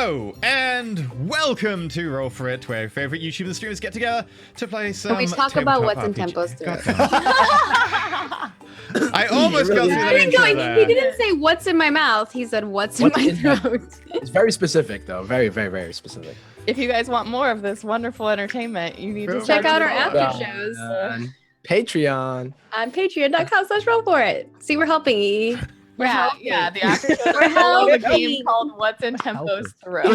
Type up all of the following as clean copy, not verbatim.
Hello and welcome to Roll4It, where your favorite YouTubers and streamers get together to play some. We talk about what's in tabletop Tempo's throat. I almost got through that intro He there. didn't say what's in my mouth. He said what's in my throat. It's very specific, though. Very, very, very specific. If you guys want more of this wonderful entertainment, you need to Check out our after after shows Patreon. on patreon.com/roll4it. See, we're helping E. We're helping. Yeah, the after show We're is a helping. game called What's in Tempo's Throat.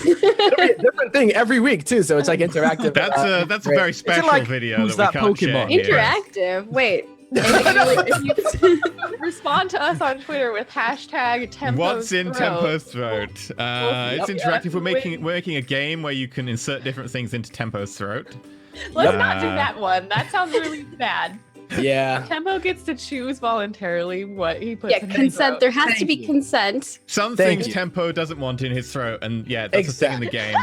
It'll be a different thing every week too, so it's like interactive. That's a very special like, video who's that we that can't share Pokemon? here. Interactive. Wait. If you respond to us on Twitter with hashtag Tempo's What's in Throat. Tempo's throat? It's interactive. We're making a game where you can insert different things into Tempo's throat. Let's not do that one. That sounds really bad. Yeah. Tempo gets to choose voluntarily what he puts in his Consent. throat. There has to Thank be you. consent. Some Thank things you. Tempo doesn't want in his throat, and yeah, that's a thing in the game.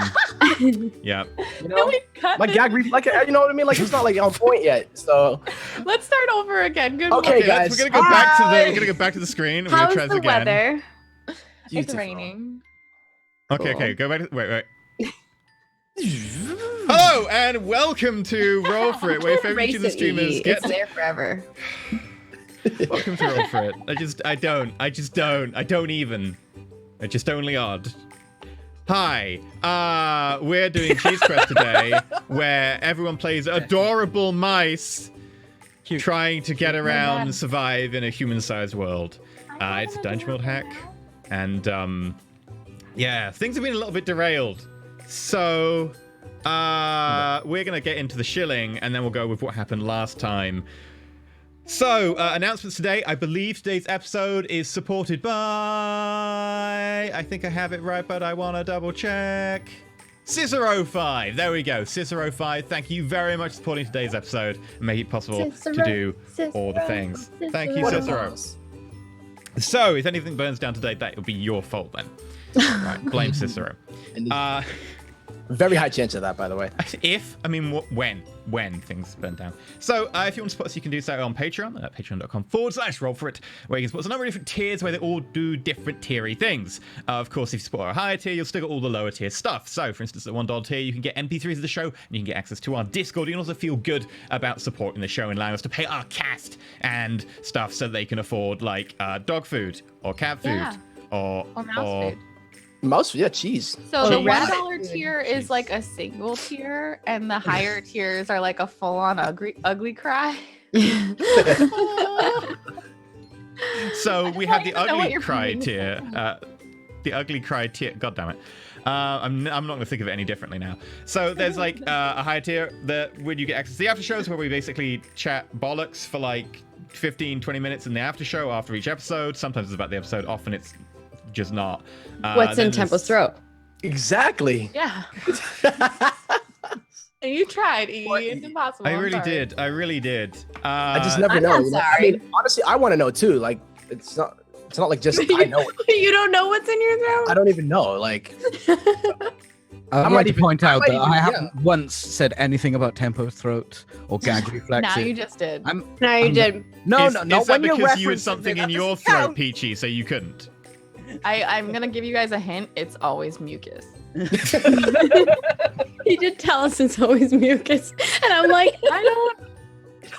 Yeah. You Can know, we cut like this? gag ref- like you know what I mean? Like it's not like on point yet. So Let's start over again. Good Okay, luck. guys. We're gonna go back to the screen. We're How's gonna try this the again. weather? It's Beautiful. raining. Okay, Cool. okay, go back. Wait. Hello and welcome to Roll4It, where your favorite Race YouTuber it, streamers E. get. It's there forever. Welcome to Roll4It. I don't even. It's just only odd. Hi. We're doing Cheese Quest today, where everyone plays adorable mice trying to get around and survive in a human-sized world. It's a Dungeon World hack, and yeah, things have been a little bit derailed. So we're gonna get into the shilling, and then we'll go with what happened last time. So, announcements today. I believe today's episode is supported by... I think I have it right, but I want to double check. Cicero5. There we go. Cicero5. Thank you very much for supporting today's episode and make it possible to do all the things. Thank you, Cicero. So, if anything burns down today, that will be your fault then. Right, blame Cicero. very high chance of that, by the way. When things burn down. So if you want to support us, you can do so on Patreon at patreon.com/roll4it, where you can support us a number of different tiers where they all do different tiery things. Of course, if you support our higher tier, you'll still get all the lower tier stuff. So for instance, at $1 tier, you can get MP3s of the show, and you can get access to our Discord. You can also feel good about supporting the show and allowing us to pay our cast and stuff so they can afford like dog food or cat food Or mouse food. Mouse, yeah, cheese. So the Cheese. $1 tier is like a single tier, and the higher tiers are like a full-on ugly cry. So we have don't the even know what ugly you're cry paying tier. The ugly cry tier. God damn it. I'm not going to think of it any differently now. So there's like a higher tier that when you get access to the after shows, where we basically chat bollocks for like 15-20 minutes in the after show after each episode. Sometimes it's about the episode, often it's just not. What's Then in Tempo's there's- throat? Exactly. Yeah. You tried, E. It's impossible. I I'm really sorry. did. I really did. I just never I'm know. not you know? I sorry. mean, honestly, I want to know too. Like, it's not like just I know. You don't know what's in your I throat? don't even know. Like, I'd might like to even- point I out might that even- I yeah. haven't once said anything about Tempo's throat or gag Now reflexes. you just did. No, you did. No, is, no, is not that when you're because you had referencing something it, in that your doesn't throat, count. Peachy, so you couldn't? I'm gonna give you guys a hint. It's always mucus. He did tell us it's always mucus, and I'm like, I don't.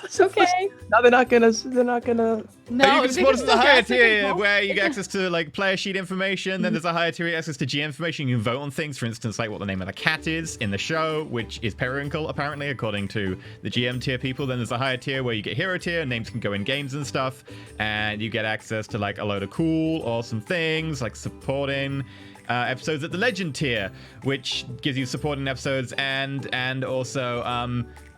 It's okay. now they're not gonna. No, you can they support us in the still higher guess it tier as where you get access to like player sheet information. Then there's a higher tier access to GM information. You can vote on things, for instance, like what the name of the cat is in the show, which is Periwinkle, apparently, according to the GM tier people. Then there's a higher tier where you get hero tier, names can go in games and stuff, and you get access to like a load of cool, awesome things like supporting episodes at the legend tier, which gives you supporting episodes and also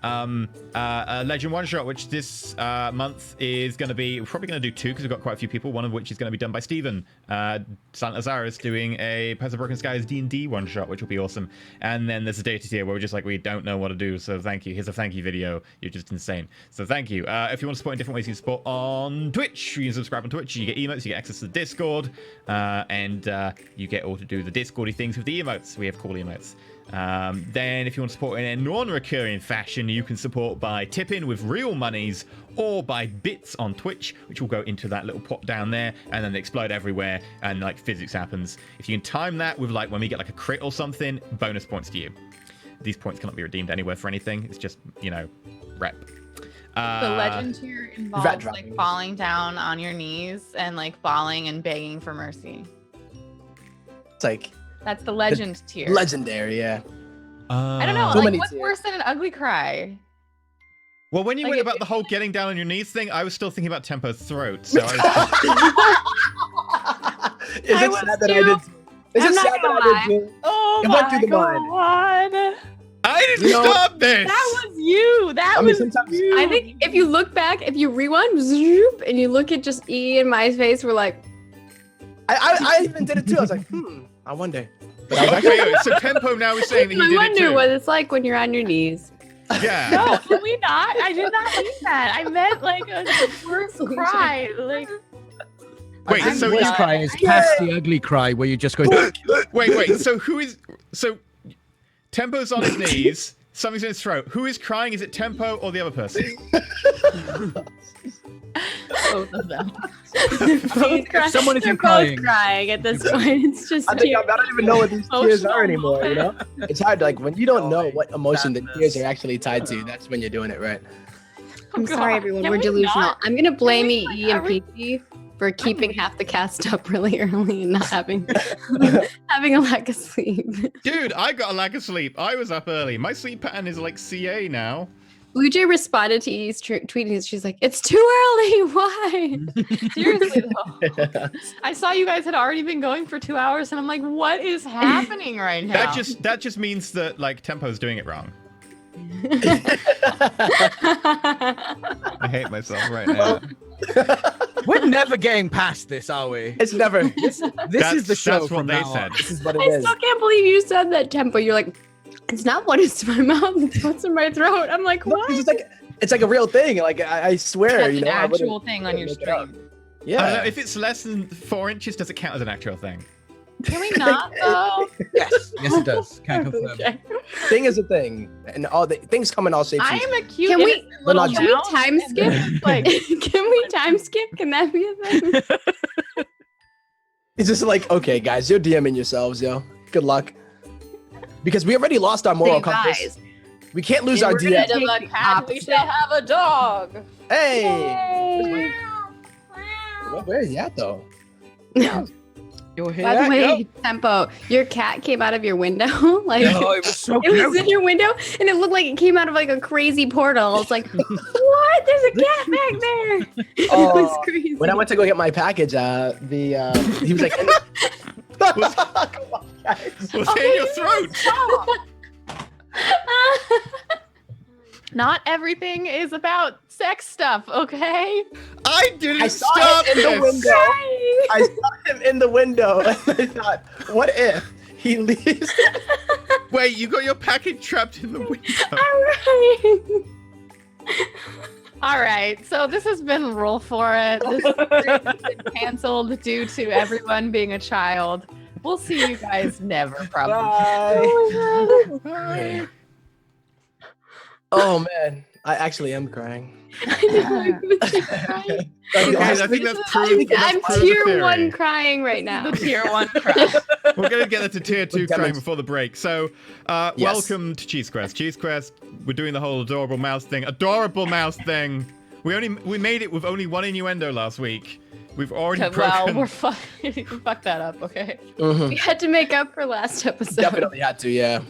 a legend one shot, which this month is going to be, we're probably going to do two because we've got quite a few people, one of which is going to be done by Steven Santazaris doing a Pez of Broken Skies D&D one shot, which will be awesome. And then there's a data tier where we're just like, we don't know what to do, so thank you. Here's a thank you video. You're just insane, so thank you. If you want to support in different ways, you can support on Twitch. You can subscribe on Twitch, you get emotes, you get access to the Discord, and you get all to do the Discordy things with the emotes. We have cool emotes. Then if you want to support in a non-recurring fashion, you can support by tipping with real monies or by bits on Twitch, which will go into that little pot down there and then they explode everywhere and like physics happens. If you can time that with like when we get like a crit or something, bonus points to you. These points cannot be redeemed anywhere for anything. It's just, you know, rep. The legend here involves like falling down on your knees and like bawling and begging for mercy. It's like that's the legend tier. Legendary, yeah. I don't know. So like, what's worse than an ugly cry? Well, when you Like, went about the whole getting down on your knees thing, I was still thinking about Tempo's throat. So I was Is it sad that I did? Is it sad that I did? Oh It my went through the mind. god! I didn't stop this. That was you. That was you. I think if you look back, if you rewind, zoop, and you look at just E and my face, we're like, I even did it too. I was like, I wonder. But I was like, Okay, so Tempo now is saying that he I did it wonder too. what it's like when you're on your knees. Yeah. No, can we not? I did not mean that. I meant like a worse cry. Like Wait, I so think you, worst cry is past the ugly cry where you just go. wait. So who is? So Tempo's on his knees. Something's in his throat. Who is crying? Is it Tempo or the other person? both of them. Someone isn't They're crying. both crying at this point. It's just I think I tears. don't even know what these tears Emotional are anymore. You know, moment. it's hard. Like when you don't know what emotion the tears are actually tied to. That's when you're doing it right. I'm God, sorry, everyone. can We're we delusional. not- I'm gonna blame we, E and are we- PC for keeping half the cast up really early and not having having a lack of sleep. Dude, I got a lack of sleep. I was up early. My sleep pattern is like CA now. Blue Jay responded to E's tweeting. She's like, "It's too early. Why?" Seriously though. I saw you guys had already been going for 2 hours, and I'm like, what is happening right now? That just means that like Tempo's doing it wrong. I hate myself right now. We're never getting past this, are we? It's never. This is the show That's what from they now said. on. This is what it I is. still can't believe you said that, Tempo. You're like, it's not what is in my mouth, it's what's in my throat. I'm like, No, what? it's like a real thing. Like I swear, That's you an know, I wouldn't- actual thing on your make it up. stream. I don't know, Yeah. if it's less than 4 inches, does it count as an actual thing? Can we not though? Yes, it does. Can confirm. Thing is a thing, and all the things come in all shapes. I and am a cute Can we- innocent little Can Can we mouse, time and skip? then, like Can we time skip? Can that be a thing? It's just like, okay, guys, you're DMing yourselves, yo. Good luck. Because we already lost our moral Hey, compass. guys. We can't lose Yeah, our we're gonna DM. instead of a take the cat, we opposite. shall have a dog. Hey, where is he at though? You're here. By the way, Tempo, your cat came out of your window. Like Oh, it was so it was cute. in your window, and it looked like it came out of like a crazy portal. It's like, what? There's a cat back there. It Oh, was crazy. When I went to go get my package, he was like, "Come on, guys." What's in your throat? Not everything is about sex stuff, okay? I didn't I saw stop him in the this. window. I saw him in the window, and I thought, what if he leaves? Wait, you got your package trapped in the window. Alright. All right, so this has been Roll4It. This has been canceled due to everyone being a child. We'll see you guys never, probably. Oh my Bye. Oh man, I actually am crying. god. Okay, I think that's proof. I'm that's proof of tier theory. 1 crying right now. The tier 1 cry. We're gonna get that to tier 2 Damn crying it. before the break. So, Yes. welcome to Cheese Quest. Cheese Quest, we're doing the whole adorable mouse thing. Adorable mouse thing. We made it with only 1 innuendo last week. We've already Well, broken. we fucked that up, okay? We had to make up for last episode. Definitely had to, yeah.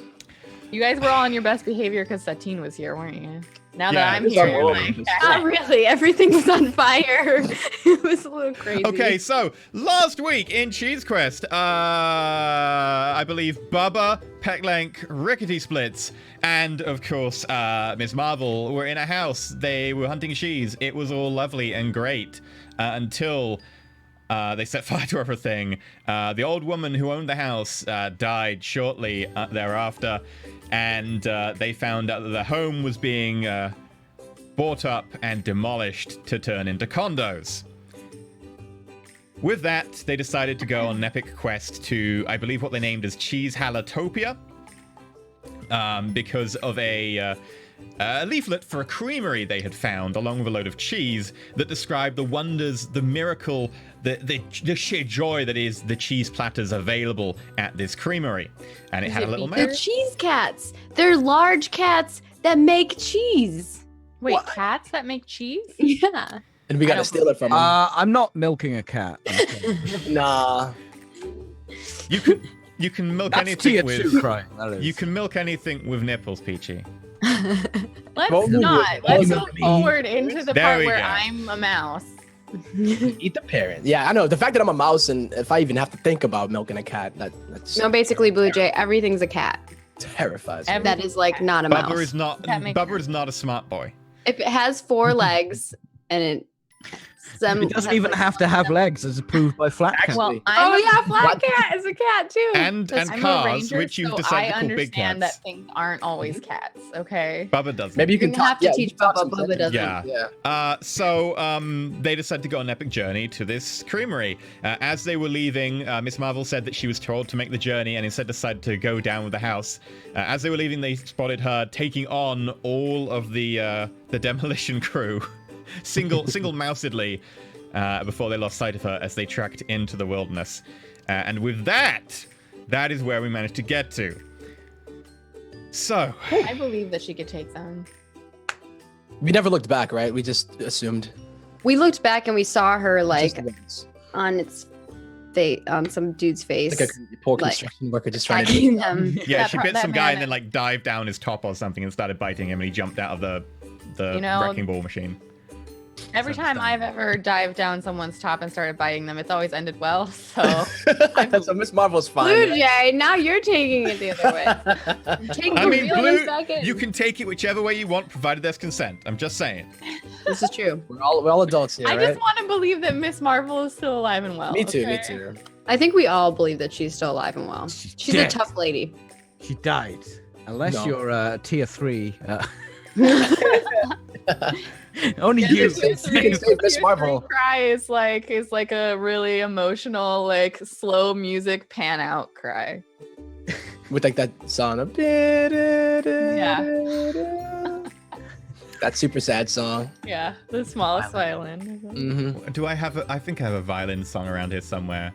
You guys were all on your best behavior because Satine was here, weren't you? Now Yeah, that I'm this is here, our world. like, Not really. Everything was on fire. It was a little crazy. Okay, so last week in Cheese Quest, I believe Bubba, Pecklank, Rickety Splits, and of course Miss Marvel were in a house. They were hunting cheese. It was all lovely and great until they set fire to everything. The old woman who owned the house died shortly thereafter, and they found out that the home was being bought up and demolished to turn into condos. With that, they decided to go on an epic quest to, I believe what they named as Cheese Halotopia. because of a leaflet for a creamery they had found, along with a load of cheese that described the wonders, the miracle, the sheer joy that is the cheese platters available at this creamery. And it had a little They're map. cheese cats. They're large cats that make cheese. Wait, What? cats that make cheese? Yeah. And we I gotta don't steal it from him. I'm not milking a cat. Nah. You can milk That's tier anything 2 with crying. That is. you can milk anything with nipples, Peachy. Let's Well, not. well, Let's well, go forward into the There part we where go. I'm a mouse. Eat the parents. Yeah, I know. The fact that I'm a mouse and if I even have to think about milking a cat, that's No, basically, Blue Jay, everything's a cat. terrifies me. That is like not a mouse. Bubba is not. That makes Bubba is not a smart boy. If it has 4 legs and it It doesn't even have to have legs, as proved by Flat Cat. Well, Oh yeah, Flat What? Cat is a cat too. And I'm a cars, ranger, which you've so decided to I call big understand cats. that things aren't always cats. Okay. Bubba doesn't. Maybe you You're can gonna have to yeah, teach you can talk Bubba. some Bubba sense. doesn't. Yeah. So they decided to go on an epic journey to this creamery. As they were leaving, Miss Marvel said that she was told to make the journey and instead decided to go down with the house. As they were leaving, they spotted her taking on all of the demolition crew, single-mousedly, before they lost sight of her as they trekked into the wilderness. And with that is where we managed to get to. So, I believe that she could take them. We never looked back, right? We just assumed. We looked back and we saw her like Just once. on its face, on some dude's face, Like a poor like, construction worker just trying to. attacking them. yeah, That she part- bit that some guy man- and then like dived down his top or something and started biting him and he jumped out of the You know, wrecking ball machine. Every So time done. I've ever dived down someone's top and started biting them, it's always ended well. So So Miss Marvel's fine. Blue right? Jay, now you're taking it the other way. Taking I the mean, wheel in Blue, a second. you can take it whichever way you want, provided there's consent. I'm just saying. This is true. We're all adults here, I right? just want to believe that Miss Marvel is still alive and well. Me too. Me okay? too. I think we all believe that she's still alive and well. She's a dead. tough lady. She died. Unless No. you're tier 3. Only Yeah, you. the can save Miss tier Marvel. 3 cry is like a really emotional, like slow music pan out cry. With like that song of that super sad song. Yeah, the smallest violin. Mm-hmm. Do I have I think I have a violin song around here somewhere.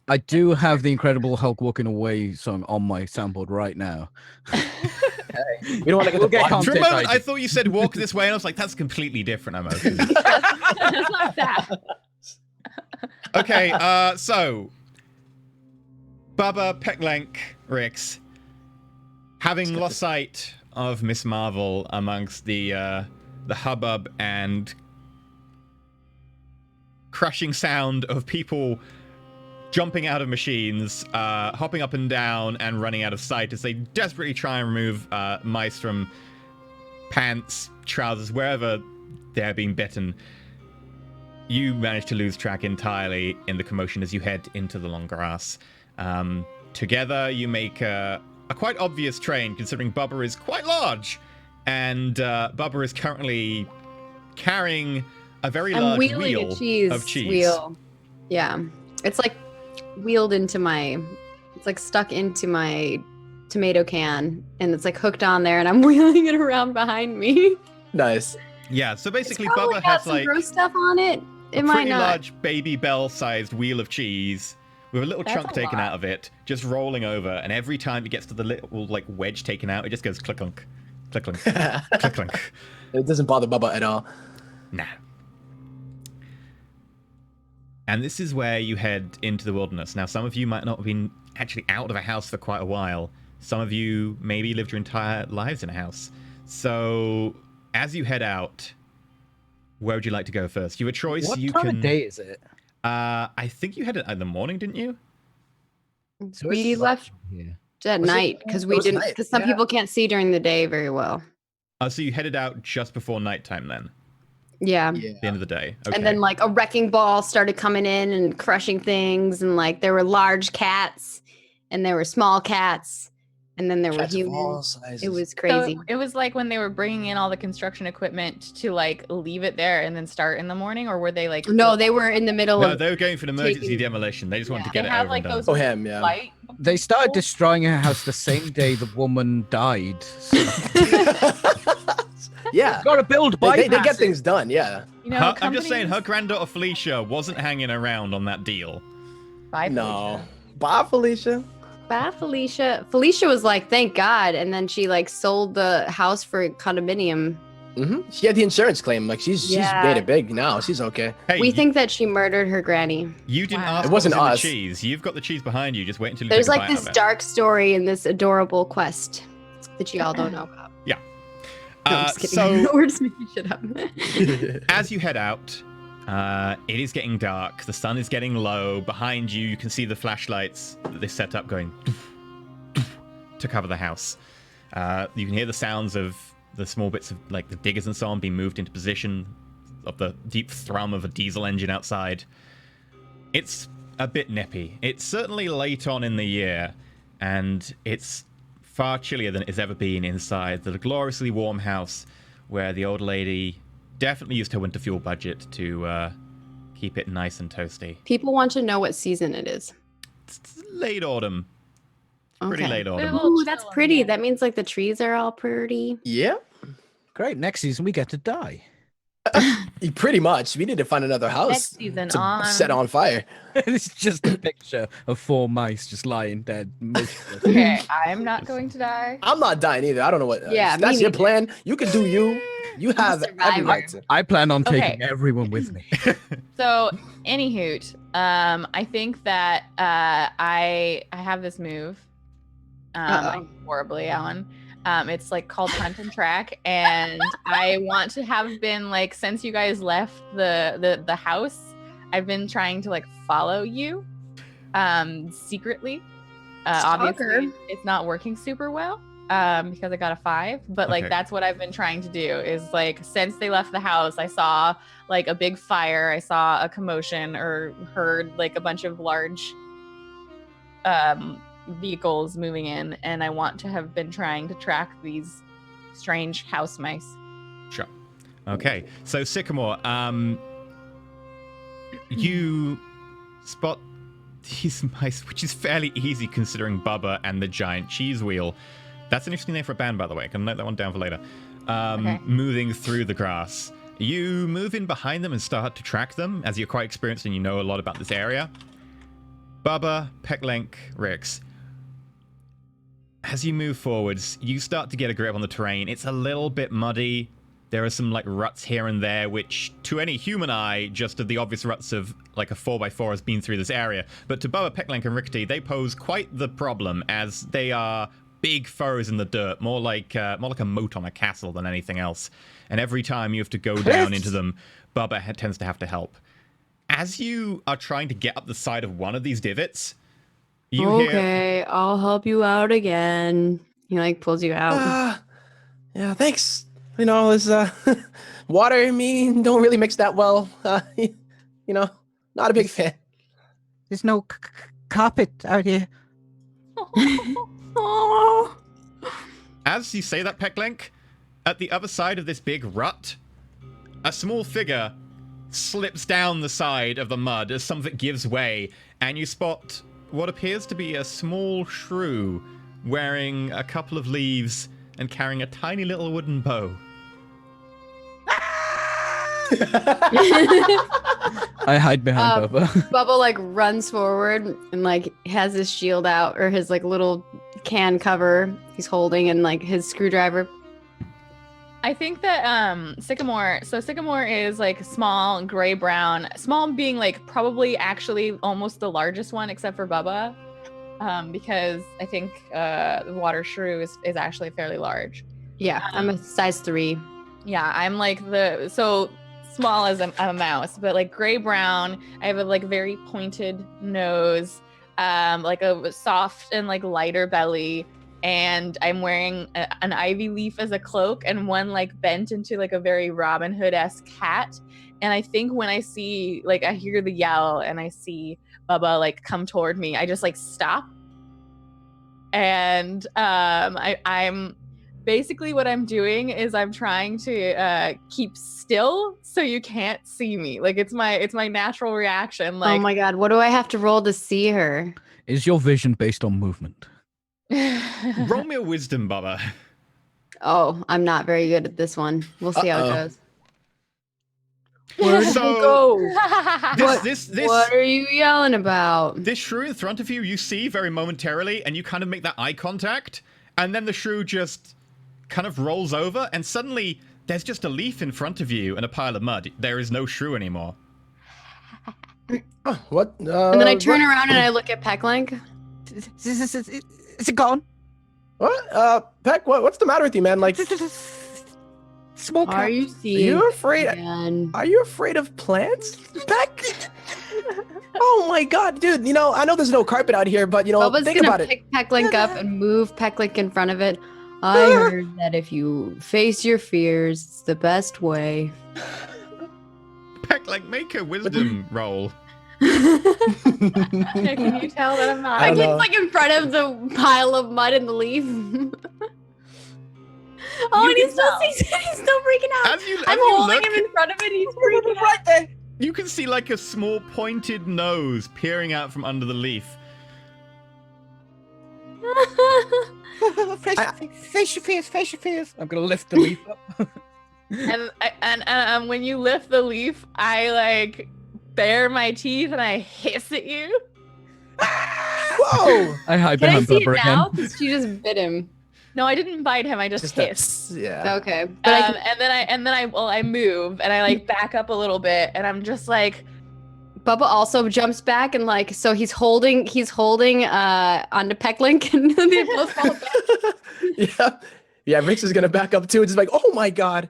I do have the Incredible Hulk Walking Away song on my soundboard right now. We don't want to get We'll the get bottom. For a Context moment, ID. I thought you said walk this way, and I was like, that's completely different, I'm okay. It's not that. Okay, so Bubba, Pecklenk, Rix, having lost sight of Miss Marvel amongst the hubbub and crushing sound of people jumping out of machines, hopping up and down, and running out of sight as they desperately try and remove mice from pants, trousers, wherever they're being bitten. You manage to lose track entirely in the commotion as you head into the long grass. Together, you make a quite obvious train, considering Bubba is quite large, and Bubba is currently carrying a very I'm large wheeling wheel a cheese of cheese. wheel. Yeah. It's like wheeled into my, it's like stuck into my tomato can and it's like hooked on there and I'm wheeling it around behind me. Nice. Yeah, so basically It's probably Bubba got has some like gross stuff on it. a It might pretty not. large Baby Bell-sized wheel of cheese with a little That's chunk a taken lot. out of it, just rolling over, and every time it gets to the little like wedge taken out, it just goes click-clunk, click-clunk, click-clunk. It doesn't bother Bubba at all. Nah. And this is where you head into the wilderness. Now, some of you might not have been actually out of a house for quite a while. Some of you maybe lived your entire lives in a house. So, as you head out, where would you like to go first? You have a choice. What you time can. of day is it? I think you headed in the morning, didn't you? So We it's left here. at Was it- night because it we was didn't, night, because some yeah. people can't see during the day very well. So you headed out just before nighttime then, Yeah. Yeah. the end of the day. Okay. And then like a wrecking ball started coming in and crushing things and like there were large cats and there were small cats and then there were Cats of all humans. sizes. It was So crazy. it was like when they were bringing in all the construction equipment to like leave it there and then start in the morning, or were they like? No, they were in the middle no, of they were going for an emergency taking- demolition. They just wanted to They get it had over like and done. those Oh, him, yeah. light They started destroying her house the same day the woman died. So Yeah. gotta build They bypass. get things done, yeah. You know, I'm just saying, her companies- granddaughter Felicia wasn't hanging around on that deal. Bye, No. Felicia. Bye, Felicia. Bye, Felicia. Felicia was like, thank God. And then she like sold the house for condominium. She had the insurance claim. Like she's Yeah. made it big now. She's okay. Hey, We think that she murdered her granny. you didn't Wow. ask It what wasn't was in us. the cheese. You've got the cheese behind you. Just wait until you There's take a like bite this of it. dark story in this adorable quest that you all don't know about. No, I'm just kidding. So We're just making shit up. as you head out, it is getting dark. The sun is getting low. Behind you, you can see the flashlights that they set up going to cover the house. You can hear the sounds of the small bits of like the diggers and so on being moved into position, of the deep thrum of a diesel engine outside. It's a bit nippy. It's certainly late on in the year, and it's far chillier than it's ever been inside the gloriously warm house where the old lady definitely used her winter fuel budget to keep it nice and toasty. People want to know what season it is. It's late autumn. Pretty Okay. late autumn. Little Ooh, that's chill in pretty. there. That means like the trees are all pretty. Yeah. Great. Next season we get to die. Pretty much. We need to find another house Next season to on. set on fire. It's just a picture of 4 mice just lying dead. motionless. Okay, I'm not going to die. I'm not dying either. I don't know what. Yeah, if that's me your neither. plan. You can do you. You have every survivor. right to. I plan on taking Okay. everyone with me. So, any hoot, I think that I have this move. I Uh-oh. horribly, Alan. It's like called Hunt and Track, and I want to have been like since you guys left the house, I've been trying to like follow you, secretly. Obviously, Stalker. it's not working super well, because I got a 5. But like Okay. that's what I've been trying to do. Is like since they left the house, I saw like a big fire, I saw a commotion, or heard like a bunch of large vehicles moving in, and I want to have been trying to track these strange house mice. Sure. Okay. So Sycamore, you spot these mice, which is fairly easy considering Bubba and the giant cheese wheel. That's an interesting name for a band, by the way. I can note that one down for later. Okay. Moving through the grass. You move in behind them and start to track them, as you're quite experienced and you know a lot about this area. Bubba, Pecklink, Rix. As you move forwards, you start to get a grip on the terrain. It's a little bit muddy. There are some like ruts here and there, which to any human eye, just are the obvious ruts of like a 4x4 has been through this area. But to Bubba, Pecklink, and Rickety, they pose quite the problem, as they are big furrows in the dirt, more like a moat on a castle than anything else. And every time you have to go down into them, Bubba tends to have to help. As you are trying to get up the side of one of these divots, you hear... Okay, I'll help you out again. He like pulls you out. Yeah, thanks. You know, it's water and me don't really mix that well. You know, not a big fan. There's no carpet out here. Oh. As you say that, Pecklink, at the other side of this big rut, a small figure slips down the side of the mud as some of it gives way, and you spot what appears to be a small shrew wearing a couple of leaves and carrying a tiny little wooden bow. I hide behind Bubba. Bubba like runs forward and like has his shield out, or his like little can cover he's holding, and like his screwdriver. I think that Sycamore is like small, gray brown, small being like probably actually almost the largest one except for Bubba, because I think the water shrew is actually fairly large. Yeah, I'm a size 3. Yeah, I'm like so small as I'm a mouse, but like gray brown. I have a like very pointed nose, like a soft and like lighter belly, and I'm wearing an ivy leaf as a cloak, and one like bent into like a very Robin Hood-esque hat. And I think when I see like I hear the yell and I see Bubba like come toward me, I just like stop, and I'm basically what I'm doing is I'm trying to keep still so you can't see me. Like it's my natural reaction. Like Oh my god, what do I have to roll to see her? Is your vision based on movement? Roll me a wisdom, Bubba. Oh, I'm not very good at this one. We'll see how it Uh-oh. goes. Where did so, you go? This What are you yelling about? This shrew in front of you, you see very momentarily, and you kind of make that eye contact, and then the shrew just kind of rolls over, and suddenly there's just a leaf in front of you and a pile of mud. There is no shrew anymore. Oh, what? And then I turn around and I look at Pecklink. Is it gone? What? Peck, what's the matter with you, man? Like, Small Are cat. you are seeing? you afraid? Again? Are you afraid of plants, Peck? Oh my God, dude! You know, I know there's no carpet out here, but you know, Bubba's think gonna about it. pick Pecklink up and move Pecklink in front of it. I heard that if you face your fears, it's the best way. Peck, like, make a wisdom roll. Can you tell that I'm not? I don't know. Peckling's like in front of the pile of mud and the leaf. Oh, You and can he's still, tell. he's still freaking out. As you I'm look, holding him in front of it. He's freaking out. Right there. you can see like a small pointed nose peering out from under the leaf. Face your fears, face your fears. I'm gonna lift the leaf up. And when you lift the leaf, I like bare my teeth and I hiss at you. Whoa! I hide Can I behind see it Bubba now? again. 'Cause she just bit him. No, I didn't bite him. I just that- hissed. Yeah. Okay, but I can, And then I move and I like back up a little bit and I'm just like, Bubba also jumps back and like so he's holding onto Pecklink and they both fall back. Yeah. Rix is gonna back up too. It's just like, oh my God.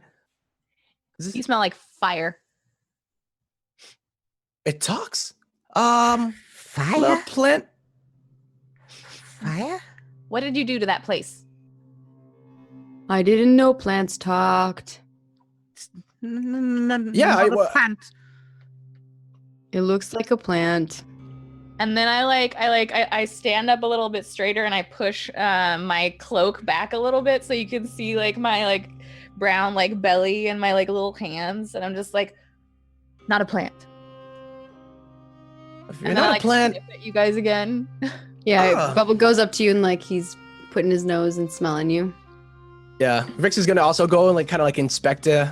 you smell like fire. It talks. Fire? The plant. Fire? What did you do to that place? I didn't know plants talked. Yeah, I- plant. It looks like a plant. And then I stand up a little bit straighter and I push my cloak back a little bit so you can see like my like brown like belly and my like little hands and I'm just like, not a plant. If you're And then I not like a plant. sniff at you guys again. Yeah, Ah. Bubba goes up to you and like he's putting his nose and smelling you. Yeah, Rix is gonna also go and like kind of like inspect it.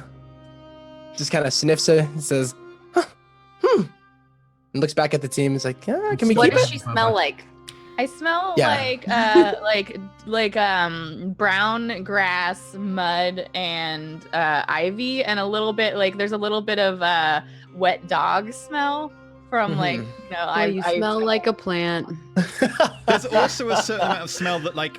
Just kind of sniffs it and says, huh, and looks back at the team. It's like, yeah, can we What keep does it? she smell like? I smell Yeah. like brown grass, mud, and ivy, and a little bit like there's a little bit of wet dog smell from like Mhm. you know You smell like a plant. There's also a certain amount of smell that, like,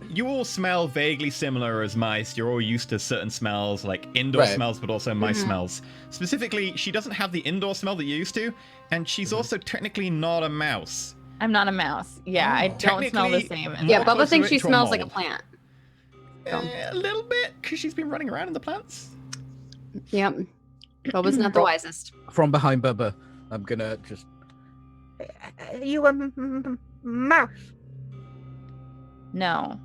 you all smell vaguely similar as mice. You're all used to certain smells, like indoor Right. smells, but also mice Mhm. smells. Specifically, she doesn't have the indoor smell that you used to, and she's also technically not a mouse. I'm not a mouse. Yeah, I don't smell the Technically, same. more Yeah, Bubba closer thinks to she a smells like a mold. plant. A little bit, because she's been running around in the plants. Yep. Bubba's not the wisest. From behind Bubba, I'm gonna just. Are you a mouse? No.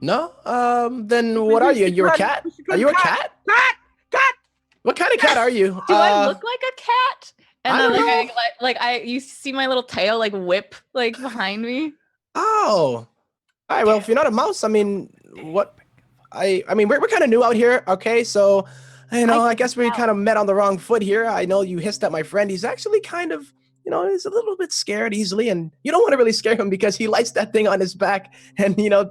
No? Then what are you? You're a cat? Are you a cat? Cat! What kind of cat are you? Do I look like a cat? And I then don't like you see my little tail like whip like behind me. Oh. All right, well, if you're not a mouse, I mean, what? I mean, we're kind of new out here, okay? So, you know, I guess we kind of met on the wrong foot here. I know you hissed at my friend. He's actually kind of, you know, he's a little bit scared easily, and you don't want to really scare him because he lights that thing on his back, and, you know,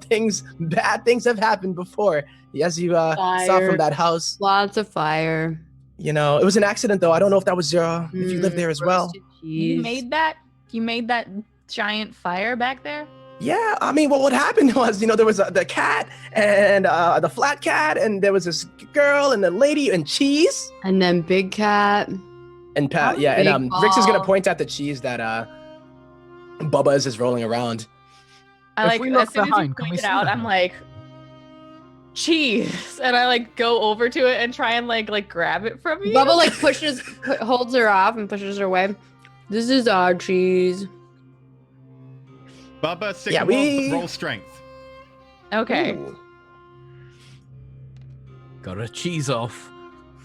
bad things have happened before, as you saw Fire. from that house. Lots of fire. You know, it was an accident, though. I don't know if that was your, if you lived there as well. Roasted You cheese. made that? You made that giant fire back there? Yeah, I mean, well, what happened was, you know, there was the cat and the flat cat, and there was this girl and the lady and cheese And then Big Cat. and Pat. Oh, Yeah, and big Rix is gonna ball. point at the cheese that Bubba is rolling around. I If like we as look soon as you behind, can we point it see out, the I'm house? like cheese, and I like go over to it and try and like grab it from you. Bubba like holds her off and pushes her away. This is our cheese. Bubba, Yeah, we- roll strength. Okay. Ooh. Got a cheese off.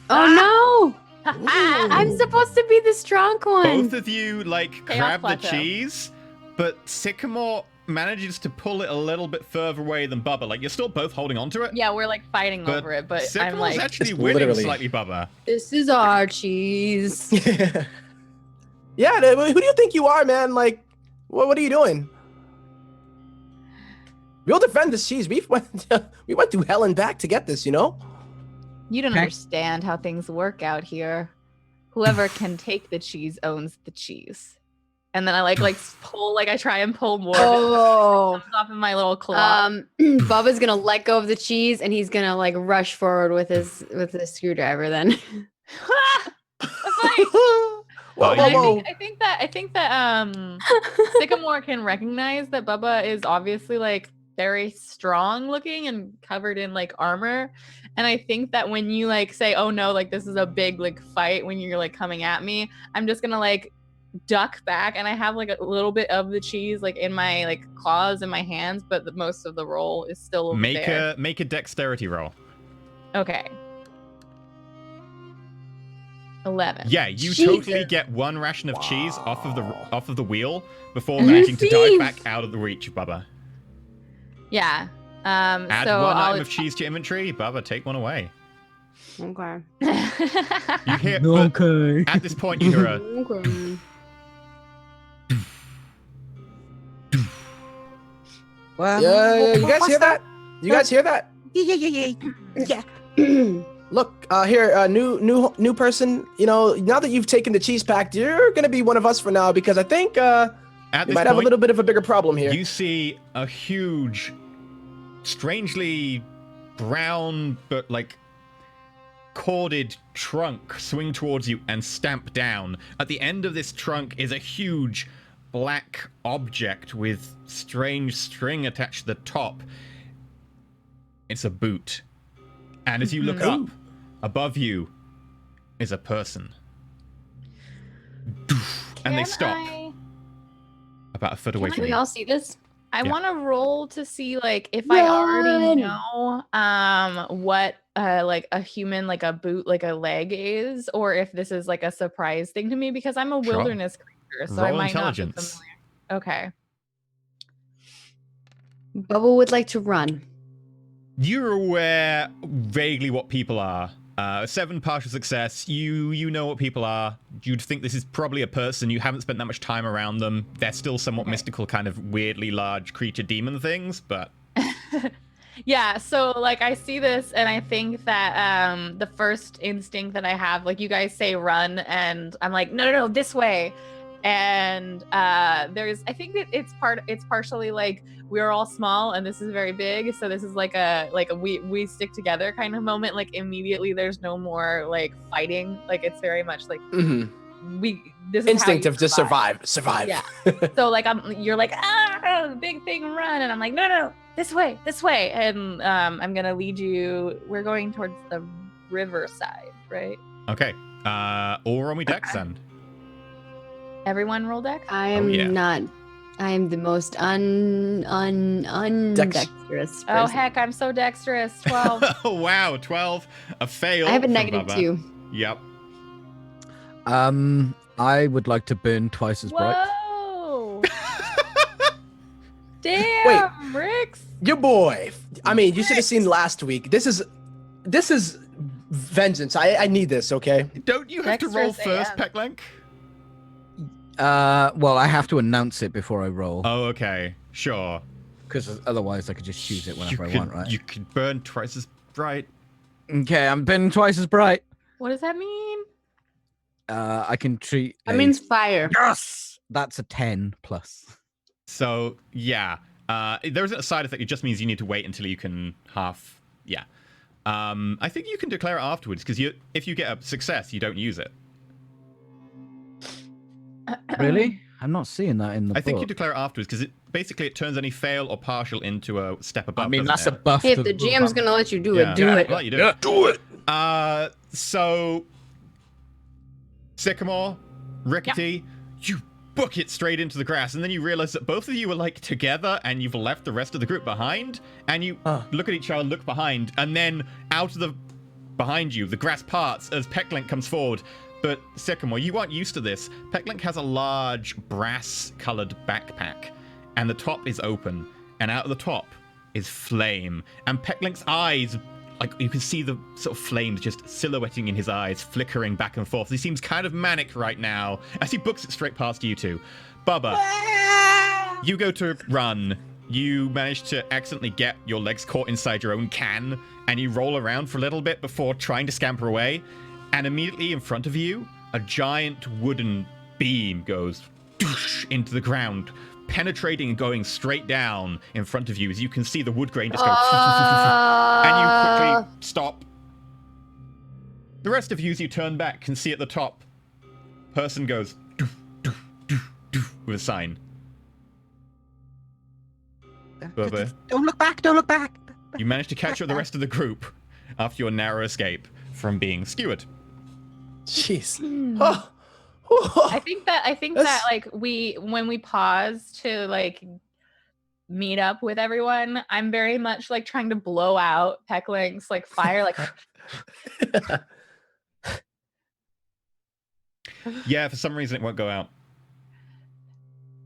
Oh no! Ooh. I'm supposed to be the strong one. Both of you, like, Chaos grab the plateau. cheese, but Sycamore manages to pull it a little bit further away than Bubba. Like, you're still both holding onto it. Yeah, we're like fighting over it, but I'm Sycamore's like, actually Just winning literally. slightly, Bubba. This is our cheese. Yeah, who do you think you are, man? Like, what are you doing? We'll defend this cheese. We went through hell and back to get this, you know? you don't Okay. understand how things work out here. Whoever can take the cheese owns the cheese. And then I like pull, like I try and pull more Oh. comes off in my little claw. Bubba's gonna let go of the cheese and he's gonna like rush forward with his screwdriver then. That's like, Whoa, and whoa, whoa. I think that Sycamore can recognize that Bubba is obviously like very strong looking and covered in like armor. And I think that when you like say, oh no, like this is a big like fight when you're like coming at me, I'm just gonna like duck back, and I have like a little bit of the cheese like in my like claws and my hands, but most of the roll is still over there. Make a dexterity roll. Okay. 11. Yeah, you Jesus. totally get one ration of cheese off of the wheel before managing to dive Thief. back out of the reach of Bubba. Yeah. Add so one I'll... item of cheese to your inventory. Bubba, take one away. Okay. You hear Okay. at this point you hear a Okay. Well, Yeah, you guys hear that? You guys hear that? Yeah. Look, here, new person. You know, now that you've taken the cheese pack, you're gonna be one of us for now because I think at we this might have a point, little bit of a bigger problem here. you see a huge, strangely brown but like corded trunk swing towards you and stamp down. At the end of this trunk is a huge black object with strange string attached to the top. It's a boot. And as you look up, above you is a person. And they Can stop about a foot away Can from we you. all see this? I Yeah. want to roll to see like if I already Run! know what like a human like a boot like a leg is, or if this is like a surprise thing to me because I'm a Sure. wilderness creature, so I Roll might intelligence. not be familiar. Okay. Bubba would like to run. You're aware vaguely what people are. 7 partial success. You know what people are. You'd think this is probably a person. You haven't spent that much time around them. They're still somewhat Okay. mystical, kind of weirdly large creature demon things, but Yeah, so like I see this and I think that the first instinct that I have, like you guys say run, and I'm like, no, this way. And there's I think that it's partially like we're all small and this is very big, so this is like a we stick together kind of moment. Like immediately there's no more like fighting, like it's very much like Mhm. this is how you Instinctive, just survive. Yeah. So like you're like big thing run, and I'm like no this way, and I'm gonna lead you. We're going towards the riverside, right? okay. All roll me dex then. Everyone roll dex. I am yeah. not. I am the most undexterous person. Oh heck, I'm so dexterous. 12. Oh wow, 12. A fail. I have a from negative Bubba. 2. Yep. I would like to burn twice as bright. Whoa. Damn, Rix. Your boy. I mean, you should have seen last week. This is vengeance. I need this, okay? Don't you have to roll Dexterous first, AM. Pecklink? Well, I have to announce it before I roll, Oh, okay. Sure. because otherwise I could just choose it whenever I want, right? You could burn twice as bright. Okay, I'm burning twice as bright. What does that mean? I can treat. That means fire. yes. That's a 10 plus. So, yeah. There isn't a side effect. It just means you need to wait until you can half... Yeah. I think you can declare it afterwards, because if you get a success, you don't use it. Really? I'm not seeing that in the I think you book. declare it afterwards, because it turns any fail or partial into a step above. I mean, doesn't that's a it? buff. Hey, if to the GM's gonna let you do Yeah. it, do Yeah, it. well, you do. Do it. So, Sycamore, Rickety, you book it straight into the grass, and then you realize that both of you are like together, and you've left the rest of the group behind, and you look at each other, look behind, and then out of the behind you, the grass parts as Pecklink comes forward, But Sycamore, you aren't used to this. Pecklink has a large brass-colored backpack, and the top is open, and out of the top is flame. And Pecklink's eyes, like you can see the sort of flames just silhouetting in his eyes, flickering back and forth. He seems kind of manic right now as he books it straight past you two. Bubba, you go to run. You manage to accidentally get your legs caught inside your own can, and you roll around for a little bit before trying to scamper away. And immediately in front of you, a giant wooden beam goes into the ground, penetrating and going straight down in front of you as you can see the wood grain just go and you quickly stop. The rest of you, as you turn back, can see at the top, person goes with a sign. Bubba, Don't look back, don't look back. you managed to catch up the rest of the group after your narrow escape from being skewered. Jeez. I think that like when we pause to like meet up with everyone, I'm very much like trying to blow out Pecklink's like fire, like Yeah, for some reason it won't go out.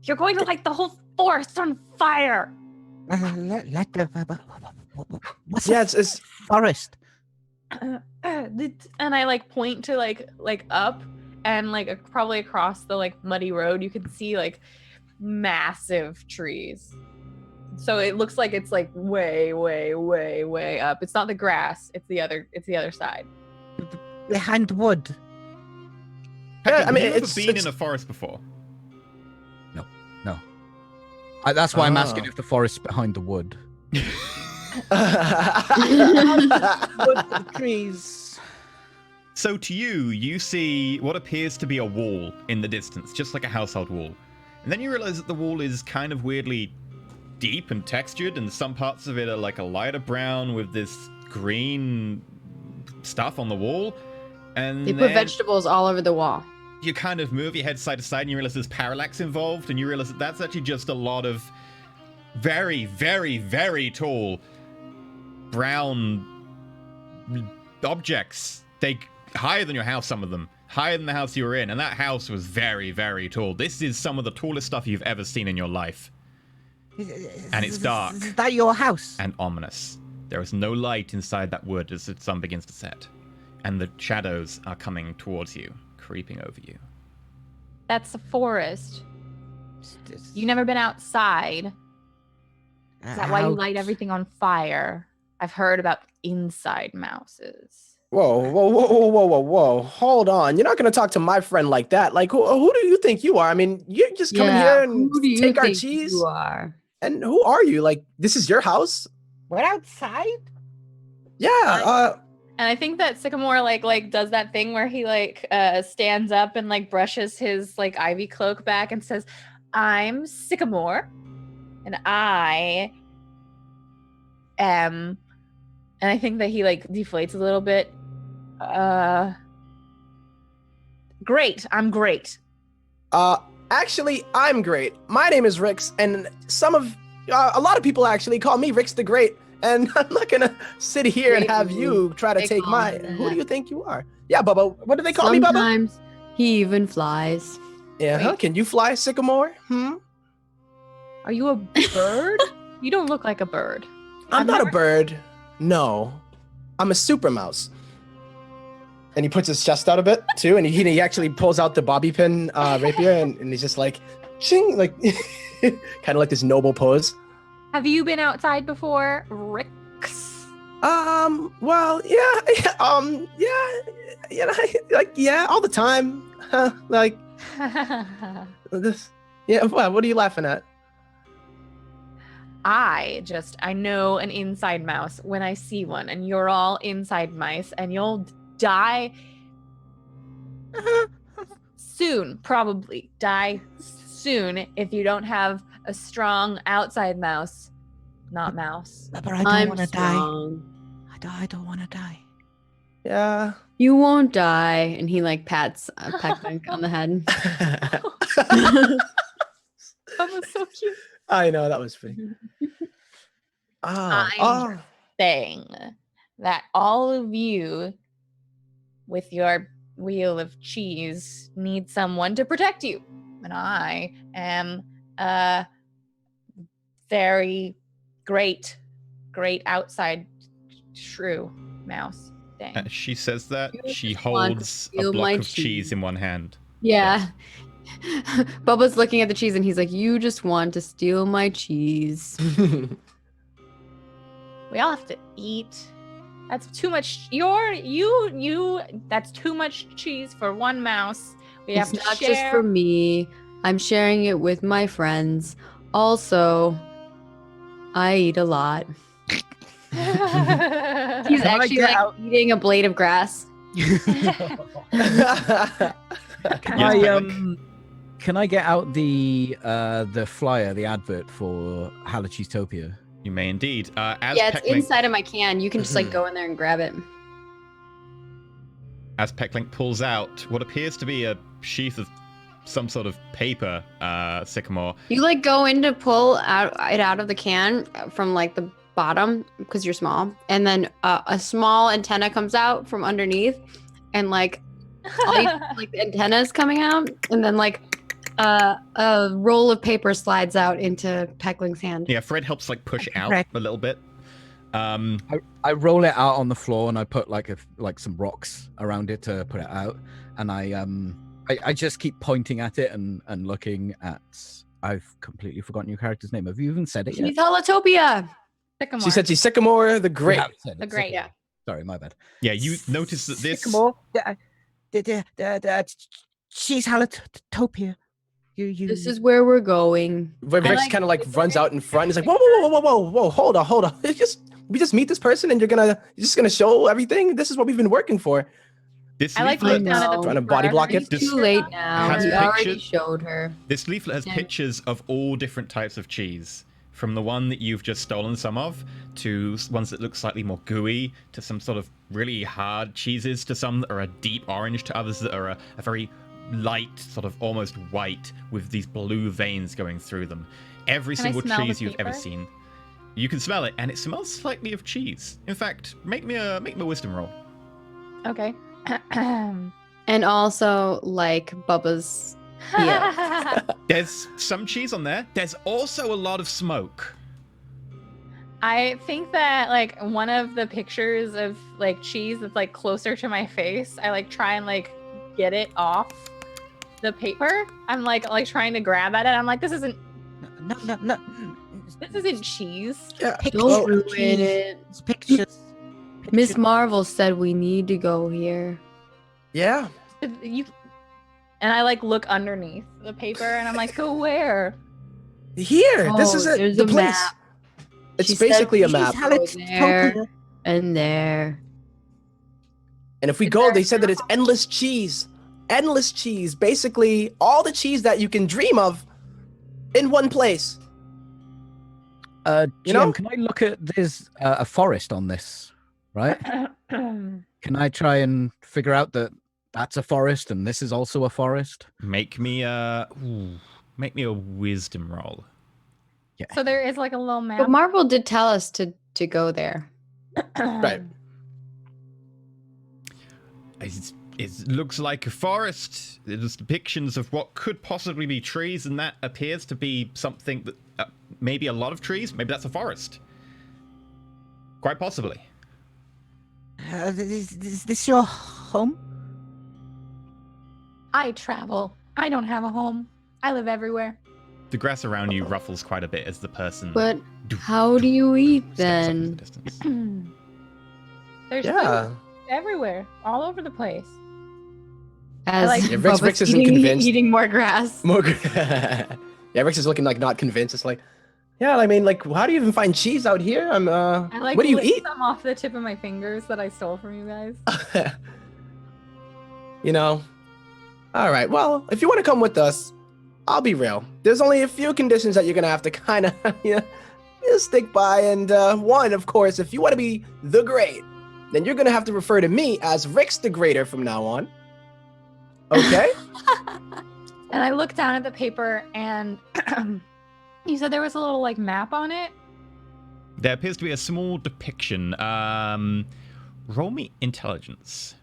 you're going to light the whole forest on fire. Let the what's Yeah, the it's forest? And I like point to like up and like probably across the like muddy road you can see like massive trees. So it looks like it's like way up. It's not the grass, it's the other side. Behind the wood. Peckling, I mean, have you ever it's- been it's- in a forest before? No. That's why I'm asking Oh. if the forest behind the wood. Trees. So to you, you see what appears to be a wall in the distance, just like a household wall. And then you realize that the wall is kind of weirdly deep and textured, and some parts of it are like a lighter brown with this green stuff on the wall. And They put then vegetables all over the wall. you kind of move your head side to side and you realize there's parallax involved, and you realize that that's actually just a lot of very, very, very tall brown objects. They higher than your house, some of them. Higher than the house you were in, and that house was very, very tall. This is some of the tallest stuff you've ever seen in your life. And it's dark. Is that your house? And ominous. There is no light inside that wood as the sun begins to set. And the shadows are coming towards you, creeping over you. That's the forest. You never been outside. Is that why you light everything on fire? I've heard about inside mouses. Whoa. Hold on. You're not going to talk to my friend like that. Like, who do you think you are? I mean, you just come in here and who do you take our think cheese. you are? And who are you? Like, this is your house? We're outside? Yeah. And I think that Sycamore like does that thing where he like stands up and like brushes his like ivy cloak back and says, "I'm Sycamore, and I am," and I think that he like deflates a little bit. Great. I'm great. Actually, I'm great. My name is Rix, and a lot of people actually call me Rix the Great. And I'm not gonna sit here and have you try to They take call my. me Who that. do you think you are? Yeah, Bubba. What do they call me, Bubba? Sometimes he even flies. Yeah, huh? Can you fly, Sycamore? Are you a bird? You don't look like a bird. I'm I've not never- a bird. No, I'm a super mouse. And he puts his chest out a bit too, and he actually pulls out the bobby pin rapier, and he's just like, shing, like, kind of like this noble pose. Have you been outside before, Rix? Well, yeah, all the time. Like this. Yeah, what are you laughing at? I know an inside mouse when I see one, and you're all inside mice, and you'll die soon, probably die soon if you don't have a strong outside mouse, not mouse. But I don't I'm want to die. strong. I don't want to die. Yeah. You won't die. And he like pats Peckbank on the head. That was so cute. I know, that was funny. I'm saying that all of you with your wheel of cheese needs someone to protect you. And I am a very great outside shrew mouse thing. As she says that, You she just want to holds a steal block my of cheese cheese. in one hand. Yeah. Bubba's looking at the cheese and he's like, "You just want to steal my cheese." We all have to eat. That's too much. That's too much cheese for one mouse. We have It's to not share. just for me. I'm sharing it with my friends. Also, I eat a lot. He's Can I actually get like out- eating a blade of grass. Can I get out the flyer, the advert for Hallocheesitopia? You may indeed. As Yeah, it's Pecklink, inside of my can. You can just like go in there and grab it. as Pecklink pulls out what appears to be a sheath of some sort of paper, Sycamore. You like go in to pull it out of the can from like the bottom because you're small, and then a small antenna comes out from underneath, and like all you like the antenna is coming out, and then like a roll of paper slides out into Pecklink's hand. Yeah, Fred helps like push out Fred. a little bit. I roll it out on the floor and I put like some rocks around it to put it out, and I just keep pointing at it and looking at. I've completely forgotten your character's name. Have you even said it yet? She's Halotopia. Sycamore. She said she's Sycamore the Great. You have said it, The Great. Sycamore. Sorry, my bad. Yeah, you notice that this. Sycamore. She's Halotopia. You. This is where we're going. Where Vix like- kind of like runs out in front. He's like, whoa, hold on. We just meet this person and you're just gonna show everything. This is what we've been working for. This I like leaflet, look down at the Trying to paper body block it. underneath It's the too paper. late now. Has We already pictures- showed her. this leaflet has Yeah. pictures of all different types of cheese, from the one that you've just stolen some of, to ones that look slightly more gooey, to some sort of really hard cheeses, to some that are a deep orange, to others that are a very light, sort of almost white, with these blue veins going through them. Every Can I single smell the cheese you've ever paper? seen. You can smell it, and it smells slightly of cheese. In fact, make me a wisdom roll. Okay. And also like Bubba's. Yeah. There's some cheese on there. There's also a lot of smoke. I think that like one of the pictures of like cheese that's like closer to my face, I like try and like get it off the paper. I'm like trying to grab at it. I'm like, this isn't cheese. Yeah. Don't ruin it. Pictures. Miss Marvel said we need to go here. Yeah. You and I like look underneath the paper and I'm like, go where? Here. This is it. There's The a place. map. It's She said basically a we map. should go there and there. And if we Is go, there they a said that it's endless cheese. Endless cheese. Basically, all the cheese that you can dream of in one place. GM, You know? can I look at there's a forest on this, right? Can I try and figure out that that's a forest and this is also a forest? Make me a wisdom roll. So there is like a little map. But Marvel did tell us to go there. Right. It looks like a forest. There's depictions of what could possibly be trees, and that appears to be something that maybe a lot of trees. Maybe that's a forest. Quite possibly. Is this your home? I travel. I don't have a home. I live everywhere. The grass around you ruffles quite a bit as the person. But how do you eat steps up into then? the distance. There's Yeah. food everywhere, all over the place. As like- Yeah, Rex Bubba's isn't convinced. eating more grass. More. Yeah, Rex is looking like not convinced. It's like, yeah, I mean, like, how do you even find cheese out here? I like what do you licked eat? some off the tip of my fingers that I stole from you guys. You know. All right. Well, if you want to come with us, I'll be real. There's only a few conditions that you're gonna have to kind of, stick by. And one, of course, if you want to be the Great, then you're gonna have to refer to me as Rix the Greater from now on. Okay. And I looked down at the paper and you said there was a little like map on it. There appears to be a small depiction. Roll me intelligence.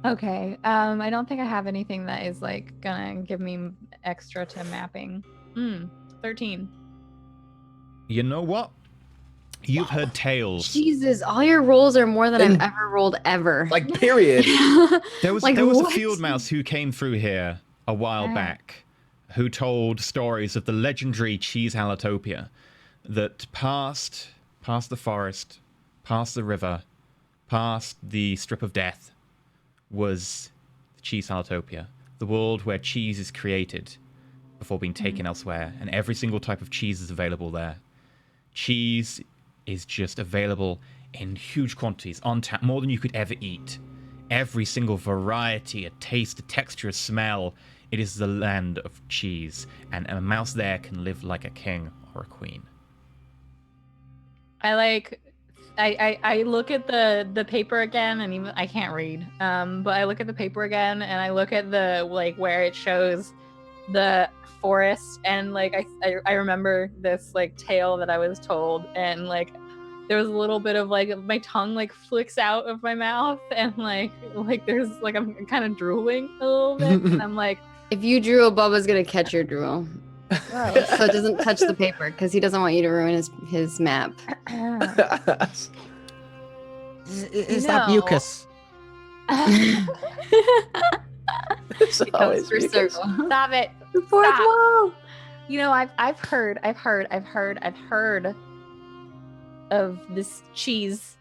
Okay. I don't think I have anything that is like gonna give me extra to mapping. 13. You know what? You've heard tales. Jesus, all your rolls are more than And- I've ever rolled ever. Like, period. There was Like, a what? field mouse who came through here a while Ah. back, who told stories of the legendary cheese Halatopia that passed the forest, past the river, past the strip of death, was the cheese Halatopia, the world where cheese is created before being taken elsewhere, and every single type of cheese is available there. Cheese is just available in huge quantities, on tap, more than you could ever eat. Every single variety, a taste, a texture, a smell. It is the land of cheese, and a mouse there can live like a king or a queen. I look at the paper again, and even I can't read. But I look at the paper again, and I look at the like where it shows the forest, and like I remember this like tale that I was told, and like there was a little bit of like my tongue like flicks out of my mouth, and like there's like I'm kind of drooling a little bit, and I'm like, If you drew, Bubba's gonna catch your drool. So it doesn't touch the paper because he doesn't want you to ruin his map. Is that that mucus? It's It always comes for mucus. circle. Stop it. The fourth Stop. wall. You know, I've heard of this cheese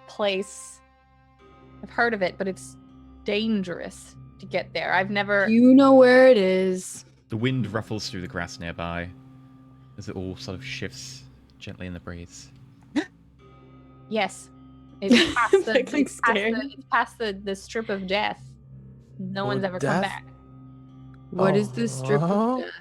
place. I've heard of it, but it's dangerous to get there. I've never. You know where it is. The wind ruffles through the grass nearby as it all sort of shifts gently in the breeze. Yes, it's past the, Like it's past scared. the, it's past the strip of death. No one's ever come death? back. What is this strip Oh. of death?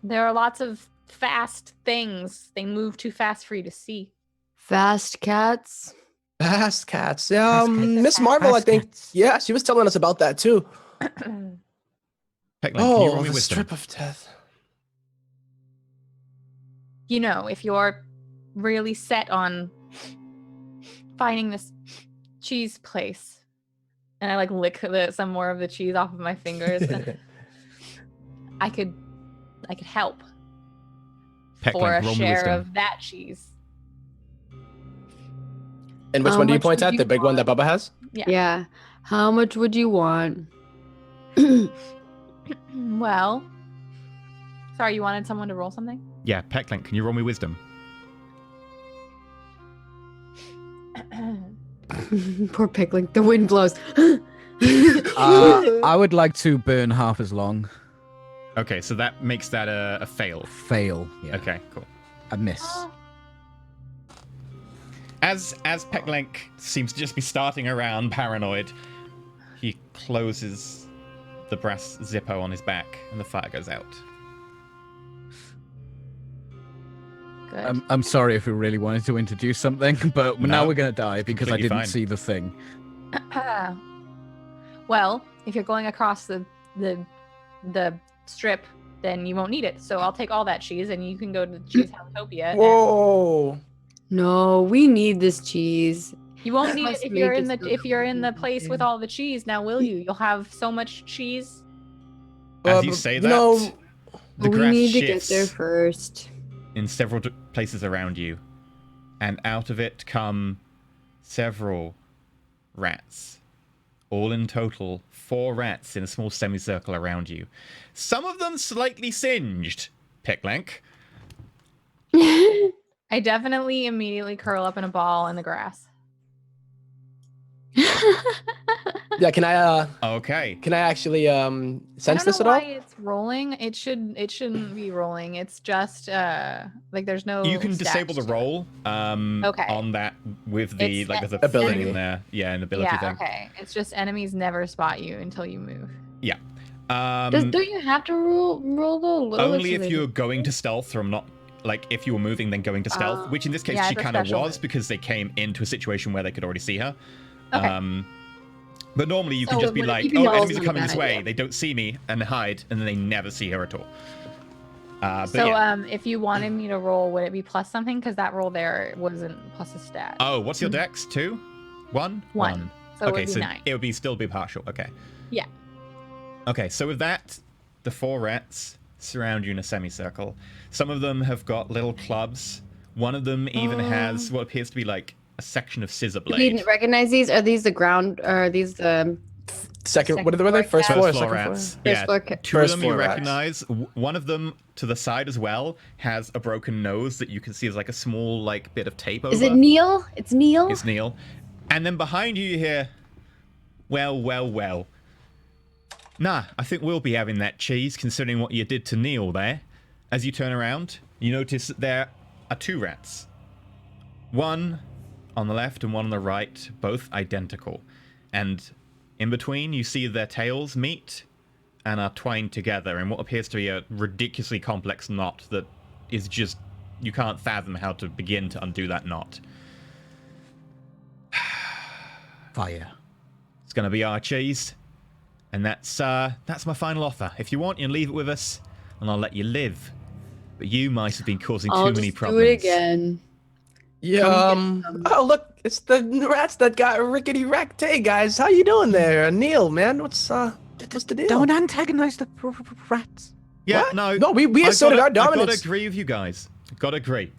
There are lots of fast things. They move too fast for you to see. Fast cats. Fast cats. Fast cats. Miss Marvel, I Fast think. cats. Yeah, she was telling us about that too. Peckling, can you Oh, roll me the wisdom? strip of death. You know, if you're really set on finding this cheese place, and I like lick some more of the cheese off of my fingers, I could help Peckling, for a roll me share wisdom. of that cheese. And which How one do you much point would at? you The big one that want? Bubba has? Yeah. How much would you want? Well, sorry, you wanted someone to roll something? Yeah, Peckling, can you roll me wisdom? Poor Pickling. The wind blows. I would like to burn half as long. Okay, so that makes that a fail. Fail. Yeah. Okay, cool. A miss. As Pecklink seems to just be starting around paranoid, he closes the brass zippo on his back and the fire goes out. Good. I'm sorry if we really wanted to introduce something, but now No, we're gonna die because I completely didn't fine. see the thing. Well, if you're going across the strip, then you won't need it. So I'll take all that cheese, and you can go to Cheese Halatopia. Whoa. No, we need this cheese. You won't need it Must if make you're it in the so if you're in the complicated. place with all the cheese. Now, will you? You'll have so much cheese. As you say that, the But we grass need to get shifts there first. in several places around you, and out of it come several rats. All in total, 4 rats in a small semicircle around you. Some of them slightly singed, Picklank. I definitely immediately curl up in a ball in the grass. Yeah, can I Okay. actually sense I don't this know at why all? it's rolling. It shouldn't be rolling. It's just like there's no. You can stats disable the to it. roll Okay. on that with the It's there's a ability. thing in there. Yeah, an ability Yeah. thing. Okay. It's just enemies never spot you until you move. Don't you have to roll the Only if you're going to stealth from not like if you were moving then going to stealth, which in this case yeah, she it's a kind of special was move. because they came into a situation where they could already see her. Okay. But normally you can So just be when like, keeping oh, walls enemies are is a coming bad this way. idea. They don't see me and hide, and then they never see her at all. But So yeah. if you wanted me to roll, would it be plus something? Because that roll there wasn't plus a stat. Oh, what's your dex? 2? 1? One. So it Okay, would be so 9. it would still be partial. Okay. Yeah. Okay, so with that, the 4 rats surround you in a semicircle. Some of them have got little clubs. One of them even has what appears to be like a section of scissor Do we blade. recognize these? Are these the ground? Or are these the Second, what were they? floor First cats? floor, First floor second rats. floor? Yeah, floor 2 First of them you floor rats. recognize. One of them to the side as well has a broken nose that you can see as like a small like bit of tape over. Is it Neil? It's Neil. It's Neil. And then behind you hear, well, well, well. Nah, I think we'll be having that cheese considering what you did to Neil there. As you turn around, you notice that there are 2 rats. One on the left and one on the right, both identical. And in between, you see their tails meet and are twined together in what appears to be a ridiculously complex knot that is just... You can't fathom how to begin to undo that knot. Fire. It's going to be our cheese. And that's my final offer. If you want, you can leave it with us, and I'll let you live. But you mice have been causing I'll too many just problems. do it again. Yeah. Oh, look, it's the rats that got rickety wrecked. Hey guys, how you doing there, Neil? Man, what's the deal? Don't antagonize the rats. Yeah, What? no. No, we I asserted gotta- our dominance. I gotta agree with you guys. Gotta agree.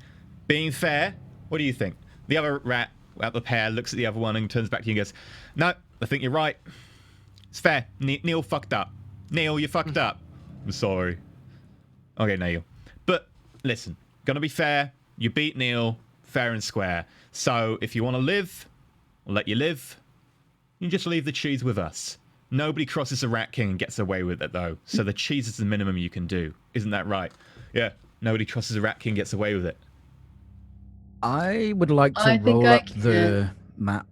Being fair, what do you think? The other rat at the pair looks at the other one and turns back to you and goes, no, I think you're right. It's fair. Neil fucked up. Neil, you fucked up. I'm sorry. Okay, Neil. But listen, gonna be fair. You beat Neil, fair and square. So if you want to live, we'll let you live. You just leave the cheese with us. Nobody crosses the Rat King and gets away with it, though. So the cheese is the minimum you can do. Isn't that right? Yeah. Nobody crosses the Rat King and gets away with it. I would like to I think roll I up the map.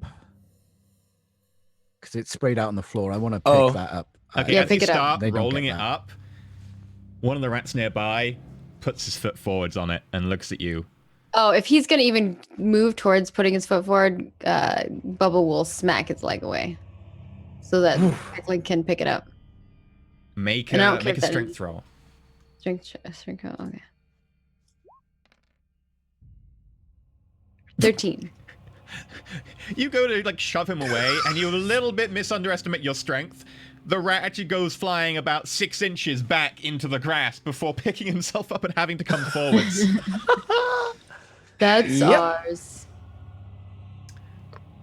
Because it's sprayed out on the floor. I want to pick Oh. that up. Okay, Yeah, as pick you it up. start They don't rolling get it that. up, one of the rats nearby puts his foot forwards on it and looks at you. Oh, if he's gonna even move towards putting his foot forward, Bubba will smack its leg away, so that Franklin can pick it up. Make And I don't a care make if a that strength is- roll. Strength, okay. 13. You go to like shove him away, and you a little bit misunderestimate your strength. The rat actually goes flying about 6 inches back into the grass before picking himself up and having to come forwards. That's Yep. ours.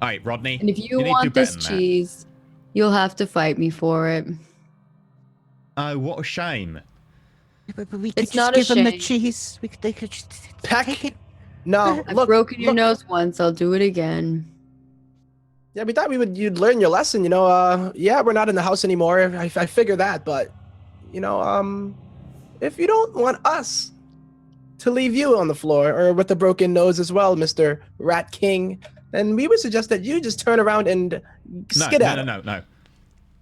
All right, Rodney. And if you need to do want this better than that. cheese, you'll have to fight me for it. Oh, what a shame. But we could It's just not a give 'em the shame. cheese. They could just Peck. No, I've look, broken your look. nose once. I'll do it again. Yeah, we thought you'd learn your lesson. You know, yeah, we're not in the house anymore. I figure that, but you know, if you don't want us to leave you on the floor or with the broken nose as well, Mr. Rat King, then we would suggest that you just turn around and skedaddle. No.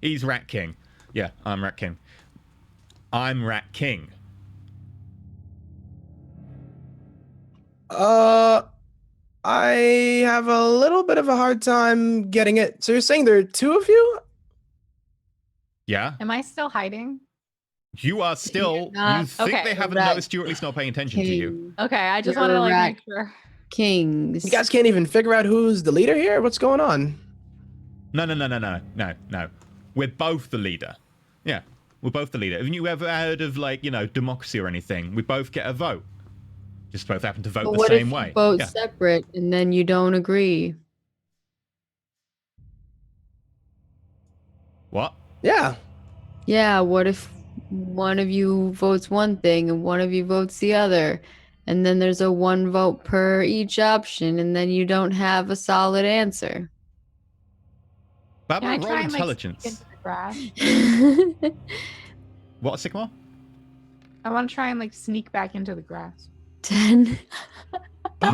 He's Rat King. Yeah, I'm Rat King. I'm Rat King. I have a little bit of a hard time getting it. So you're saying there are 2 of you? Yeah? Am I still hiding? You are still... not- You think Okay, they haven't Rat noticed you, or at least not paying attention to you. King. Okay, I just You're wanted to like right. make sure. Kings. You guys can't even figure out who's the leader here? What's going on? No. We're both the leader. Yeah, we're both the leader. Haven't you ever heard of, like, you know, democracy or anything? We both get a vote. Just both happen to vote But the what same if way. you vote Yeah. separate and then you don't agree? What? Yeah. Yeah, what if one of you votes one thing and one of you votes the other? And then there's a 1 vote per each option, and then you don't have a solid answer. How Can I about roll try and like intelligence? sneak into the grass? What, Sycamore? I want to try and like sneak back into the grass. 10.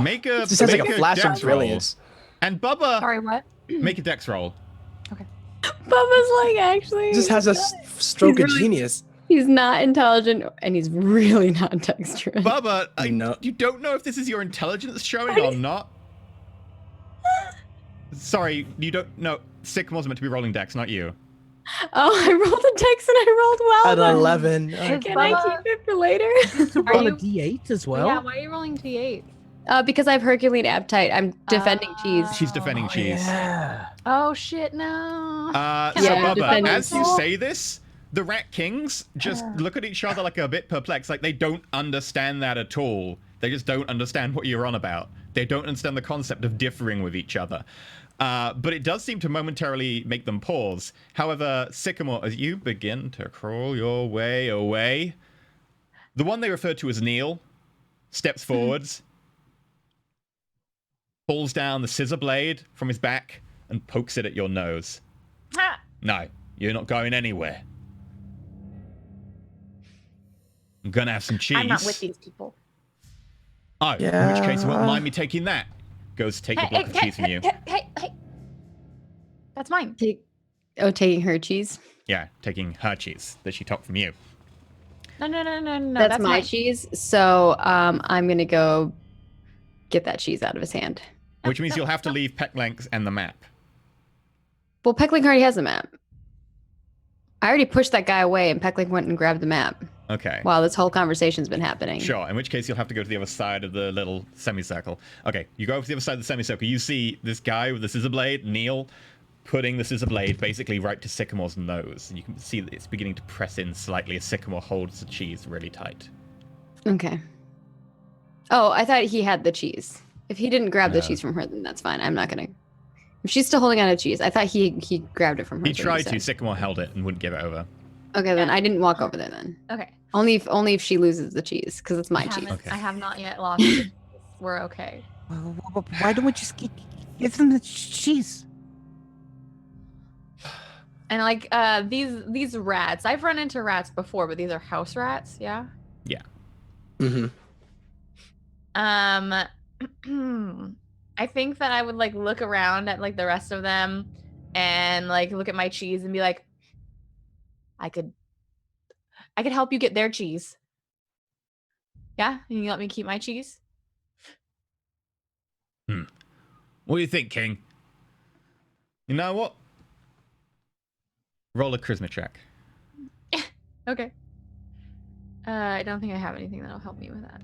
Make a, It just has like make a flash of dex roll. brilliance. And Bubba, Sorry, what? make a dex roll. Bubba's like, actually. He just has a stroke He's of really- genius. He's not intelligent, and he's really not dexterous. Bubba, No. you don't know if this is your intelligence showing or not. Sorry, you don't know. Sycamore's meant to be rolling dex, not you. Oh, I rolled a dex and I rolled well. At then. 11. Can I keep it for later? to Are roll a you- D8 as well. Yeah, why are you rolling T8? Because I have Herculean appetite, I'm defending cheese. She's defending cheese. Yeah. Oh shit, no. So Yeah, Bubba, defending as you cheese. say this, the Rat Kings just look at each other like a bit perplexed, like they don't understand that at all. They just don't understand what you're on about. They don't understand the concept of differing with each other. But it does seem to momentarily make them pause. However, Sycamore, as you begin to crawl your way away, the one they refer to as Neil steps forwards, pulls down the scissor blade from his back, and pokes it at your nose. Ah. No, you're not going anywhere. I'm gonna have some cheese. I'm not with these people. Oh, in which case you won't mind me taking that. Goes to take the block of cheese from you. Hey. That's mine. Taking her cheese. Yeah, taking her cheese that she took from you. No. That's my mine. cheese. So I'm gonna go get that cheese out of his hand. Which means you'll have to leave Pecklinks and the map. Well, Pecklink already has the map. I already pushed that guy away, and Pecklink went and grabbed the map. Okay. While this whole conversation's been happening. Sure, in which case you'll have to go to the other side of the little semicircle. Okay, you go over to the other side of the semicircle. You see this guy with the scissor blade, Neil, putting the scissor blade basically right to Sycamore's nose. And you can see that it's beginning to press in slightly as Sycamore holds the cheese really tight. Okay. Oh, I thought he had the cheese. If he didn't grab the cheese from her, then that's fine. I'm not gonna. If she's still holding on to cheese, I thought he grabbed it from her. He tried to. Sycamore held it and wouldn't give it over. Okay, then I didn't walk over there then. Okay. Only if she loses the cheese, because it's my cheese. Okay. I have not yet lost it. We're okay. Why don't we just give them the cheese? And like these rats, I've run into rats before, but these are house rats, yeah? Yeah. Mm-hmm. I think that I would like look around at like the rest of them and like look at my cheese and be like, I could help you get their cheese. Yeah? Can you let me keep my cheese? What do you think, King? You know what? Roll a charisma check. Okay. I don't think I have anything that'll help me with that.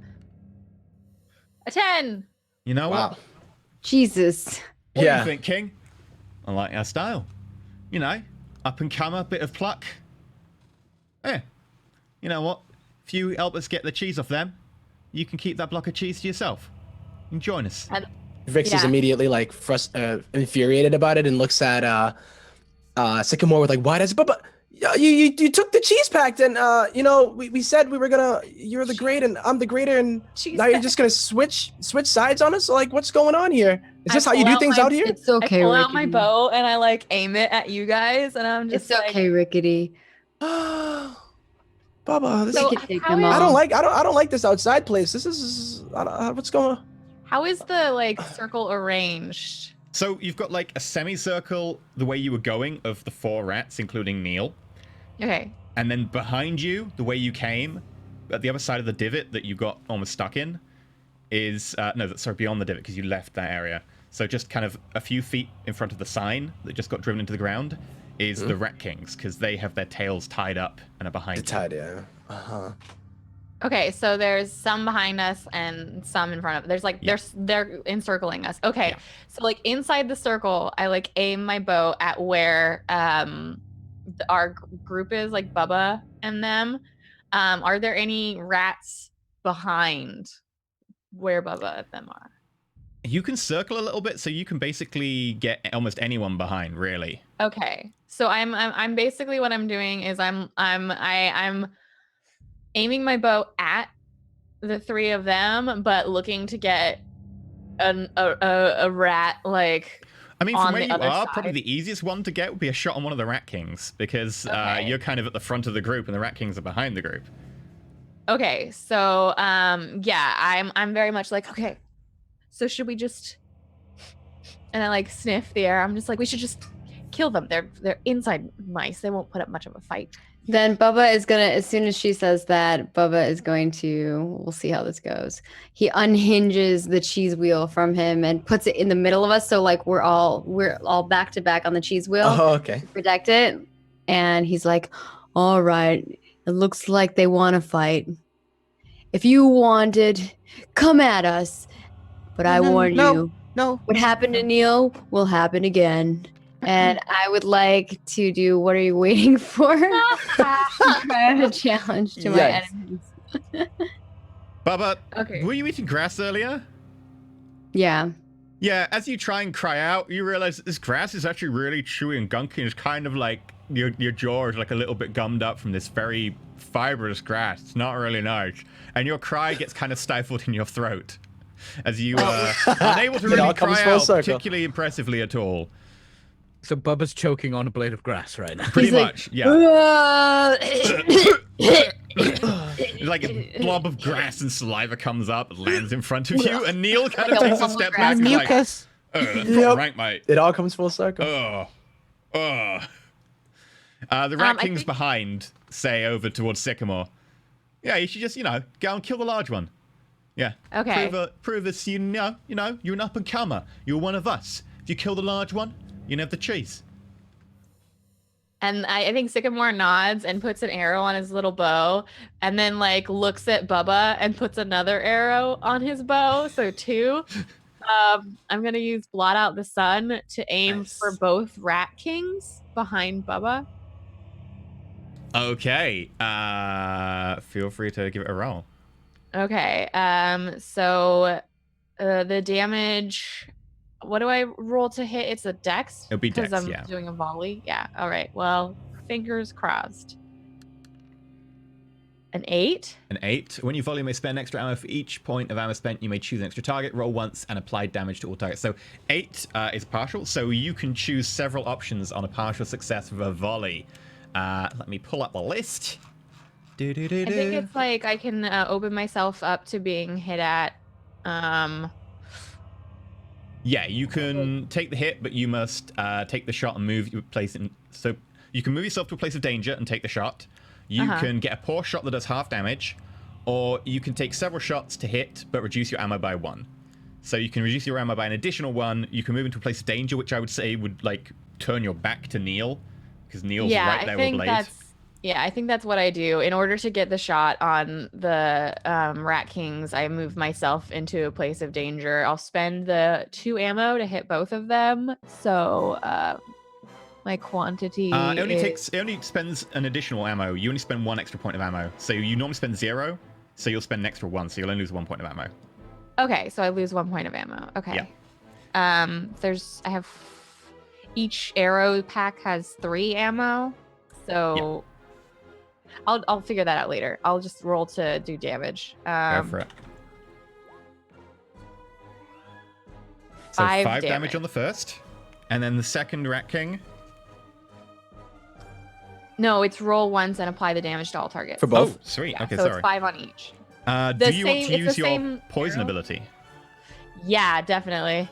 A 10. You know Wow. what? Jesus. What do Yeah. you think, King? I like our style. You know, up and come, a bit of pluck. Yeah. You know what? If you help us get the cheese off them, you can keep that block of cheese to yourself. And join us. Vix is Yeah. immediately like infuriated about it and looks at Sycamore with like wide eyes. But you took the cheese pact and you know we said we were gonna. You're the great and I'm the greater and Cheese now you're pact. just gonna switch sides on us. Like what's going on here? Is this how you do things out here? It's okay, I pull out my Rickety. bow and I like aim it at you guys, and I'm just It's like, okay, Rickety. Baba, this So We can take how them is- I all. don't like this outside place. This is what's going on? how is the like circle arranged? So you've got like a semicircle the way you were going of the 4 rats, including Neil. Okay. And then behind you, the way you came, at the other side of the divot that you got almost stuck in, is beyond the divot because you left that area. So just kind of a few feet in front of the sign that just got driven into the ground is the Rat Kings because they have their tails tied up and are behind you. Tied, yeah. Uh-huh. Okay, so there's some behind us and some in front of. There's like they're encircling us. Okay, Yeah. so like inside the circle, I like aim my bow at where our group is, like Bubba and them. Are there any rats behind where Bubba and them are? You can circle a little bit, so you can basically get almost anyone behind, really. Okay, so I'm basically what I'm doing is I'm aiming my bow at the 3 of them, but looking to get a rat like. I mean, On from where the you other are, probably side. the easiest one to get would be a shot on one of the Rat Kings because Okay. you're kind of at the front of the group and the Rat Kings are behind the group. Okay, so yeah, I'm very much like, okay, so should we just? And I like sniff the air. I'm just like, we should just kill them. They're inside mice. They won't put up much of a fight. Then Bubba is gonna, as soon as she says that, Bubba is going to, we'll see how this goes. He unhinges the cheese wheel from him and puts it in the middle of us. So like we're all back to back on the cheese wheel Oh, okay. to protect it. And he's like, all right, it looks like they want to fight. If you wanted, come at us. but I warn No. you, No. what happened to Neil will happen again. And I would like to do what are you waiting for? I have a challenge to my Yikes. enemies. Bubba, Okay. were you eating grass earlier? Yeah. Yeah, as you try and cry out, you realize this grass is actually really chewy and gunky, and it's kind of like your jaw is like a little bit gummed up from this very fibrous grass. It's not really nice. And your cry gets kind of stifled in your throat as you unable to It really all comes cry full out circle. particularly impressively at all. So Bubba's choking on a blade of grass right now. Pretty He's like, much, yeah. Like a blob of grass and saliva comes up, lands in front of you, and Neil kind of Like a takes a wall of step grass. back. He's like, Mucus. that's Yep. not rank, mate. It all comes full circle. The Rat I Kings think- behind say over towards Sycamore. Yeah, you should just, go and kill the large one. Yeah. Okay. Prove this, you're an up and comer. You're one of us. If you kill the large one, you can have the cheese. And I think Sycamore nods and puts an arrow on his little bow, and then like looks at Bubba and puts another arrow on his bow. So 2. I'm gonna use blot out the sun to aim Nice. for both Rat Kings behind Bubba. Okay. Feel free to give it a roll. Okay. So the damage. What do I roll to hit? It's a dex. It'll be because dex, I'm yeah. doing a volley. Yeah. All right. Well, fingers crossed. An 8. An 8. When you volley, you may spend extra ammo for each point of ammo spent. You may choose an extra target, roll once, and apply damage to all targets. So 8 is partial, so you can choose several options on a partial success of a volley. Let me pull up the list. I think it's like I can open myself up to being hit at. Yeah, you can take the hit, but you must take the shot and move your place in. So you can move yourself to a place of danger and take the shot. You can get a poor shot that does half damage, or you can take several shots to hit but reduce your ammo by 1. So you can reduce your ammo by an additional 1. You can move into a place of danger, which I would say would like turn your back to Neil, because Neil's right there with Blade. I think that's what I do. In order to get the shot on the Rat Kings, I move myself into a place of danger. I'll spend the 2 ammo to hit both of them. So my quantity It only spends an additional ammo. You only spend 1 extra point of ammo. So you normally spend 0, so you'll spend an extra 1, so you'll only lose 1 point of ammo. Okay, so I lose 1 point of ammo. Okay. Yeah. Each arrow pack has 3 ammo. So I'll figure that out later. I'll just roll to do damage. Go for it. So 5 damage on the first, and then the second Rat King. No, it's roll once and apply the damage to all targets. For both? Oh, sweet. Yeah, Okay, so sorry. it's 5 on each. Do you want to it's use the your same poison arrow. ability? Yeah, definitely.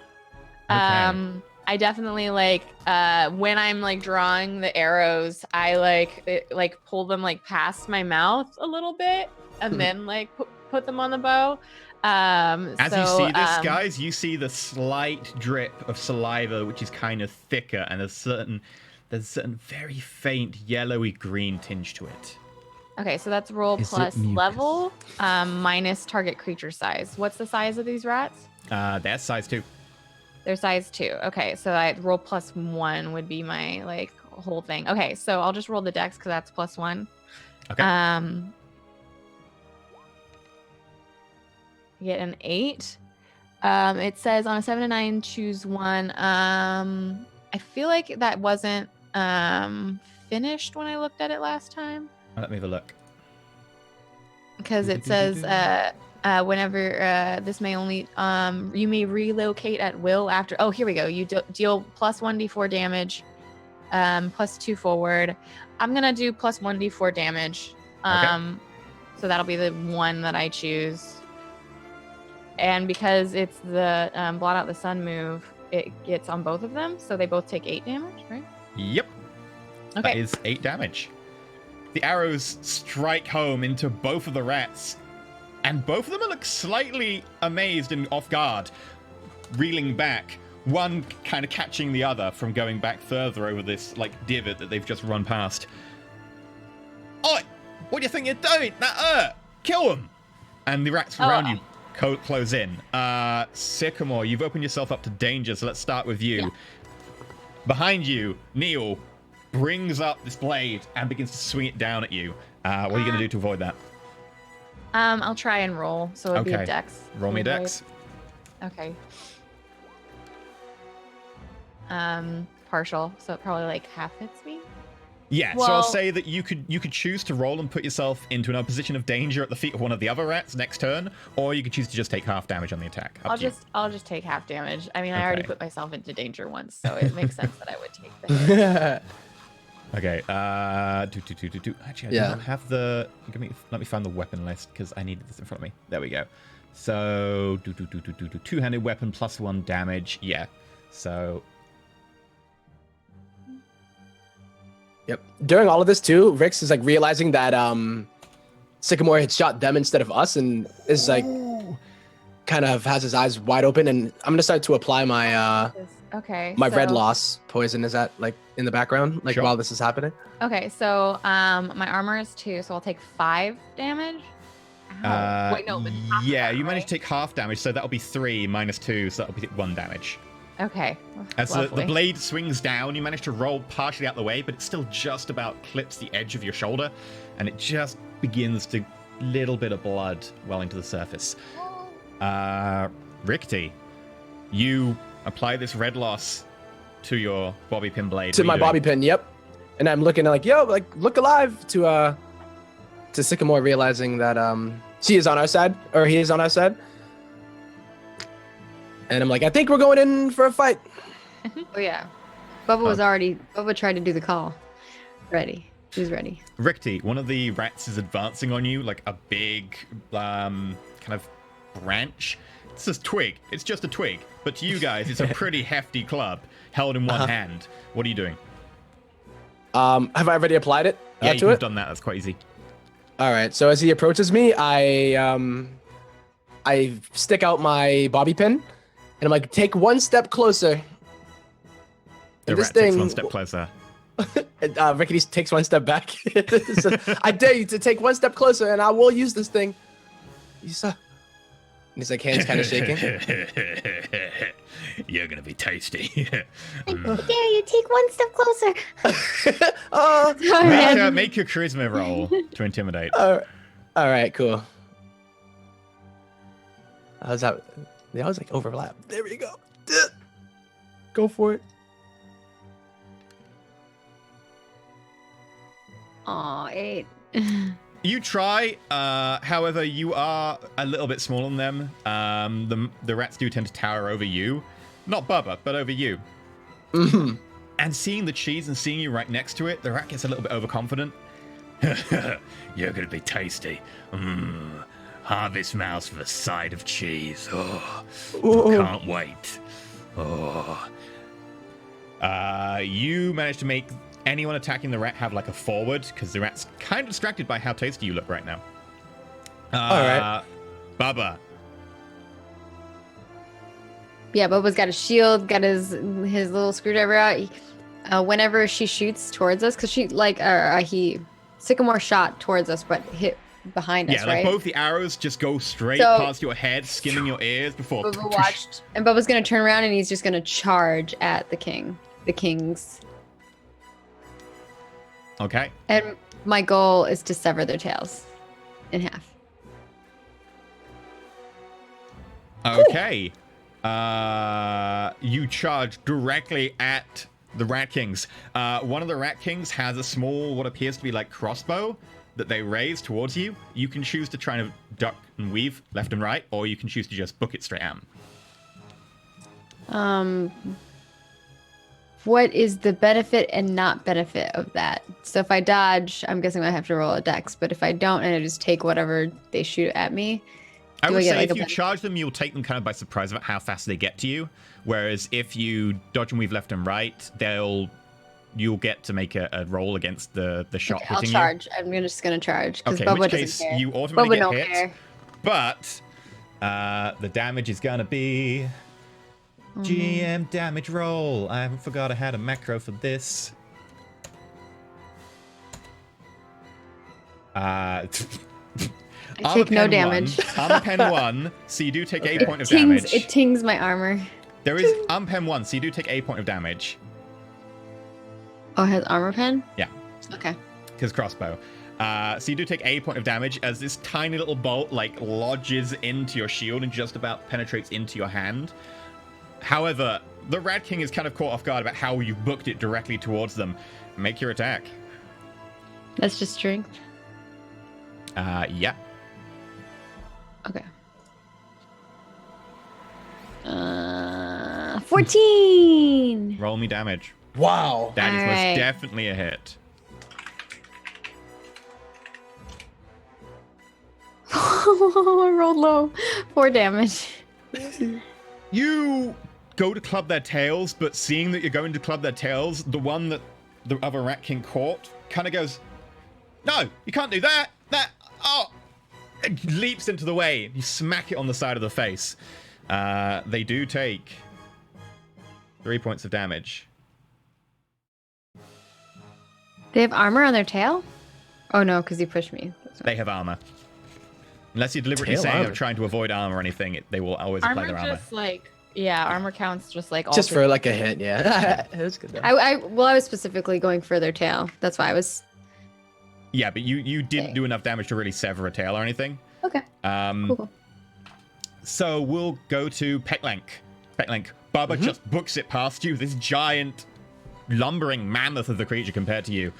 Okay. I definitely when I'm like drawing the arrows, I like pull them like past my mouth a little bit and then like put them on the bow. As you see this, guys, you see the slight drip of saliva, which is kind of thicker, and there's a certain very faint yellowy green tinge to it. Okay, so that's roll Is it plus mucus? level minus target creature size. What's the size of these rats? They're size 2. They're size 2. Okay, so I roll plus 1 would be my like whole thing. Okay, so I'll just roll the dex because that's plus 1. Okay. Get an 8. It says on a 7 to 9, choose 1. I feel like that wasn't finished when I looked at it last time Let me have a look. because it says whenever this may only you may relocate at will after. Oh, here we go. You deal plus 1d4 damage, plus 2 forward. I'm gonna do plus 1d4 damage. So that'll be the one that I choose. And because it's the blot out the sun move, it gets on both of them, so they both take 8 damage, right? Yep. Okay. That is 8 damage. The arrows strike home into both of the rats, and both of them look slightly amazed and off guard, reeling back, one kind of catching the other from going back further over this like divot that they've just run past. Oi! What do you think you're doing? That hurt! Kill them! And the rats around you close in. Sycamore, you've opened yourself up to danger, so let's start with you. Yeah. Behind you, Neil brings up this blade and begins to swing it down at you. What are you going to do to avoid that? I'll try and roll. So it'd be a dex. Roll me a to avoid. dex. Okay. Partial, so it probably like half hits me. Yeah, so I'll Well- say that you could choose to roll and put yourself into a position of danger at the feet of one of the other rats next turn, or you could choose to just take half damage on the attack. Up to you. I'll just take half damage. I mean, I already Okay. put myself into danger once, so it makes sense that I would take the hit. Okay. Actually, I do Yeah. not have the. Let me find the weapon list because I needed this in front of me. There we go. So two-handed weapon plus 1 damage. Yeah. So Yep. During all of this too, Rix is like realizing that Sycamore had shot them instead of us, and is like kind of has his eyes wide open. And I'm gonna start to apply my Okay. my red so- loss poison. Is that like in the background, like Sure. while this is happening? Okay, so my armor is 2, so I'll take 5 damage. Ow. Wait, no. But half of yeah, that, you managed right? to take half damage, so that'll be 3 minus 2, so that'll be 1 damage. Okay. As the lovely. blade swings down, you manage to roll partially out the way, but it still just about clips the edge of your shoulder, and it just begins to little bit of blood welling to the surface. Ricty, you apply this red loss to your bobby pin blade. To What are my you bobby doing? pin. Yep. And I'm looking like, yo, like look alive to Sycamore, realizing that she is on our side, or he is on our side. And I'm like, I think we're going in for a fight. Oh yeah. Bubba tried to do the call. Ready. He was ready. Ricty, one of the rats is advancing on you like a big kind of branch. It's a twig. It's just a twig. But to you guys, it's a pretty hefty club held in one hand. What are you doing? Have I already applied it Yeah, to you've it? done that. That's quite easy. All right. So as he approaches me, I stick out my bobby pin, and I'm like, take one step closer. The And rat takes one step closer. And, Rickety takes one step back. So, I dare you to take one step closer, and I will use this thing. And he's like, hands kind of shaking. You're gonna be tasty. I dare you take one step closer. Make your charisma roll to intimidate. All right, cool. How's that? They always like overlap. There we go. Go for it. Aw, 8. You try, however, you are a little bit smaller than them. The rats do tend to tower over you. Not Bubba, but over you. Mhm. And seeing the cheese and seeing you right next to it, the rat gets a little bit overconfident. You're gonna be tasty. Harvest mouse with a side of cheese. Oh, Ooh. can't wait. Oh. You managed to make anyone attacking the rat have like a forward, because the rat's kind of distracted by how tasty you look right now. All right. Bubba. Yeah, Bubba's got a shield, got his little screwdriver out. Whenever she shoots towards us, because Sycamore shot towards us, but hit behind us, Yeah, like right? both the arrows just go straight So- past your head, skimming your ears before. Bubba watched, and Bubba's gonna turn around and he's just gonna charge at the kings. Okay. And my goal is to sever their tails in half. Okay. You charge directly at the Rat Kings. One of the Rat Kings has a small, what appears to be like crossbow that they raise towards you. You can choose to try and duck and weave left and right, or you can choose to just book it straight at 'em. What is the benefit and not benefit of that? So if I dodge, I'm guessing I have to roll a dex, but if I don't and I just take whatever they shoot at me, I do would I get, say like, if a you benefit? charge them, you'll take them kind of by surprise about how fast they get to you. Whereas if you dodge and weave left and right, you'll get to make a roll against the shot okay, I'll hitting charge. I'm just gonna charge because Okay, in Bubba which doesn't case care. you automatically Bubba get don't hit. care. But the damage is gonna be GM damage roll. I haven't forgot I had a macro for this. I take no damage. Armor pen 1, so you do take a point of damage. It tings my armor. There is armor pen 1, so you do take a point of damage. Oh, it has armor pen? Yeah. Okay. Because crossbow. So you do take a point of damage as this tiny little bolt like lodges into your shield and just about penetrates into your hand. However, the Rat King is kind of caught off guard about how you booked it directly towards them. Make your attack. That's just strength. Yeah. Okay. 14. Roll me damage. Wow. That is All most right. definitely a hit. I rolled low. 4 damage. You go to club their tails, but seeing that you're going to club their tails, the one that the other Rat King caught kind of goes, "No, you can't do that. It leaps into the way. You smack it on the side of the face. They do take 3 points of damage. They have armor on their tail? Oh no, because you pushed me. They have armor. Unless you're deliberately Tail saying armor. I'm trying to avoid armor or anything, they will always apply Armor their armor. just like armor counts just like all Just for like a hint, yeah. It was good though. I was specifically going for their tail. That's why I was. Yeah, but you didn't do enough damage to really sever a tail or anything. Okay. Cool. So we'll go to Petlank. Petlank, Bubba just books it past you. This giant, lumbering mammoth of the creature compared to you.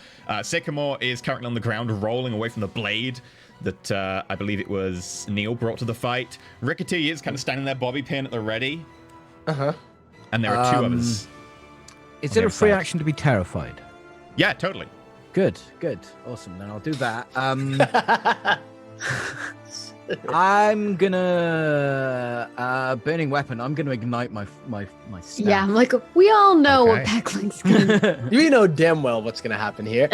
Sycamore is currently on the ground, rolling away from the blade that I believe it was Neil brought to the fight. Rickety is kind of standing there, bobby pin at the ready. And there are 2 others. Is on it the a free side. action to be terrified? Yeah, totally. Good. Awesome. Then I'll do that. I'm gonna burning weapon. I'm gonna ignite my staff. Yeah, I'm like, we all know what Okay. Backlink's gonna You know damn well what's gonna happen here.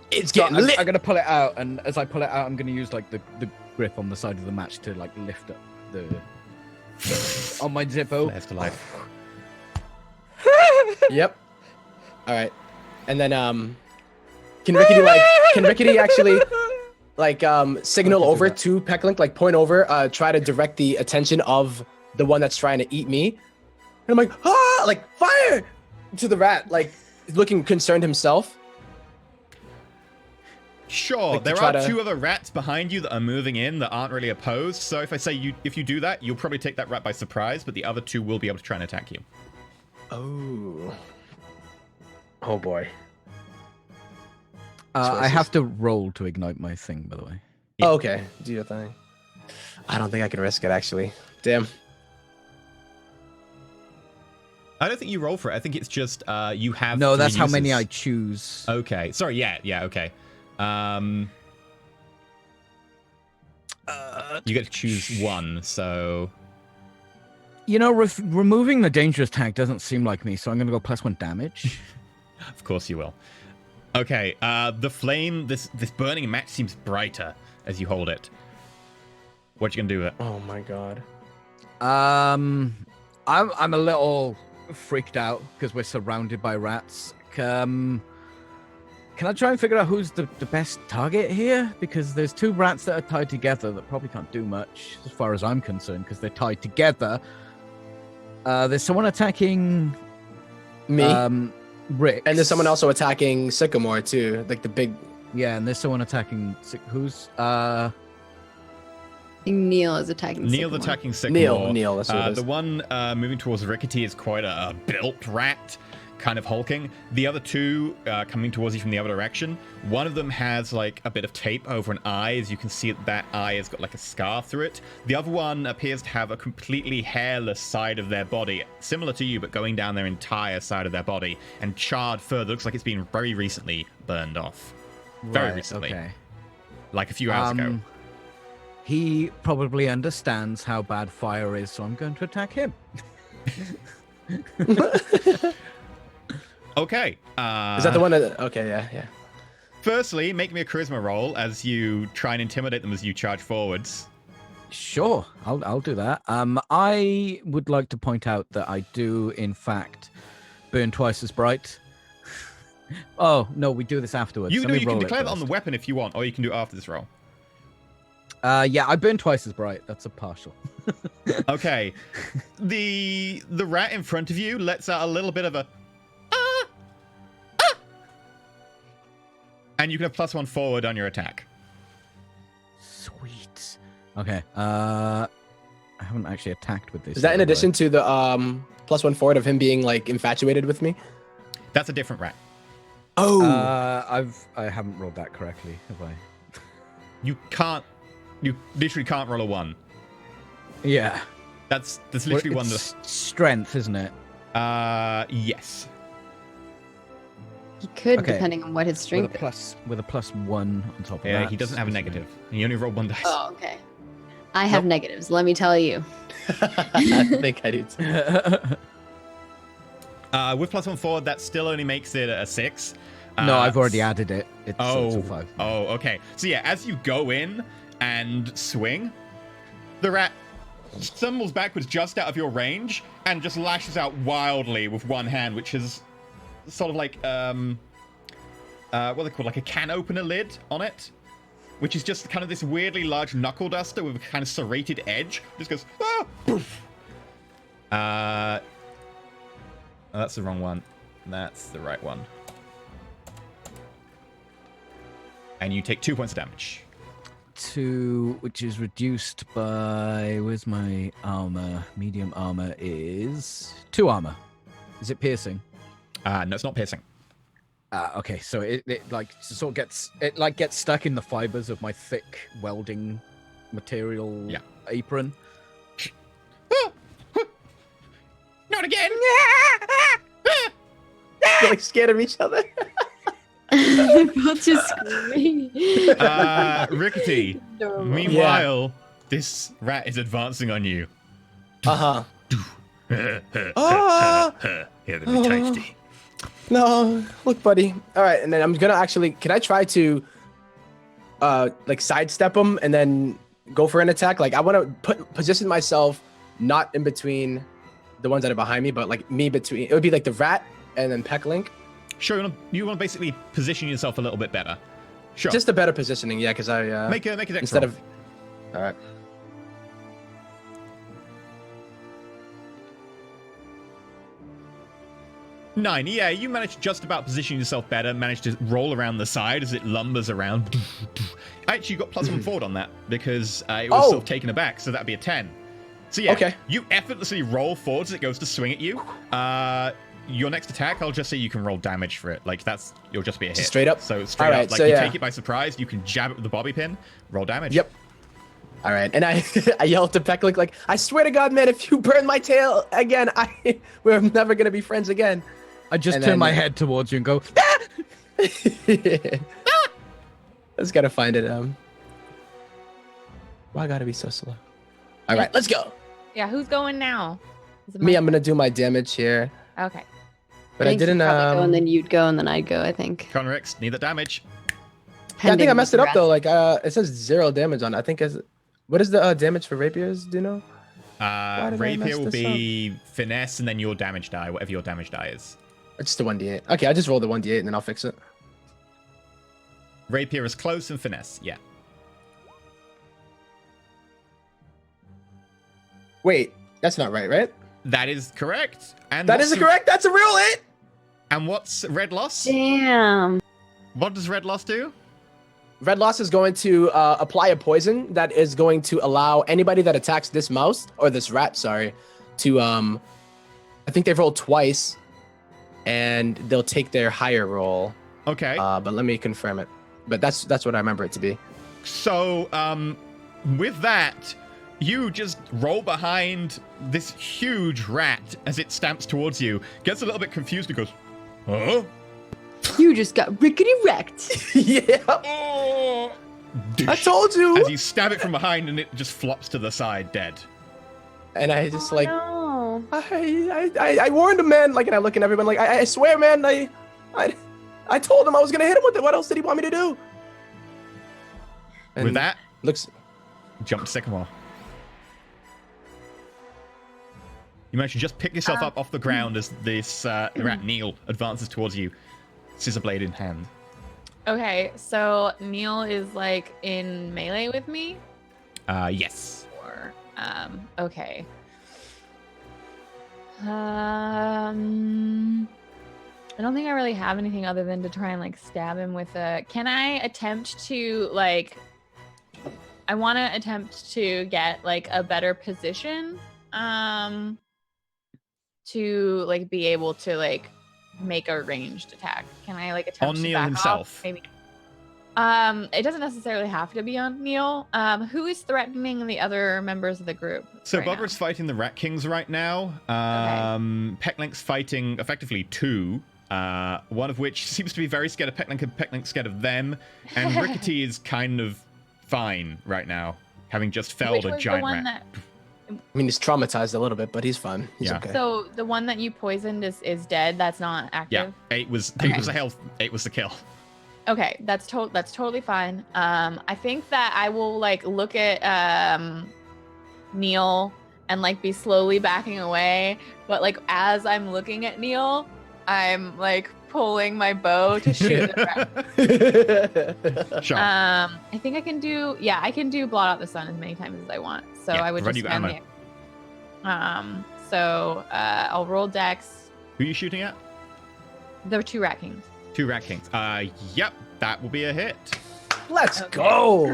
It's So getting I'm, lit. I'm gonna pull it out, and as I pull it out, I'm gonna use like the grip on the side of the match to like lift up the on my Zippo. Left to life. Yep. All right. And then can Rickety actually like signal over to Pecklink, like point over, try to direct the attention of the one that's trying to eat me. And I'm like, like fire to the rat, like looking concerned himself. Sure, Like to there try are to- 2 other rats behind you that are moving in that aren't really opposed. So if I say if you do that, you'll probably take that rat by surprise, but the other 2 will be able to try and attack you. Oh boy. I have to roll to ignite my thing, by the way. Yeah. Oh, okay. Do your thing. I don't think I can risk it actually. Damn. I don't think you roll for it. I think it's just you have. No, 3 that's how many uses. I choose. Okay. Sorry. Yeah. Okay. You get to choose 1. So You know, removing the dangerous tag doesn't seem like me, so I'm gonna go +1 damage. of course you will. Okay. The flame, this burning match seems brighter as you hold it. What you gonna do with it? Oh my god. I'm a little freaked out because we're surrounded by rats. Can I try and figure out who's the best target here? Because there's 2 rats that are tied together that probably can't do much as far as I'm concerned because they're tied together. There's someone attacking Me. Rick. And there's someone also attacking Sycamore too, like the big. Yeah, and there's someone attacking who's I think Neil is attacking. Neil's Sycamore. attacking Sycamore. Neil. That's what it is. The one moving towards Rickety is quite a built rat, kind of hulking. The other 2 coming towards you from the other direction. One of them has like a bit of tape over an eye, as you can see that eye has got like a scar through it. The other one appears to have a completely hairless side of their body, similar to you, but going down their entire side of their body and charred further. Looks like it's been very recently burned off. Very Right, recently. Okay. Like a few hours ago. He probably understands how bad fire is, so I'm going to attack him. Okay. Is that the one that? Okay, yeah. Firstly, make me a charisma roll as you try and intimidate them as you charge forwards. Sure, I'll do that. I would like to point out that I do, in fact, burn twice as bright. Oh no, we do this afterwards. You Let know me you can roll it declare that on the first. weapon if you want, or you can do it after this roll. Yeah, I burn twice as bright. That's a partial. Okay. The rat in front of you lets out a little bit of a and you can have +1 forward on your attack. Sweet. Okay. I haven't actually attacked with this. Is that in yet, have I? addition to the +1 forward of him being like infatuated with me? That's a different rat. Oh. I haven't rolled that correctly, have I? You literally can't roll a 1. Yeah. That's literally one It's strength, isn't it? yes. He could, Okay. depending on what his strength is. With a +1 on top of that. Yeah, he doesn't have a negative. He only rolled 1 dice. Oh, okay. I have negatives, let me tell you. I think I do too. With +1 forward, that still only makes it a 6. No, I've already added it. It's Oh, a 5. oh, okay. So yeah, as you go in and swing, the rat stumbles backwards just out of your range and just lashes out wildly with one hand, which is sort of like what are they called, like a can opener lid on it, which is just kind of this weirdly large knuckle duster with a kind of serrated edge. Just goes poof. Oh, that's the wrong one. That's the right one. And you take 2 points of damage. 2, which is reduced by, where's my armor? Medium armor is 2 armor. Is it piercing? No, it's not piercing. Okay, so it like sort of gets stuck in the fibers of my thick welding material apron. Not again! They're like scared of each other. They're both just screaming. Rickety. Meanwhile, this rat is advancing on you. Uh-huh. Here, let me tasty. No, look, buddy. All right, and then I'm gonna actually. Can I try to, like sidestep him and then go for an attack? Like I want to position myself not in between the ones that are behind me, but like me between. It would be like the rat and then Pecklink. Sure, you want to basically position yourself a little bit better. Sure. Just a better positioning, yeah, because I make a dex instead roll. of. All right. Nine. Yeah, you managed to just about position yourself better. Managed to roll around the side as it lumbers around. Actually, you got +1 forward on that because it was sort of taken aback, so that'd be a 10. So yeah, okay. You effortlessly roll forward as it goes to swing at you. Your next attack, I'll just say you can roll damage for it. Like you'll just be a hit. Straight up? So straight All up, right, like so you yeah. take it by surprise. You can jab it with the bobby pin. Roll damage. Yep. All right, and I I yelled to Pecklink like, I swear to God, man, if you burn my tail again, we're never gonna be friends again. I just And turn then- my head towards you and go, I just gotta find it. Why I gotta be so slow? All right, let's go. Yeah, who's going now? Is it Me, my- I'm gonna do my damage here, Okay. but I think you'd didn't. probably go, and then you'd go, and then I'd go, I think. Conrix, need that damage. I think I messed it up though. Pending Like, it says 0 damage on it. I think what is the damage for rapiers? Do you know? did I Rapier mess will this be finesse and then your damage die, whatever your damage die is. It's just a 1d8. Okay, I just rolled the 1d8 and then I'll fix it. Rapier is close and finesse, yeah. Wait, that's not right? That is correct. And That what's isn't correct. That's a real hit. And what's red loss? Damn. What does red loss do? Red Loss is going to apply a poison that is going to allow anybody that attacks this mouse or this rat, sorry, to I think they've rolled twice, and they'll take their higher roll. Okay. But let me confirm it. But that's what I remember it to be. So, with that, you just roll behind this huge rat as it stamps towards you, gets a little bit confused and goes, huh? You just got rickety wrecked. Yeah, Oh! I told you. As you stab it from behind and it just flops to the side, dead. And I just Oh, like no. I warned him, man. Like, and I look at everyone like I swear, man. I told him I was gonna hit him with it. What else did he want me to do? With And that, looks. jump to Sycamore. You manage to just pick yourself up off the ground as this rat Neil advances towards you, scissor blade in hand. Okay, so Neil is like in melee with me. Yes. 4. Okay. I don't think I really have anything other than to try and like stab him with a. Can I attempt to like? I want to attempt to get like a better position, to like be able to like make a ranged attack. Can I like attempt On to Neil back himself? off? Maybe. It doesn't necessarily have to be on Neil. Who is threatening the other members of the group? So right Barbara's fighting the Rat Kings right now. Pecklink's fighting effectively 2. One of which seems to be very scared of Pecklink, and Pecklink's scared of them. And Rickety is kind of fine right now, having just felled a giant rat. I mean, he's traumatized a little bit, but he's fine. He's okay. So the one that you poisoned is dead. That's not active. Yeah, 8 was the health. 8 was the kill. Okay, that's totally fine. I think that I will like look at Neil and like be slowly backing away, but like as I'm looking at Neil, I'm like pulling my bow to shoot the rat. Sure. I think I can do blot out the sun as many times as I want. So I would just spend the I'll roll dex. Who are you shooting at? There were 2 rat kings. 2 Rat Kings. Yep, that will be a hit. Let's go.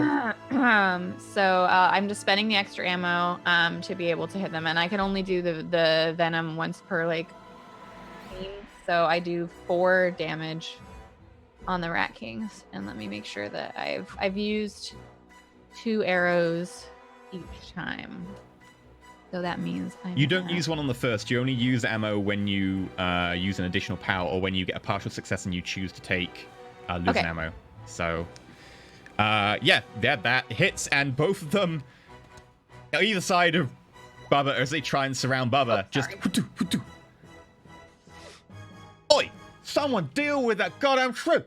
So I'm just spending the extra ammo to be able to hit them, and I can only do the venom once per like scene. So I do 4 damage on the Rat Kings, and let me make sure that I've used 2 arrows each time. So that means you don't use one on the first. You only use ammo when you use an additional power, or when you get a partial success and you choose to take lose an ammo. So, that hits, and both of them, either side of Bubba, as they try and surround Bubba, just. Oi! Someone deal with that goddamn shrimp!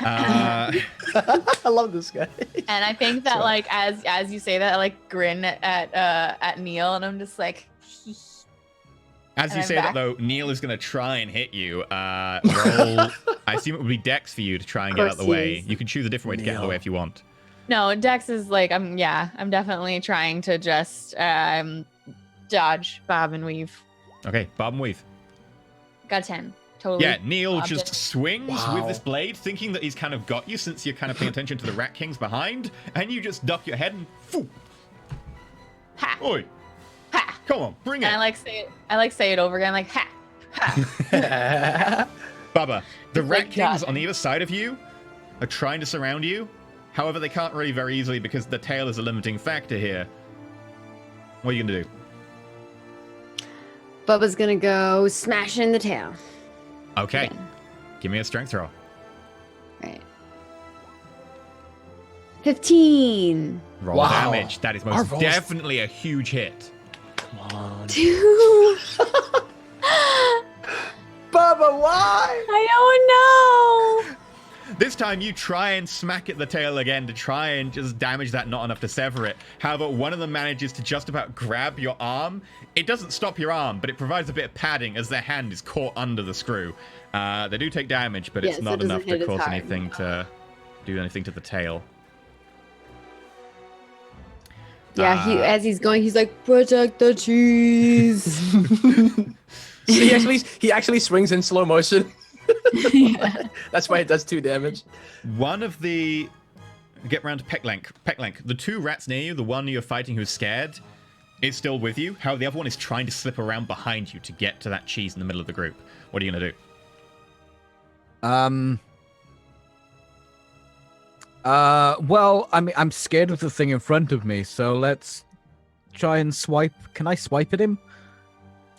I love this guy. And I think that like as you say that, I like grin at Neil, and I'm just like. As you say that though, Neil is going to try and hit you. Roll. I assume it would be Dex for you to try and get out of the way. You can choose a different way to get out of the way if you want. No, Dex is like I'm definitely trying to just dodge, bob and weave. Okay, bob and weave. Got 10. Totally. Yeah, Neil just swings with this blade, thinking that he's kind of got you since you're kind of paying attention to the Rat Kings behind, and you just duck your head and foo. Ha. Oi. Ha. Come on, bring it. And I like say it over again, like ha. Ha. Bubba, the It's Rat like Kings dodging. on either side of you are trying to surround you. However, they can't really very easily because the tail is a limiting factor here. What are you going to do? Bubba's gonna go smashing the tail. Okay. Again. Give me a strength roll. Right. 15. Roll Wow. damage. That is Our most rolls- definitely a huge hit. Come on. 2. Bubba, why? I don't know. This time you try and smack at the tail again to try and just damage that, not enough to sever it. However, one of them manages to just about grab your arm. It doesn't stop your arm, but it provides a bit of padding as their hand is caught under the screw. They do take damage, but Yeah, it's so it not doesn't enough hit to as cause hard. anything to do anything to the tail. Yeah, as he's going, he's like, protect the cheese. So he actually swings in slow motion. Yeah. That's why it does 2 damage. One of the... Get round to Pecklink. Pecklink, the 2 rats near you, the one you're fighting who's scared, is still with you. However, the other one is trying to slip around behind you to get to that cheese in the middle of the group. What are you going to do? Well, I mean, I'm scared of the thing in front of me, so let's try and swipe. Can I swipe at him?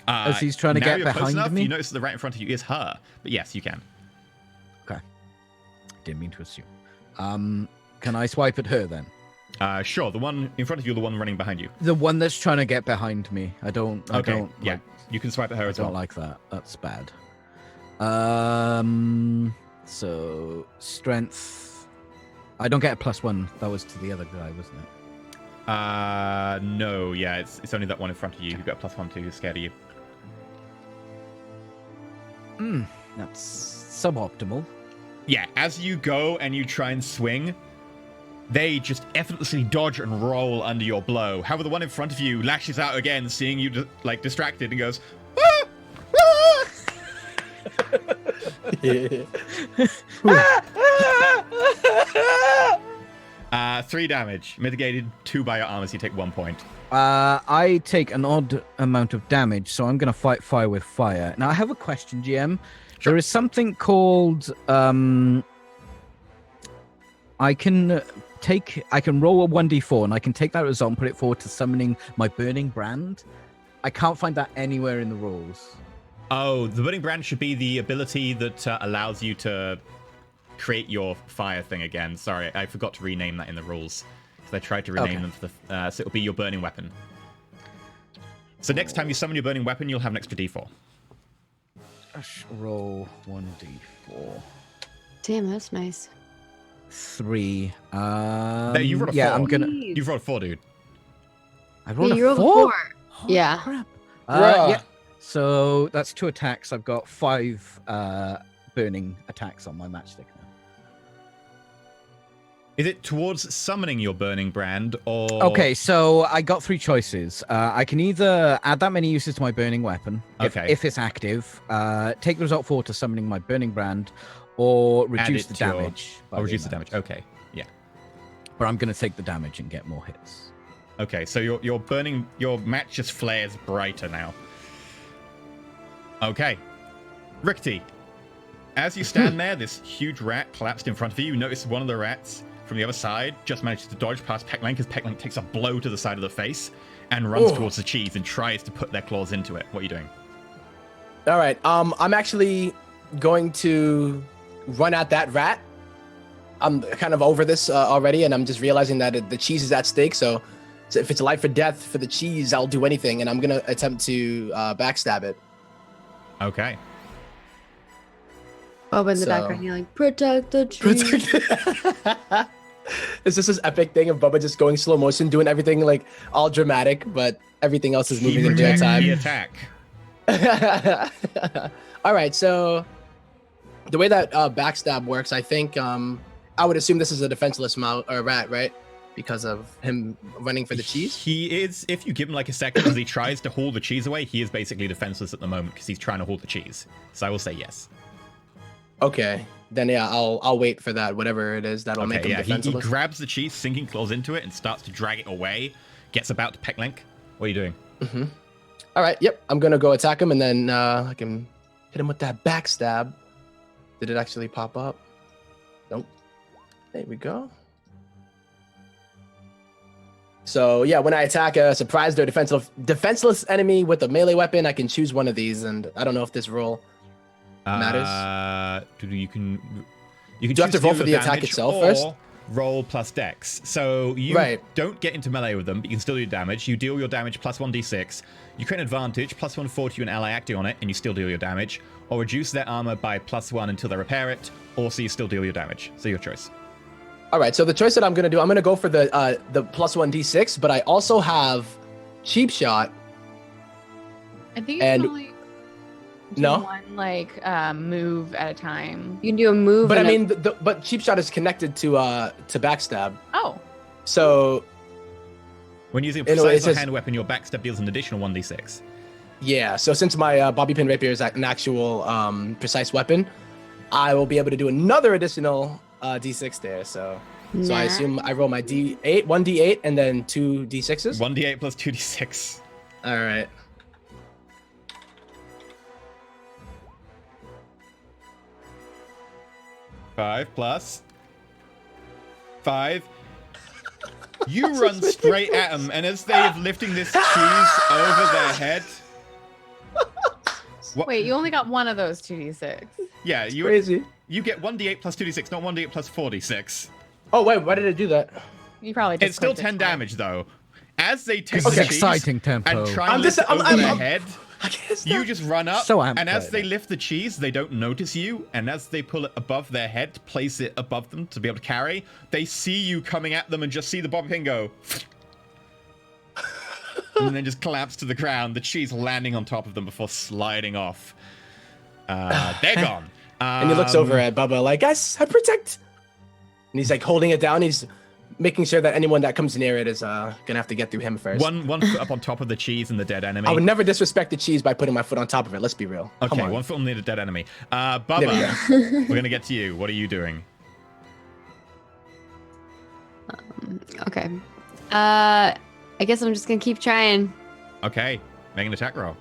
As he's trying to now get you're close behind enough, me? You notice that the rat in front of you is her. But yes, you can. Didn't mean to assume. Can I swipe at her then? Sure, the one in front of you, the one running behind you. The one that's trying to get behind me. I don't Yeah, you can swipe at her I as don't well. like that. That's bad. So strength. I don't get a +1. That was to the other guy, wasn't it? No, yeah, it's only that one in front of you who got +1 to who's scared of you. That's suboptimal. Yeah, as you go and you try and swing, They just effortlessly dodge and roll under your blow. However, the one in front of you lashes out again, seeing you like distracted, and goes, "Ah! Ah!" 3 damage, mitigated 2 by your armor, so you take 1 point. I take an odd amount of damage, so I'm going to fight fire with fire. Now, I have a question, GM. Sure. There is something called... I can roll a 1d4, and I can take that result and put it forward to summoning my burning brand. I can't find that anywhere in the rules. Oh, the burning brand should be the ability that allows you to create your fire thing again. Sorry, I forgot to rename that in the rules. Because I tried to rename them for the... so it'll be your burning weapon. So next time you summon your burning weapon, you'll have an extra d4. Roll 1d4. Damn, that's nice. 3. No, you rolled a 4. Yeah, I'm gonna... You've rolled 4, dude. I rolled you a rolled 4? a 4. Holy Yeah. crap. Bruh. Yeah. So that's 2 attacks. I've got 5 burning attacks on my matchstick now. Is it towards summoning your burning brand, or... Okay, so I got 3 choices. I can either add that many uses to my burning weapon, if it's active, take the result forward to summoning my burning brand, or reduce the damage. Or reduce the damage, okay. Yeah. But I'm going to take the damage and get more hits. Okay, so your match just flares brighter now. Okay. Rickety, as you stand there, this huge rat collapsed in front of you. You notice one of the rats from the other side just manages to dodge past Pecklink as Pecklink takes a blow to the side of the face and runs towards the cheese and tries to put their claws into it. What are you doing? All right. I'm actually going to run at that rat. I'm kind of over this already, and I'm just realizing that the cheese is at stake. So if it's life or death for the cheese, I'll do anything, and I'm gonna attempt to backstab it. Okay. Bubba in the background yelling, "Protect the tree." It's just this epic thing of Bubba just going slow motion, doing everything like all dramatic, but everything else is moving in real time. The attack. All right, so the way that backstab works, I think I would assume this is a defenseless rat, right? Because of him running for the cheese. He is, if you give him like a second as he tries to haul the cheese away, he is basically defenseless at the moment because he's trying to haul the cheese. So I will say yes. Okay, then yeah, I'll wait for that, whatever it is that'll make him defenseless. He grabs the cheese, sinking claws into it, and starts to drag it away. Gets about to Pecklink. What are you doing? Mm-hmm. All right, yep, I'm gonna go attack him, and then I can hit him with that backstab. Did it actually pop up? Nope. There we go. So yeah, when I attack a surprised or defenseless enemy with a melee weapon, I can choose one of these, and I don't know if this roll matters. You can Do I have to roll for the attack itself first? Roll plus dex. So you don't get into melee with them, but you can still do damage. You deal your damage plus 1d6. You create an advantage, plus 1 to an ally acting on it, and you still deal your damage. Or reduce their armor by +1 until they repair it, or so you still deal your damage. So your choice. All right, so the choice that I'm going to do, I'm going to go for the +1d6, but I also have Cheap Shot. I think you can only do No? one move at a time. You can do a move. But I mean, but Cheap Shot is connected to Backstab. Oh. So when using a precise hand weapon, your backstab deals an additional 1d6. Yeah, so since my bobby pin rapier is an actual precise weapon, I will be able to do another additional d6 there. So I assume I roll my d8, 1d8, and then 2 d6s. 1d8 plus 2d6. All right. Five plus 5. You run straight at them, and as they are lifting this cheese over their head. Wait, you only got one of those 2d6. Yeah, crazy. You get 1d8 plus 2d6, not 1d8 plus 4d6. Oh wait, why did it do that? You probably just It's still 10 damage though. As they take the cheese exciting tempo. and try and lift it over their head, you just run up, and as they lift the cheese, they don't notice you, and as they pull it above their head, place it above them to be able to carry, they see you coming at them and just see the bobby pin go. And then just collapse to the ground, the cheese landing on top of them before sliding off. They're gone. And he looks over at Bubba like, "Guys, I protect." And he's like holding it down. He's making sure that anyone that comes near it is gonna have to get through him first. One foot up on top of the cheese and the dead enemy. I would never disrespect the cheese by putting my foot on top of it. Let's be real. Come Okay, on. 1 foot on the dead enemy. Bubba, There we we're gonna get to you. What are you doing? Okay. I guess I'm just gonna keep trying. Okay, make an attack roll.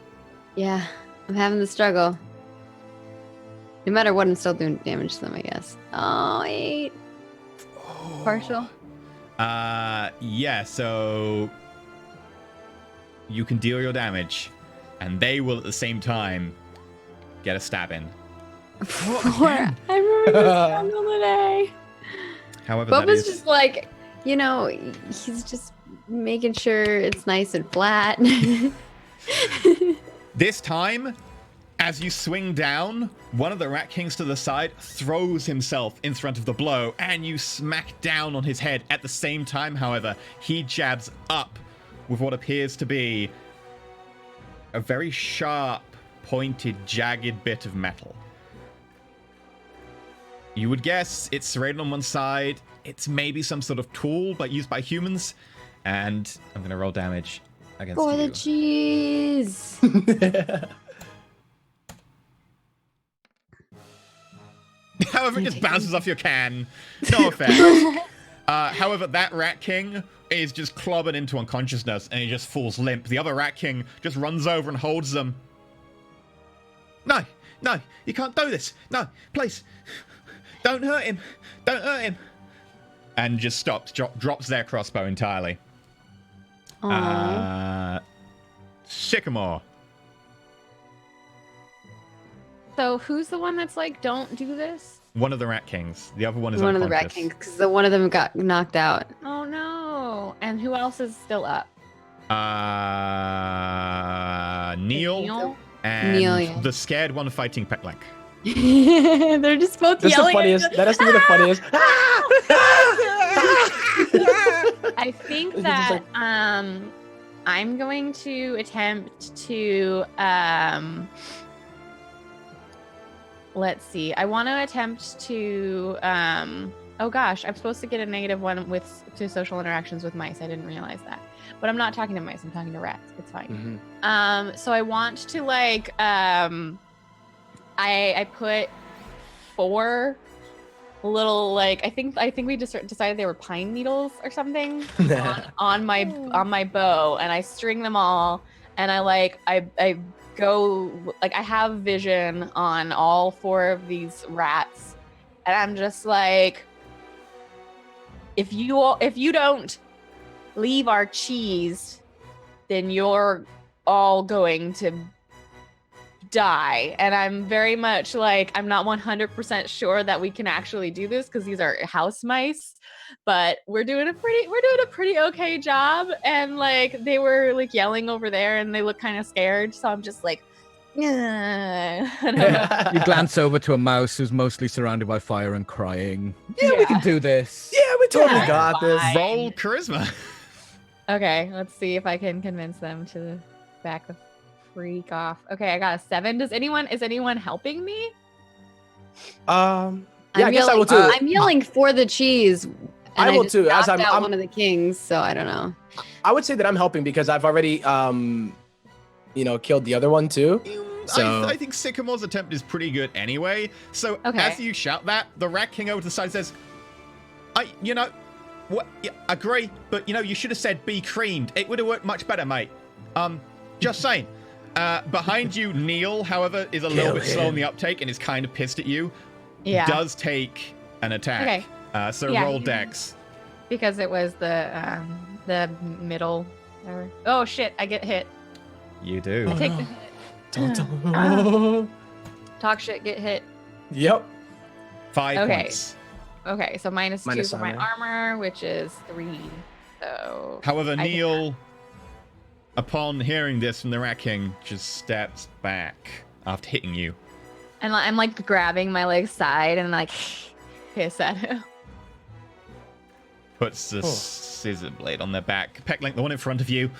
Yeah, I'm having the struggle. No matter what, I'm still doing damage to them, I guess. Oh, 8. Partial. Yeah, so you can deal your damage, and they will at the same time get a stab in. 4. I remember this struggle today. However, that Bubba's is... just like, you know, he's just making sure it's nice and flat. This time, as you swing down, one of the Rat Kings to the side throws himself in front of the blow, and you smack down on his head. At the same time, however, he jabs up with what appears to be a very sharp, pointed, jagged bit of metal. You would guess it's serrated on one side. It's maybe some sort of tool, but used by humans. And I'm going to roll damage against For you. the cheese. However, it just bounces off your can. No effect. However, that Rat King is just clobbered into unconsciousness, and he just falls limp. The other Rat King just runs over and holds them. No, you can't do this. No, please. Don't hurt him. Don't hurt him. And just stops, drops their crossbow entirely. Sycamore. So who's the one that's like, don't do this? One of the Rat Kings. The other one is One of the Rat unconscious. Kings, because one of them got knocked out. Oh no. And who else is still up? Neil and Neil, yeah. the scared one fighting Petlek. They're just both That's the yelling. funniest. That has to be the funniest. I think It's just that like- I'm going to attempt to let's see. I want to attempt to oh gosh, I'm supposed to get a -1 to social interactions with mice. I didn't realize that. But I'm not talking to mice, I'm talking to rats. It's fine. Mhm. So I want to like I put 4 little like I think we just decided they were pine needles or something on my bow, and I string them all, and I go like I have vision on all 4 of these rats, and I'm just like, if you don't leave our cheese, then you're all going to die. And I'm very much like, I'm not 100% sure that we can actually do this because these are house mice, but we're doing a pretty okay job. And like they were like yelling over there and they look kind of scared, so I'm just like, I don't know. You glance over to a mouse who's mostly surrounded by fire and crying. Yeah, we can do this. Yeah, we totally Yeah, got this. fine. Roll charisma. Okay, let's see if I can convince them to back the freak off. Okay, I got a 7. Is anyone helping me? Yeah, I guess I will too. I'm yelling for the cheese. And I will just too, as knocked out I'm- one of the kings, so I don't know. I would say that I'm helping because I've already, killed the other one too. So I think Sycamore's attempt is pretty good anyway. So Okay. as you shout that, the Rat King over to the side says, agree, but you should have said be creamed. It would have worked much better, mate. Just saying. Behind you, Neil, however, is a little bit slow on the uptake and is kind of pissed at you. Yeah. Does take an attack. Okay. So Yeah, roll you- dex. Because it was the middle. Oh shit! I get hit. You do. I take no. the hit. Don't tell. Talk shit, get hit. Yep. 5 Okay. points. Okay, so -2 Minus for my armor. armor, which is 3. So However, I did Neil, upon hearing this from the Rat King, just steps back after hitting you. and I'm like grabbing my like side and like piss at him. Puts the scissor blade on their back. Pecklink, the one in front of you,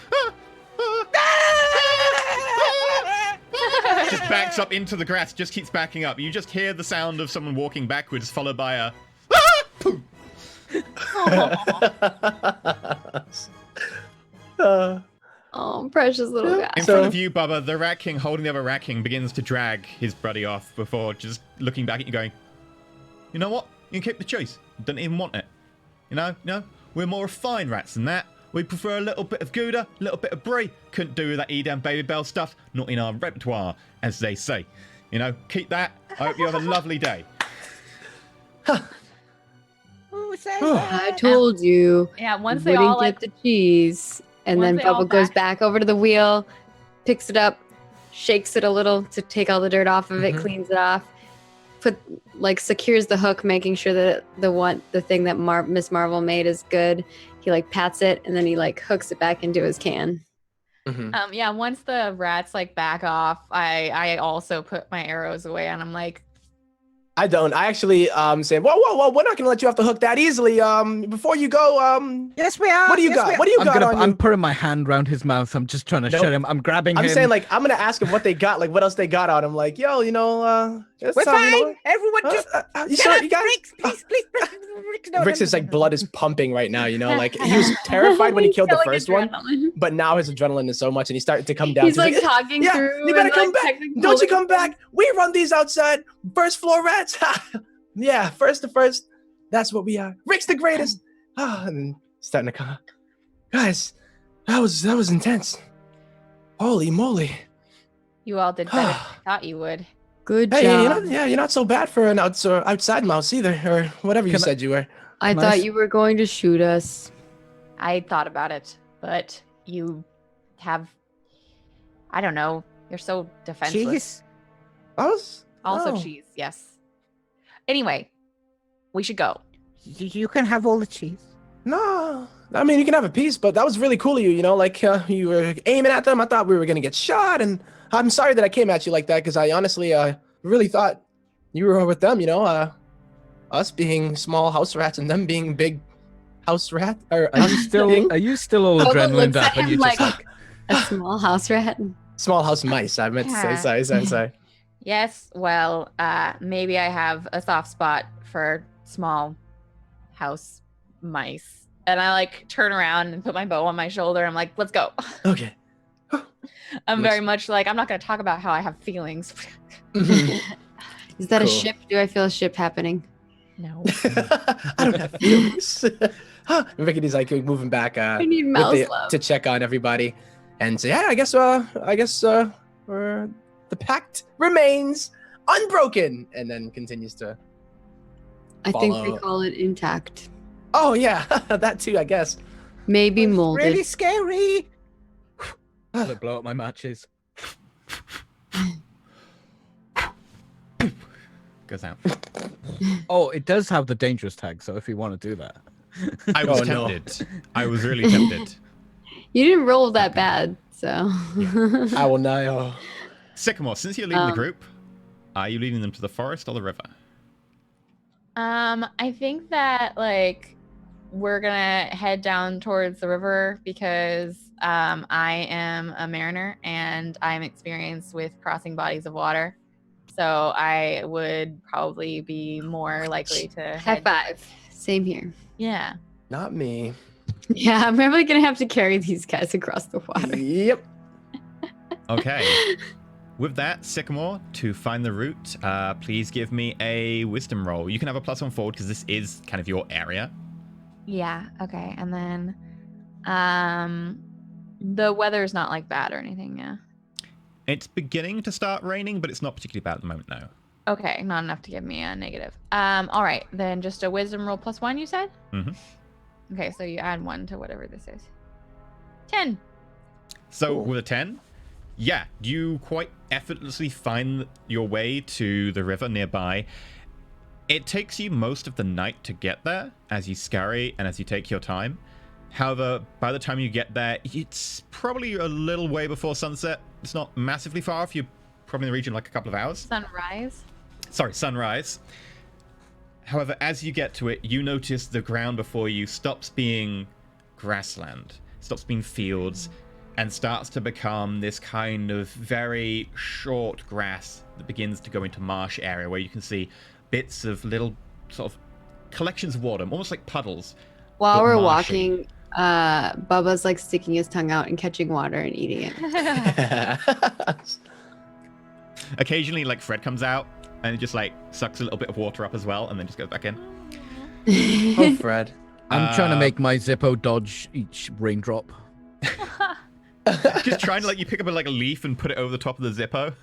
just backs up into the grass, just keeps backing up. You just hear the sound of someone walking backwards, followed by a Oh, precious little guy. In So- front of you, Bubba, the Rat King holding the other Rat King begins to drag his buddy off before just looking back at you going, you know what? You can keep the cheese. Don't even want it. You know, we're more refined rats than that. We prefer a little bit of Gouda, a little bit of Brie. Couldn't do that Edam Baby Bell stuff. Not in our repertoire, as they say. You know, keep that. I hope you have a lovely day. Who says I told you. Yeah, once you they all wouldn't like get the cheese, and once then they all Bubba goes back over to the wheel, picks it up, shakes it a little to take all the dirt off of it, Mhm. cleans it off, secures the hook, making sure that the thing that Miss Marvel made is good. He like pats it, and then he like hooks it back into his can. Mhm. yeah, once the rats like back off, I also put my arrows away and I'm like, I don't. I actually saying, whoa, we're not gonna let you off the hook that easily. Before you go, Yes, we are. what do you yes, got? we are. What do you got on I'm you? putting my hand around his mouth. I'm just trying to Nope. shut him. I'm grabbing him. I'm saying like I'm gonna ask him what they got, like what else they got on him. Like, yo, you know, it's, we're you know, fine. Everyone, just you shut sure up, you got Rix, please, Rix, no, Rick's no, is no, like no, blood no. is pumping right now, you know, like he was terrified when he killed the Killing first one, adrenaline. but now his adrenaline is so much and he started to come down. He's like like, talking yeah, through. you better and, come like, back. technically Don't you holding come back. We run these outside. First floor rats. Yeah, first to first. That's what we are. Rick's the greatest. And then starting to come. Guys, that was intense. Holy moly. you all did better than I thought you would. Good Hey, job. you're not so bad for an outside mouse either, or whatever you Can I- said you were. I Nice. thought you were going to shoot us. I thought about it, but you have, I don't know, you're so defenseless. Cheese. I was Also oh. cheese, yes. Anyway, we should go. You can have all the cheese. No, I mean you can have a piece, but that was really cool of you. You know, like you were aiming at them. I thought we were gonna get shot, and I'm sorry that I came at you like that because I honestly really thought you were with them. You know, us being small house rats and them being big house rat. Or Are you still all Bubba adrenaline looks at up and him you just like a small house rat. small house mice? I meant to say. Sorry. Yes, well, maybe I have a soft spot for small house mice. And I like turn around and put my bow on my shoulder. I'm like, let's go. Okay. I'm very much like, I'm not going to talk about how I have feelings. Mhm. Is that a Cool. ship? Do I feel a ship happening? No. I don't have feelings. Rickety's like moving back I need mouse love. to check on everybody and say, yeah, I guess we're, the pact remains unbroken, and then continues to. I think they Follow. call it intact. Oh yeah, that too, I guess. Maybe molded. really scary. I blow up my matches. Goes out. Oh, it does have the dangerous tag, so if you want to do that. I was Oh, no. tempted. I was really tempted. You didn't roll that bad, so. I will know. Sycamore, since you're leading the group, are you leading them to the forest or the river? I think that like we're gonna head down towards the river because I am a mariner and I'm experienced with crossing bodies of water. So I would probably be more likely to High head. five. Same here. Yeah. Not me. Yeah, I'm really gonna have to carry these guys across the water. Yep. Okay. With that, Sycamore, to find the route, please give me a wisdom roll. You can have a +1 forward because this is kind of your area. Yeah. Okay. And then the weather's not like bad or anything, yeah. It's beginning to start raining, but it's not particularly bad at the moment, no. Okay, not enough to give me a negative. All right, then just a wisdom roll +1, you said? Mm-hmm. Okay, so you add 1 to whatever this is. 10. So Cool. with a 10, yeah, you quite effortlessly find your way to the river nearby. It takes you most of the night to get there as you scurry and as you take your time. However, by the time you get there, it's probably a little way before sunset. It's not massively far off. You're probably in the region like a couple of hours. Sunrise. Sorry, sunrise. However, as you get to it, you notice the ground before you stops being grassland, stops being fields, and starts to become this kind of very short grass that begins to go into marsh area where you can see bits of little sort of collections of water, almost like puddles. While but we're marshy. walking, Bubba's like sticking his tongue out and catching water and eating it. Occasionally, like Fred comes out and just like sucks a little bit of water up as well, and then just goes back in. Oh, Fred. I'm trying to make my Zippo dodge each raindrop. Just trying to you pick up like a leaf and put it over the top of the Zippo.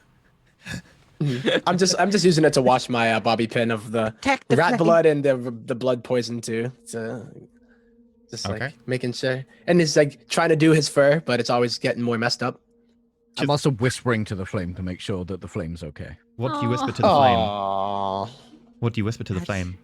I'm just using it to wash my bobby pin of the rat blood and the blood poison too. So just like making sure, and it's like trying to do his fur, but it's always getting more messed up. I'm also whispering to the flame to make sure that the flame's okay. What do you whisper to the flame? Aww. What do you whisper to the flame?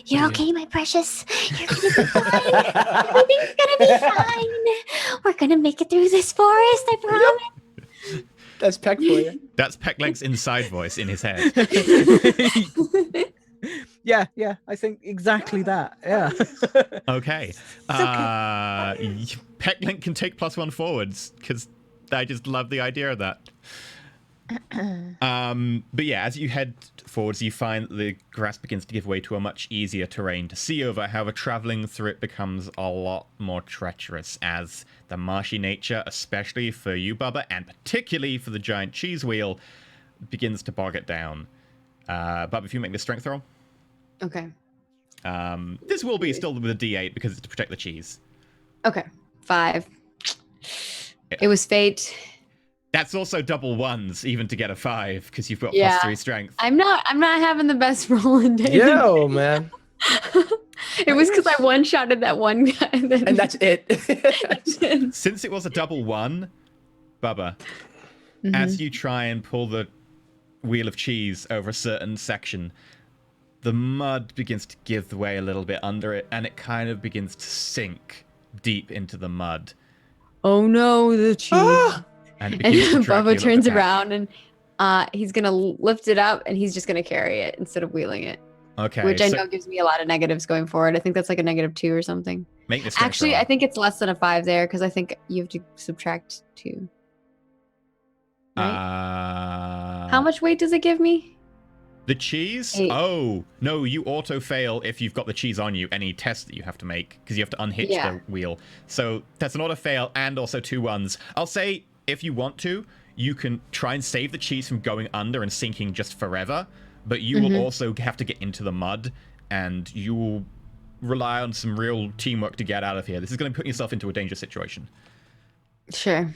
You're okay, my precious. You're gonna be fine. Everything's gonna be fine. We're gonna make it through this forest, I promise. That's Peck for you. That's Pecklank's inside voice in his head. Yeah, I think exactly that. Yeah. Okay. Pecklank can take +1 forwards because I just love the idea of that. But yeah, as you head forwards, you find that the grass begins to give way to a much easier terrain to see over. However, traveling through it becomes a lot more treacherous as the marshy nature, especially for you, Bubba, and particularly for the giant cheese wheel, begins to bog it down. Bubba, if you make the strength roll. Okay. This will be still with a D8 because it's to protect the cheese. Okay. 5. It was fate. That's also double ones, even to get a 5, because you've got Yeah. +3 strength. I'm not having the best rolling day. Yo, man. It was because I one-shotted that one guy. And that's it. Since it was a double 1, Bubba, as you try and pull the wheel of cheese over a certain section, the mud begins to give way a little bit under it, and it kind of begins to sink deep into the mud. Oh no, the cheese. And, it And begins to drag you Bubba up turns the back. around and he's gonna lift it up and he's just gonna carry it instead of wheeling it. Okay, Which I so know gives me a lot of negatives going forward. I think that's like a -2 or something. make this strength Actually, roll. I think it's less than a 5 there because I think you have to subtract 2. Right? How much weight does it give me? The cheese? 8. Oh, no, you auto fail if you've got the cheese on you, any test that you have to make, because you have to unhitch Yeah. the wheel. So that's an auto fail and also 2 ones. I'll say, if you want to, you can try and save the cheese from going under and sinking just forever, but you will also have to get into the mud, and you will rely on some real teamwork to get out of here. This is going to put yourself into a dangerous situation. Sure.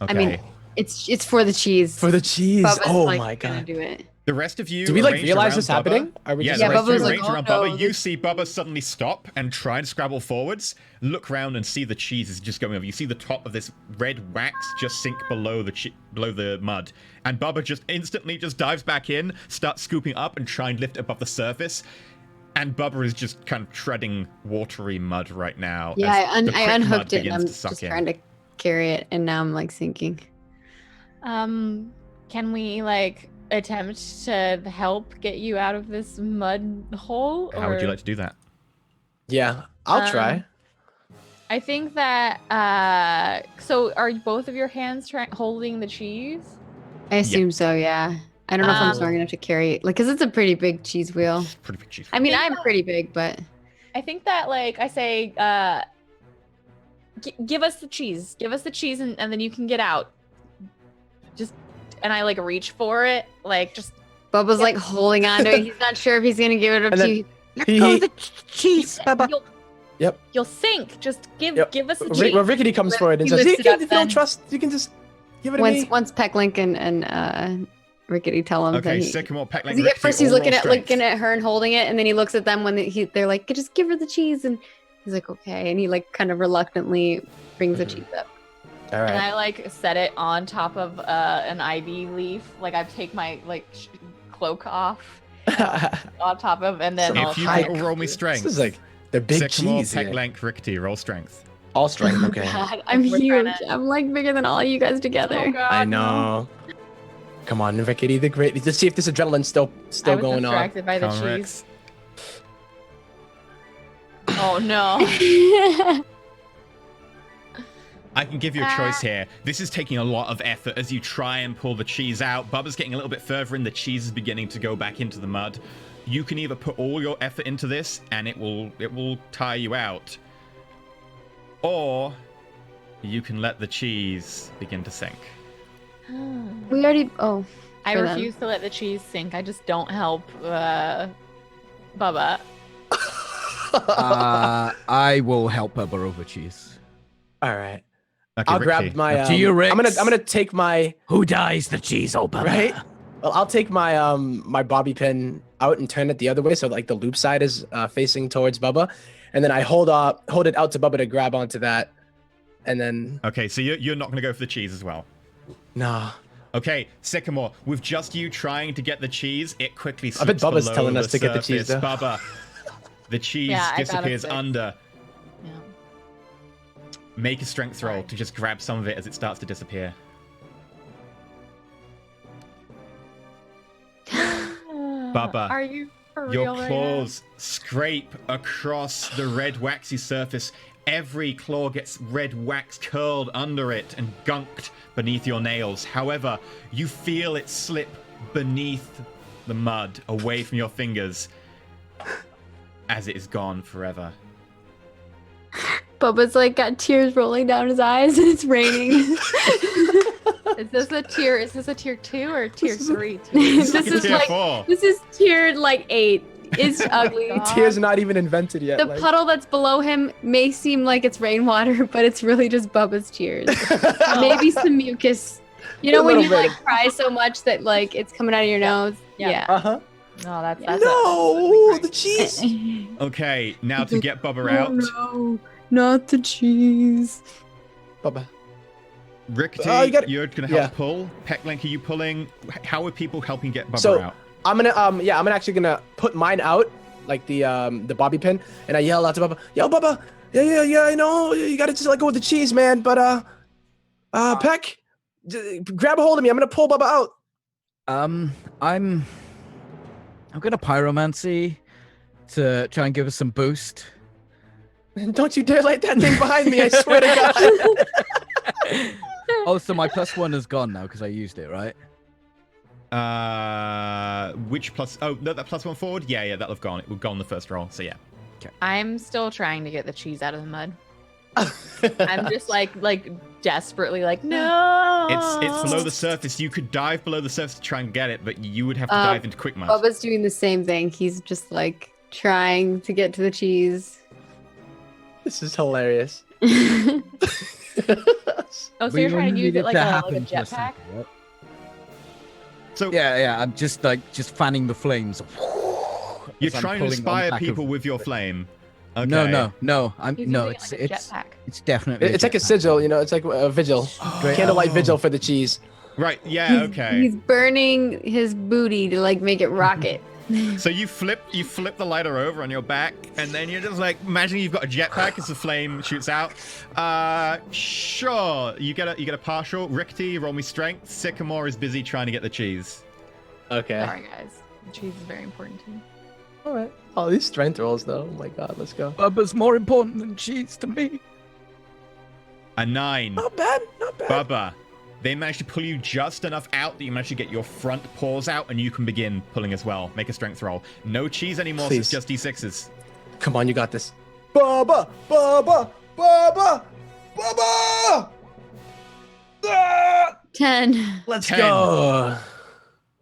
Okay. I mean, it's for the cheese. For the cheese. Bubba's, Oh like, my gonna god. do it. The rest of you Do we like arranged realize around this Bubba. happening? Are we Yeah, just the Yeah, rest of Bubba's you like, arranged "Oh, around no, Bubba. You this-" see Bubba suddenly stop and try and scrabble forwards, look around and see the cheese is just going over. You see the top of this red wax just sink below the mud, and Bubba just instantly just dives back in, starts scooping up and trying to lift it above the surface. And Bubba is just kind of treading watery mud right now. Yeah, as the I quick unhooked mud it and begins I'm to suck just in. trying to carry it and now I'm like sinking. Can we like attempt to help get you out of this mud hole? How would you or- like to do that? Yeah, I'll try. I think that so are both of your hands holding the cheese? I assume so, yeah. I don't know if I'm Um, strong enough to carry it. Like, because it's a pretty big cheese wheel. Pretty big cheese. I mean, think I'm that- pretty big, but I think that like I say give us the cheese. Give us the cheese and then you can get out. Just and I like reach for it, like just Bubba's Yeah. like holding on to it. He's not sure if he's going to give it up And to then- you. Cheese, Bubba. You'll sink. Just give us the Well, cheese. Rickety comes forward and He says, lifts "You it up can, if you don't then. trust, you can just give it to me." Once Pecklink and Rickety tell him Okay, that Sycamore, Peckling, 'cause at Rickety, first he's all roll looking strength. at her and holding it, and then he looks at them when they're like, just give her the cheese, and he's like, okay, and he like kind of reluctantly brings the cheese up. All And right. I like set it on top of an ivy leaf. Like I take my like cloak off on top of, and then I'll If you try could roll me This strength. is like the big Sycamore, cheese here. Pecklank, Rickety, roll strength. All strength. Okay. God, I'm We're huge. trying to- I'm like bigger than all you guys together. Oh, God, I no. know. Come on, Rickety the Great. Let's see if this adrenaline's still I was going on. distracted by the Come on, cheese. Rex. Oh no. I can give you a choice here. This is taking a lot of effort as you try and pull the cheese out. Bubba's getting a little bit further in. The cheese is beginning to go back into the mud. You can either put all your effort into this and it will tire you out, or you can let the cheese begin to sink. We already. Oh, I for them. refuse to let the cheese sink. I just don't help Bubba. I will help Bubba over cheese. All right. Okay, I'll Ricky. grab my. To you, Rix. I'm gonna take my. Who dies the cheese, oh Bubba? Right. Well, I'll take my my bobby pin out and turn it the other way, so like the loop side is facing towards Bubba, and then I hold it out to Bubba to grab onto that, and then. Okay, so you're not going to go for the cheese as well. Nah. Okay, Sycamore, with just you trying to get the cheese, it quickly I bet slips Bubba's below telling us the to get the cheese, surface. though. Bubba, the cheese Yeah, I got a disappears 6. under. Yeah. Make a strength roll Sorry. to just grab some of it as it starts to disappear. Bubba, Are you for Your real right claws scrape across the red waxy surface. Every claw gets red wax curled under it and gunked beneath your nails. However, you feel it slip beneath the mud, away from your fingers, as it is gone forever. Bubba's like got tears rolling down his eyes and it's raining. Is this a tier? Is this a tier 2 or tier 3? This Like a is tier like 4. this is tiered like 8. It's ugly. God. Tears not even invented yet. The like- puddle that's below him may seem like it's rainwater, but it's really just Bubba's tears. Maybe some mucus. You know A when little you bit. like cry so much that like it's coming out of your nose? Yeah. Yeah. Uh-huh. No, that's No, the cheese. Okay, now to get Bubba out. Oh, no, not the cheese. Bubba. Rickety, You gotta- you're gonna help pull. Pecklink, are you pulling? How are people helping get Bubba So- out? I'm gonna actually gonna put mine out, like the bobby pin, and I yell out to Bubba, "Yo, Bubba, yeah, I know you gotta just let go of the cheese, man, but Peck, grab a hold of me. I'm gonna pull Bubba out." I'm gonna pyromancy to try and give us some boost. Don't you dare light that thing behind me! I swear to God. Oh, so my +1 is gone now because I used it, right? Which plus? Oh, no, that +1 forward. Yeah, that'll have gone. It would go on the first roll. So yeah. I'm still trying to get the cheese out of the mud. I'm just like desperately like, no. It's below the surface. You could dive below the surface to try and get it, but you would have to dive into quick mud. Bubba's doing the same thing. He's just like trying to get to the cheese. This is hilarious. Oh, so you're trying to use it like a jetpack? So Yeah, I'm just fanning the flames. you're as I'm trying to pulling on inspire back of- people with your flame. Okay. No. He's No, using it like a it's jetpack. it's definitely. It's like a jetpack. sigil, you know. It's like a vigil, candlelight vigil for the cheese. Right. Yeah. Okay. He's burning his booty to like make it rocket. So you flip the lighter over on your back, and then you're just like, imagine you've got a jetpack as the flame shoots out. Sure. You get a partial. Rickety, roll me strength. Sycamore is busy trying to get the cheese. Okay. Sorry, guys. The cheese is very important to me. All right. Oh, these strength rolls, though. Oh my God, let's go. Bubba's more important than cheese to me. A 9. Not bad. Not bad. Bubba, they managed to pull you just enough out that you managed to get your front paws out, and you can begin pulling as well. Make a strength roll. No cheese anymore, so it's Please. just D6s. Come on, you got this. Bubba! Bubba! Bubba! Bubba! Ah! 10. Let's 10. go.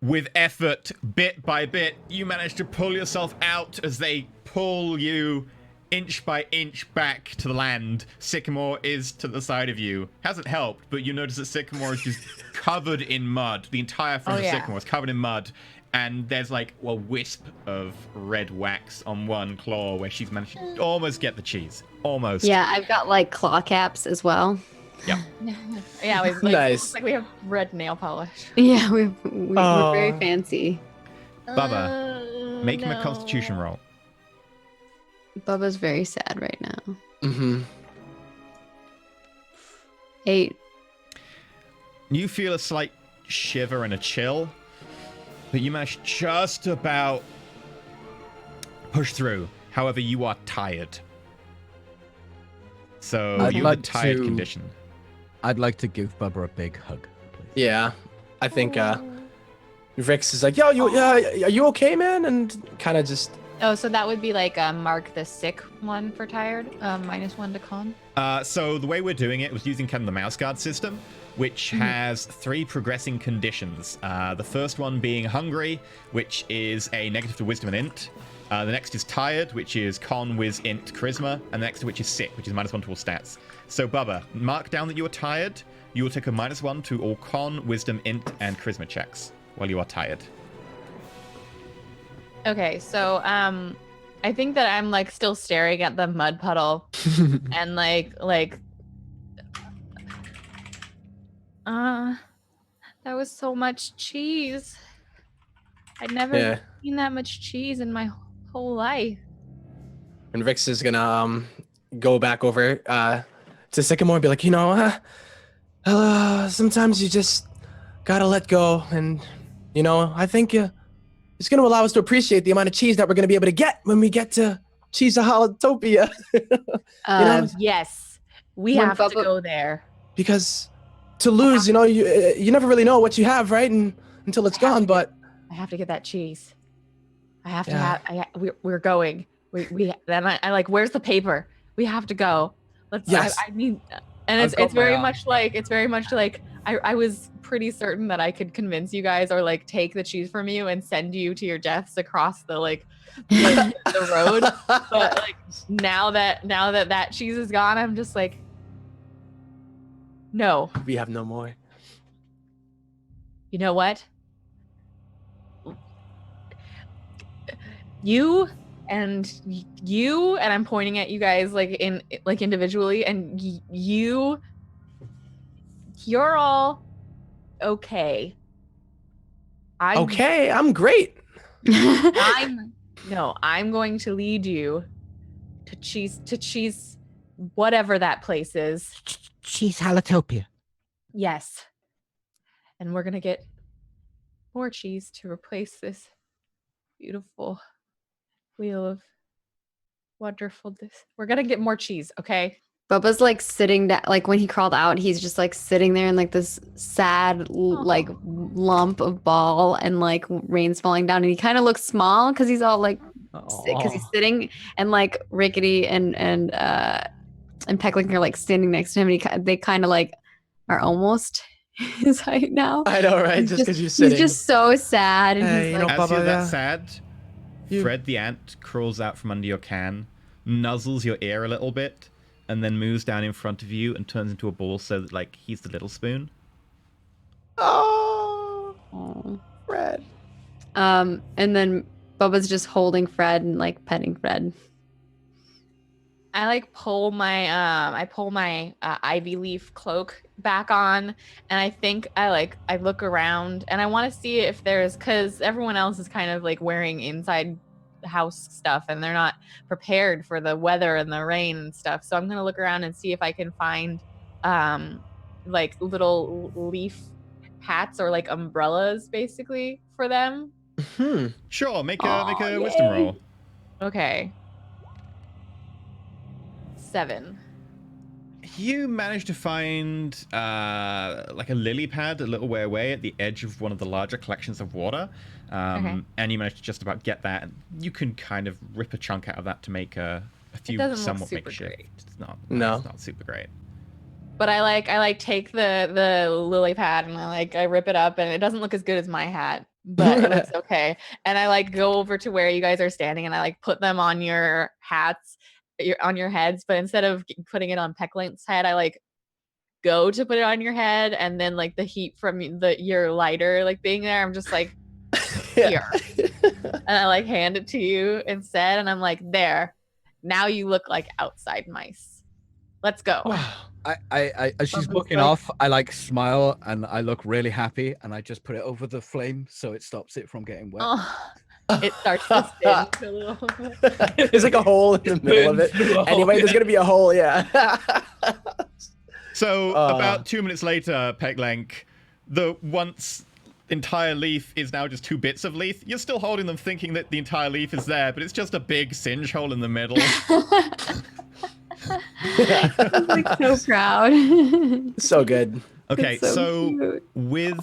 With effort, bit by bit, you manage to pull yourself out as they pull you inch by inch back to the land. Sycamore is to the side of you. Hasn't helped, but you notice that Sycamore is just covered in mud. The entire front Oh, of yeah. Sycamore is covered in mud. And there's like a wisp of red wax on one claw where she's managed to almost get the cheese. Almost. Yeah, I've got like claw caps as well. Yep. Yeah, we Nice. Looks like we have red nail polish. Yeah, we're very Aw. fancy. Bubba, make him a No. constitution roll. Bubba's very sad right now. Mm-hmm. 8. You feel a slight shiver and a chill, but you manage just about push through. However, you are tired. So I'd you're like in the tired to- condition. I'd like to give Bubba a big hug, please. Yeah, I think Rix is like, yo, are you okay, man? And kind of just. Oh, so that would be like mark the sick one for tired, -1 to con. So the way we're doing it was using kind of the mouse guard system, which has 3 progressing conditions. The first one being hungry, which is a negative to wisdom and int. The next is tired, which is con, wiz, int, charisma. And the next which is sick, which is -1 to all stats. So Bubba, mark down that you are tired. You will take a -1 to all con, wisdom, int, and charisma checks while you are tired. Okay, so I think that I'm like still staring at the mud puddle and like that was so much cheese. I'd never seen that much cheese in my whole life. And Rix is gonna go back over to Sycamore and be like, sometimes you just gotta let go, and I think it's gonna allow us to appreciate the amount of cheese that we're gonna be able to get when we get to Cheeseaholotopia. Yes, we have to go there. Because to lose, you never really know what you have, right? And until it's gone, but I have to get that cheese. I have to have. We're going. We then I like. Where's the paper? We have to go. Let's. Yes. I mean, and it's very much like I was pretty certain that I could convince you guys or like take the cheese from you and send you to your deaths across the the road. But like now that cheese is gone, I'm just like, no. We have no more. You know what? You and I'm pointing at you guys like individually, and you're all okay. I'm great. I'm going to lead you to cheese whatever that place is. Cheeseaholotopia. Yes. And we're gonna get more cheese to replace this beautiful wheel of wonderfulness. We're gonna get more cheese, okay? Bubba's like sitting down, like when he crawled out, he's just like sitting there in like this sad like lump of ball, and like rain's falling down, and he kind of looks small because he's all like because he's sitting, and like Rickety and Pecklink are like standing next to him, and they kind of like are almost his height now. I know, right? Just because you're sitting. He's just so sad, and Hey, he's like, As you're that sad, Fred the ant crawls out from under your can, nuzzles your ear a little bit, and then moves down in front of you and turns into a ball so that like he's the little spoon. Oh, Fred. and then Bubba's just holding Fred and like petting Fred. I like pull my ivy leaf cloak back on, and I think I look around, and I want to see if there's, because everyone else is kind of like wearing inside house stuff and they're not prepared for the weather and the rain and stuff. So I'm gonna look around and see if I can find like little leaf hats or like umbrellas basically for them. Sure, make a wisdom roll. Okay. 7. You managed to find like a lily pad a little way away at the edge of one of the larger collections of water. And you managed to just about get that. And you can kind of rip a chunk out of that to make a few somewhat makeshift. Great. It's not super great. But I take the lily pad and I rip it up, and it doesn't look as good as my hat, but it looks okay. And I go over to where you guys are standing, and I put them on your hats. On your heads, but instead of putting it on Pecklink's head, I go to put it on your head, and then the heat from your lighter being there, I'm just here, and I hand it to you instead, and I'm there. Now you look like outside mice. Let's go. I as she's walking off, I smile and I look really happy, and I just put it over the flame so it stops it from getting wet. It starts to spin a little bit. There's a hole in the middle of it. Anyway, there's gonna be a hole, yeah. So about 2 minutes later, Pecklink, the once entire leaf is now just 2 bits of leaf. You're still holding them thinking that the entire leaf is there, but it's just a big singe hole in the middle. He's like so proud. So good. Okay, It's so so cute. with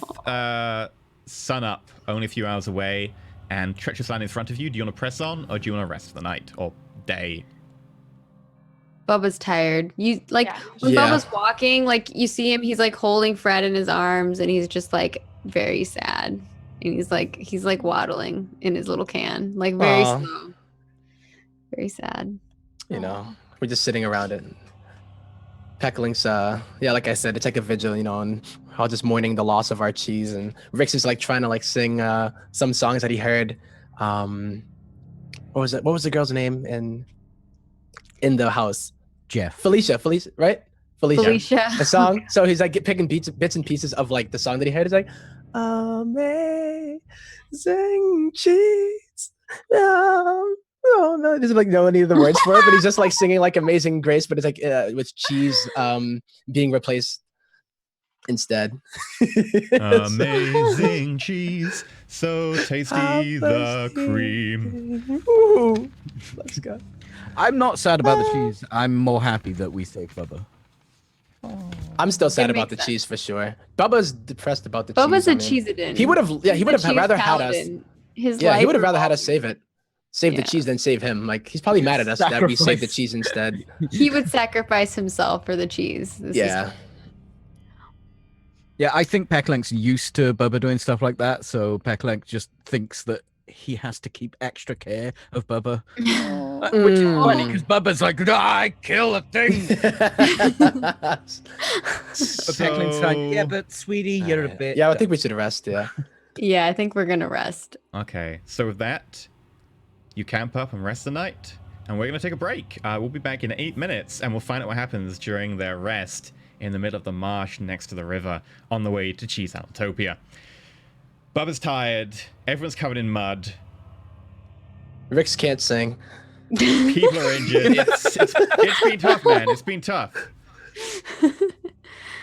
sun up only a few hours away and treacherous land in front of you, do you want to press on or do you want to rest for the night or day? Bubba's tired. You like Yeah. when Yeah. Bubba's walking, like you see him, he's like holding Fred in his arms and he's just like very sad. And he's like waddling in his little can, like very Aw. slow. Very sad. You know, we're just sitting around it. Peckling's, yeah, like I said, it's like a vigil, you know, and all just mourning the loss of our cheese. And Rix is like trying to like sing some songs that he heard. What was it? What was the girl's name in the house? Jeff. Felicia, right? Felicia. The song. So he's like picking bits and pieces of like the song that he heard. He's like, amazing cheese. Oh no, doesn't like know any of the words for it, but he's just like singing like Amazing Grace, but it's like with cheese being replaced instead. Amazing cheese, so tasty the cream. Ooh, let's go. I'm not sad about the cheese. I'm more happy that we saved Bubba. I'm still sad It about makes the sense. cheese for sure. Bubba's depressed about the Bubba's cheese. a I mean, cheesedin. he would have, yeah, he He's would a have cheese rather had us. paladin. His Yeah, he life would have rather had us revolves- save it. Save the Yeah. cheese than save him. Like he's probably mad at us that we saved the Sacrifice. cheese instead. He would sacrifice himself for the cheese. This is- Yeah. Yeah, I think Pecklink's used to Bubba doing stuff like that, so Pecklink just thinks that he has to keep extra care of Bubba. Which is funny because Bubba's like, I kill a thing. But Pecklink's like, yeah, but sweetie, you're a bit. Yeah, I think we should rest. Yeah. Yeah, I think we're gonna rest. Okay, so with that, you camp up and rest the night, and we're going to take a break. We'll be back in 8 minutes, and we'll find out what happens during their rest in the middle of the marsh next to the river on the way to Cheese Altopia. Bubba's tired. Everyone's covered in mud. Rix can't sing. People are injured. It's been tough, man. It's been tough.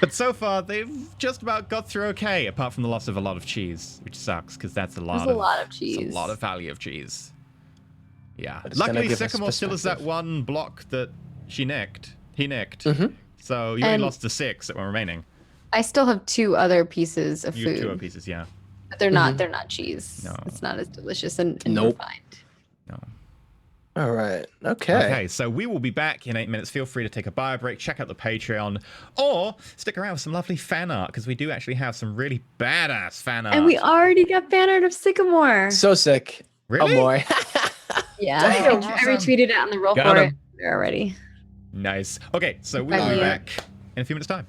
But so far, they've just about got through okay, apart from the loss of a lot of cheese, which sucks, because that's a lot of cheese. It's a lot of value of cheese. Yeah. But it's gonna Luckily, give us Sycamore still has that perspective. one block that he nicked. Mhm. So you only And- lost the 6 that were remaining. I still have 2 other pieces of You have food. 2 other pieces, yeah. But they're not cheese. No. It's not as delicious and Nope. refined. No. All right. Okay. Okay, so we will be back in 8 minutes. Feel free to take a bio break, check out the Patreon, or stick around with some lovely fan art, because we do actually have some really badass fan art. And we already got fan art of Sycamore. So sick. Really? Oh boy. Yeah, Damn, I awesome. retweeted it on the roll Got for him. it there already. Nice. Okay, so we will be Bye. back in a few minutes' time.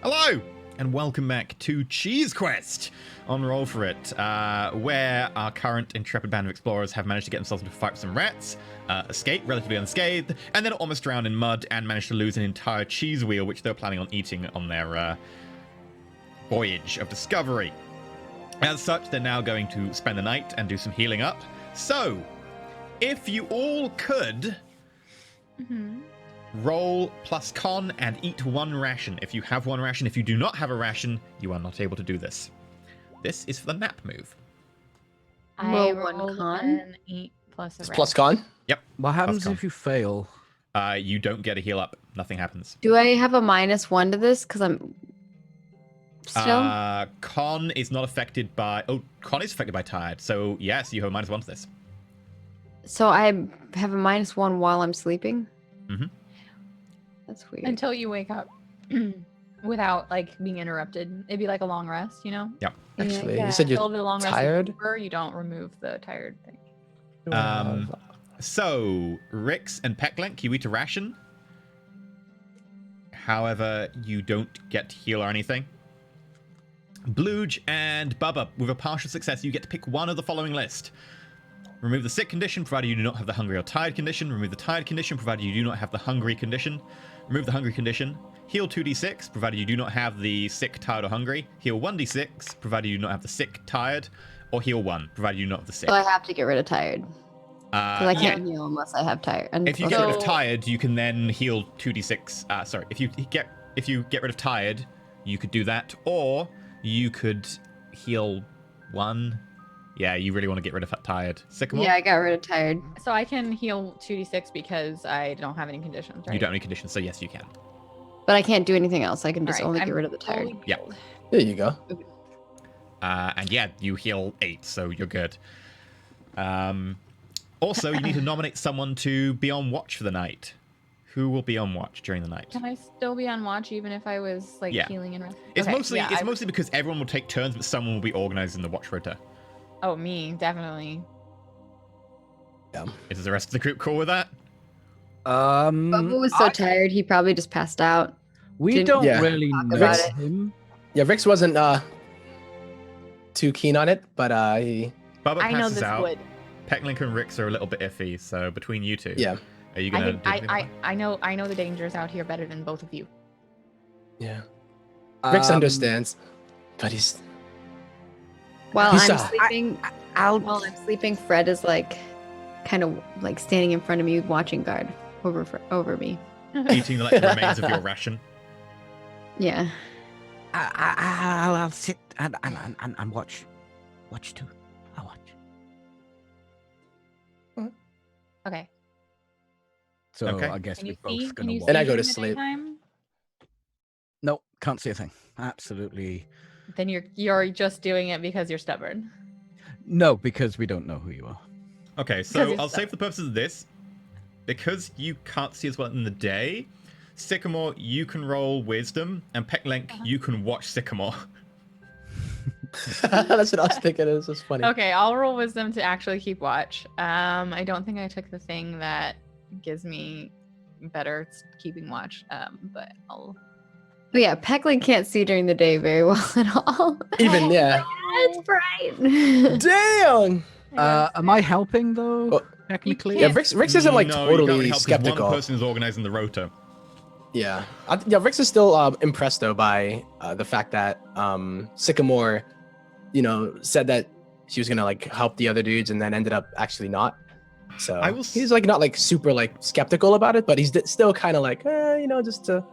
Hello, and welcome back to Cheese Quest on Roll4It, where our current intrepid band of explorers have managed to get themselves into a fight with some rats, escape relatively unscathed, and then almost drown in mud and managed to lose an entire cheese wheel, which they were planning on eating on their voyage of discovery. As such, they're now going to spend the night and do some healing up. So, if you all could... roll plus con and eat one ration if you have one ration. If you do not have a ration, you are not able to do this. This is for the nap move. I Roll roll one con? and eat plus a It's red. plus con. Yep. What happens con. if you fail? You don't get a heal up. Nothing happens. Do I have a -1 to this? Because I'm still. Con is not affected by. Oh, con is affected by tired. So yes, you have a -1 to this. So I have a -1 while I'm sleeping. Mhm. That's weird. Until you wake up without like being interrupted. It'd be like a long rest, you know? Actually, Yeah. you said Until you're the long rest is tired. over, you don't remove the tired thing. So Rix and Pecklink, you eat a ration. However, you don't get to heal or anything. Bluge and Bubba, with a partial success, you get to pick one of the following list. Remove the sick condition, provided you do not have the hungry or tired condition. Remove the tired condition, provided you do not have the hungry condition. Remove the hungry condition. Heal 2d6, provided you do not have the sick, tired, or hungry. Heal 1d6, provided you do not have the sick, tired. Or heal 1, provided you do not have the sick. So I have to get rid of tired. Because I can't heal unless I have tired. If you get rid of tired, you can then heal 2d6. Sorry, if you get rid of tired, you could do that, or you could heal 1. Yeah, you really want to get rid of tired. Sycamore? Yeah, I got rid of tired. So I can heal 2d6 because I don't have any conditions, right? You don't have any conditions, so yes, you can. But I can't do anything else. I can just Alright, only I'm get rid of the tired. fully Yeah. healed. There you go. And yeah, you heal 8, so you're good. Also, you need to nominate someone to be on watch for the night. Who will be on watch during the night? Can I still be on watch even if I was like Yeah. healing and resting? It's Okay, mostly yeah, it's mostly because everyone will take turns, but someone will be organizing the watch rota. Oh, me, definitely. Is the rest of the group cool with that? Bubba was so tired, he probably just passed out. We Didn't don't Yeah. really talk know about it. him. Yeah, Rix wasn't too keen on it, but he Bubba I know passes this out. would. Pecklink and Rix are a little bit iffy, so between you two, yeah. are you I gonna? can, do anything about I know the dangers out here better than both of you. Yeah. Rix Um, understands, but he's While He's, I'm sleeping, I'll while I'm sleeping, Fred is like, kind of like standing in front of me, watching guard over me. it? Eating like the remains of your ration. Yeah. I'll sit and watch. Watch too. I'll watch. Okay. So Okay. I guess Can you we're see? both Can gonna you watch. And I see go to in the sleep. daytime? Nope, can't see a thing. Absolutely Then you're just doing it because you're stubborn. no, because we don't know who you are. Okay, Because so he's I'll say for the purposes of this, because you can't see as well in the day, Sycamore, you can roll wisdom, and Pecklink, you can watch Sycamore. that's what I was thinking. It was just funny. Okay, I'll roll wisdom to actually keep watch. I don't think I took the thing that gives me better keeping watch. But I'll. But yeah, Pecklin can't see during the day very well at all. Even yeah. It's bright. Damn. Am I helping though? Well, technically, Yeah, Rix isn't like No, you can't really totally help 'cause skeptical. One person is organizing the rota. Yeah, yeah. Rix is still impressed though by the fact that Sycamore, said that she was gonna like help the other dudes and then ended up actually not. So I will he's like not like super like skeptical about it, but he's still kind of like just to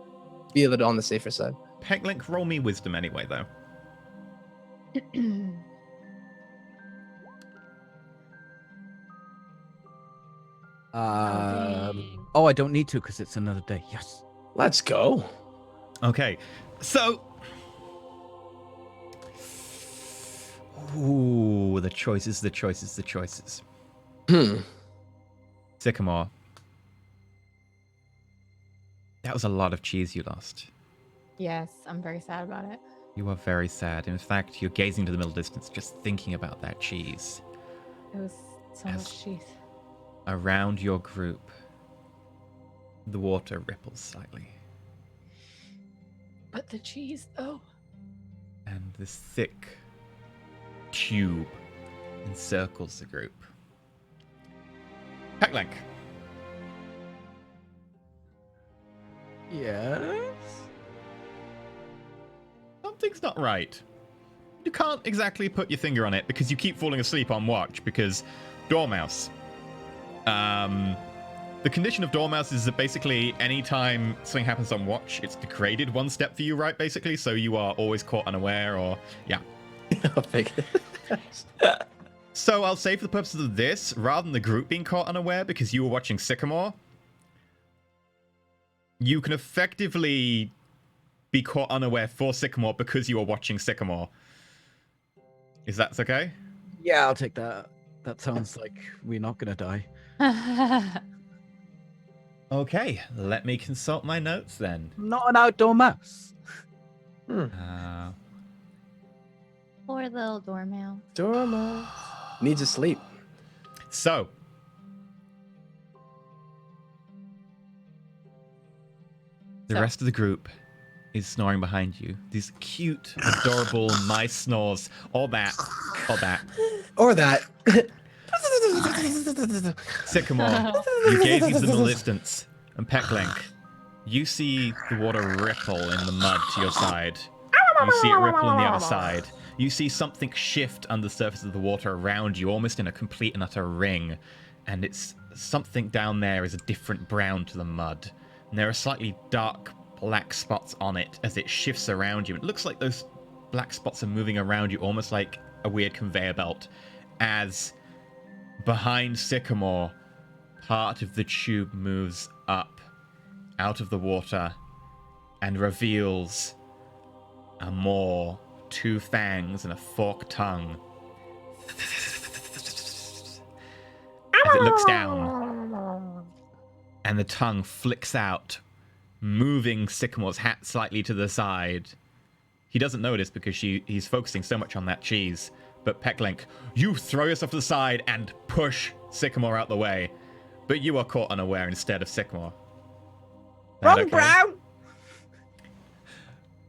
be a little on the safer side. Pecklink, roll me wisdom anyway, though. Oh, I don't need to because it's another day. Yes. Let's go. Okay, so. Ooh, the choices. Sycamore. That was a lot of cheese you lost. Yes, I'm very sad about it. You are very sad. In fact, you're gazing to the middle distance, just thinking about that cheese. It was so As- much cheese. Around your group, the water ripples slightly, But the cheese, though. and this thick tube encircles the group. Pecklink. Yes. Something's not right. You can't exactly put your finger on it because you keep falling asleep on watch because Dormouse. The condition of Dormouse is that basically anytime something happens on watch, it's degraded one step for you, right? Basically, so you are always caught unaware or, yeah. So I'll say for the purposes of this, rather than the group being caught unaware because you were watching Sycamore, you can effectively be caught unaware for Sycamore because you are watching Sycamore. Is that okay? Yeah, I'll take that. That sounds like we're not gonna die. Okay, let me consult my notes then. Not an outdoor mouse. Poor little dormouse. Dormouse needs to sleep. So, the rest of the group is snoring behind you. These cute, adorable mice snores. Or that. Or that. Or that. Sycamore, you gaze into the middle distance. And Pecklink, you see the water ripple in the mud to your side. You see it ripple on the other side. You see something shift under the surface of the water around you, almost in a complete and utter ring. And it's something down there is a different brown to the mud. And there are slightly dark black spots on it as it shifts around you. It looks like those black spots are moving around you, almost like a weird conveyor belt. As behind Sycamore, part of the tube moves up out of the water and reveals a maw, 2 fangs, and a forked tongue. As it looks down, and the tongue flicks out, moving Sycamore's hat slightly to the side. He doesn't notice because he's focusing so much on that cheese. But Pecklink, you throw yourself to the side and push Sycamore out the way. But you are caught unaware instead of Sycamore. Wrong brown!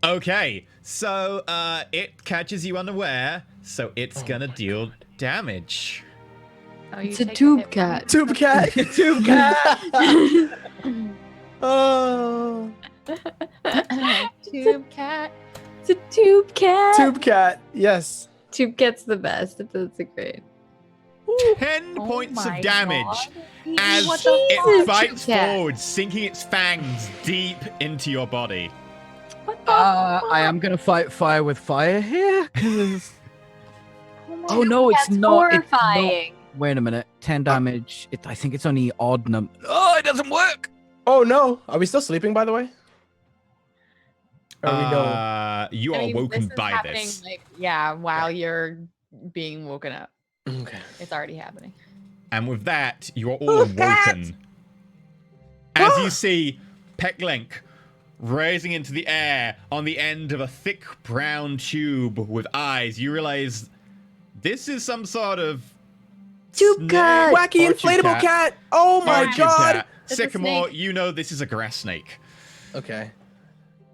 Okay, so it catches you unaware, so it's gonna deal damage. Oh, you It's a take tube hit. cat. Tube cat! Tube cat! Oh. Tube cat. It's a tube cat. Tube cat, yes. Tube cat's the best. It's a great. 10 Oh points my of damage God. as What the fuck? it bites Tube cat. forward, sinking its fangs deep into your body. What the I am gonna fight fire with fire here. 'Cause... Oh no, it's That's not. It's not. horrifying. Wait a minute. 10 damage. I think it's only odd number. Oh, it doesn't work. Oh no. Are we still sleeping, by the way? Or we know? You are I mean, woken this is by happening, this. Like, yeah, while you're being woken up. Okay. It's already happening. And with that, you are all awoken. As you see Pecklink raising into the air on the end of a thick brown tube with eyes, you realize this is some sort of Tube snake cat. Wacky or tube inflatable cat! Oh my Tube god! cat. It's a Sycamore, snake. you know this is a grass snake. Okay.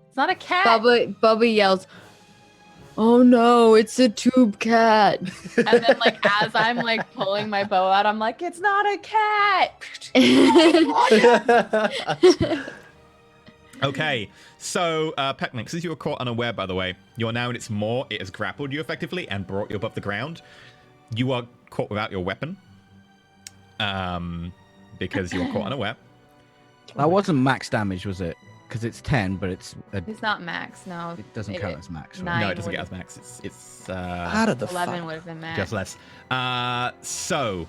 It's not a cat. Bubba yells, "Oh no, it's a tube cat!" And then, like, as I'm like pulling my bow out, I'm like, it's not a cat. Okay, so Pecklink, since you were caught unaware, by the way, you're now in its maw. It has grappled you effectively and brought you above the ground. You are caught without your weapon, because you were caught unaware. That wasn't max damage, was it? Because it's 10, but it's It's not max, no. it doesn't It- count as max. Right? nine. No, it doesn't get would've- as max. It's How did the 11 fuck? would have been max. just less. So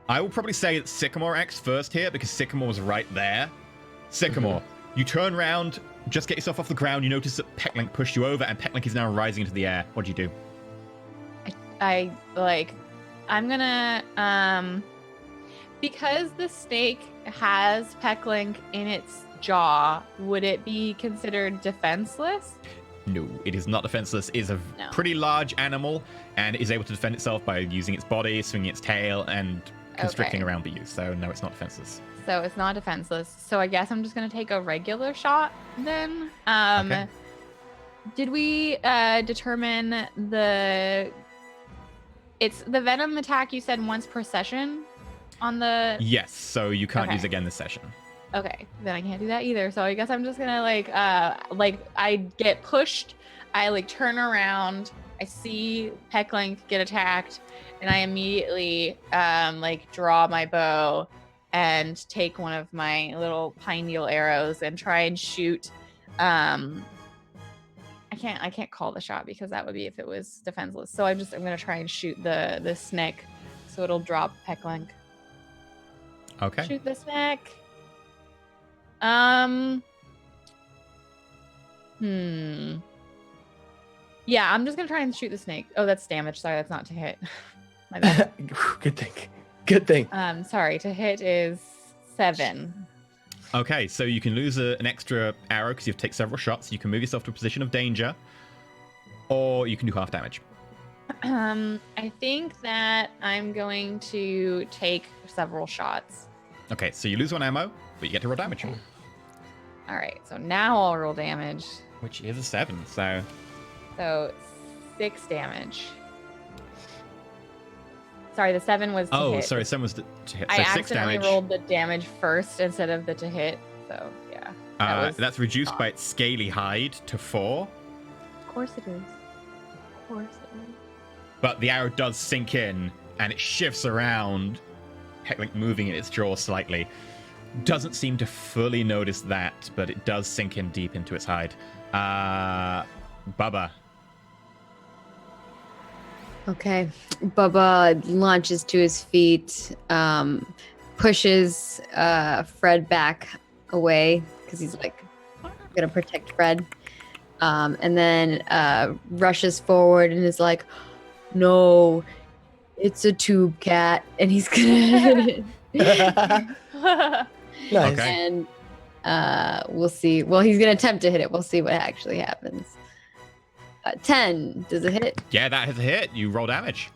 I will probably say that Sycamore acts first here because Sycamore was right there. Sycamore, you turn around, just get yourself off the ground. You notice that Pecklink pushed you over, and Pecklink is now rising into the air. What do you do? I'm gonna because the snake has Pecklink in its jaw, would it be considered defenseless? No, it is not defenseless. It is a No. pretty large animal and is able to defend itself by using its body, swinging its tail, and constricting Okay. around you. So no, it's not defenseless. So it's not defenseless. So I guess I'm just gonna take a regular shot then. Okay. Did we determine it's the venom attack you said once per session on the Yes, so you can't Okay. use again this session. Okay, then I can't do that either. So I guess I'm just gonna like I get pushed, I like turn around, I see Pecklink get attacked, and I immediately like draw my bow and take one of my little pine needle arrows and try and shoot I can't call the shot because that would be if it was defenseless. So I'm gonna try and shoot the snake, so it'll drop Pecklink. Okay. Shoot the snake. Yeah, I'm just gonna try and shoot the snake. Oh, that's damage. Sorry, that's not to hit. My bad. Good thing. Good thing. Sorry, to hit is 7. Okay, so you can lose an extra arrow because you have to take several shots. You can move yourself to a position of danger, or you can do half damage. I think that I'm going to take several shots. Okay, so you lose 1 ammo, but you get to roll damage, All right, so now I'll roll damage. which is a 7. So So 6 damage. Sorry, the 7 was to hit. sorry, 7 was to hit. So I 6 accidentally damage. rolled the damage first instead of the to hit. So yeah. That's reduced by its scaly hide to 4, Of course it is. Of course it is. but the arrow does sink in and it shifts around, like moving in its jaw slightly. Doesn't seem to fully notice that, but it does sink in deep into its hide. Bubba. Okay. Bubba launches to his feet, pushes Fred back away because he's like gonna protect Fred, and then rushes forward and is like, "No, it's a tube cat," and he's gonna. Nice. Okay. And we'll see. Well, he's gonna attempt to hit it. We'll see what actually happens. 10. Does it hit? Yeah, that has a hit. You roll damage.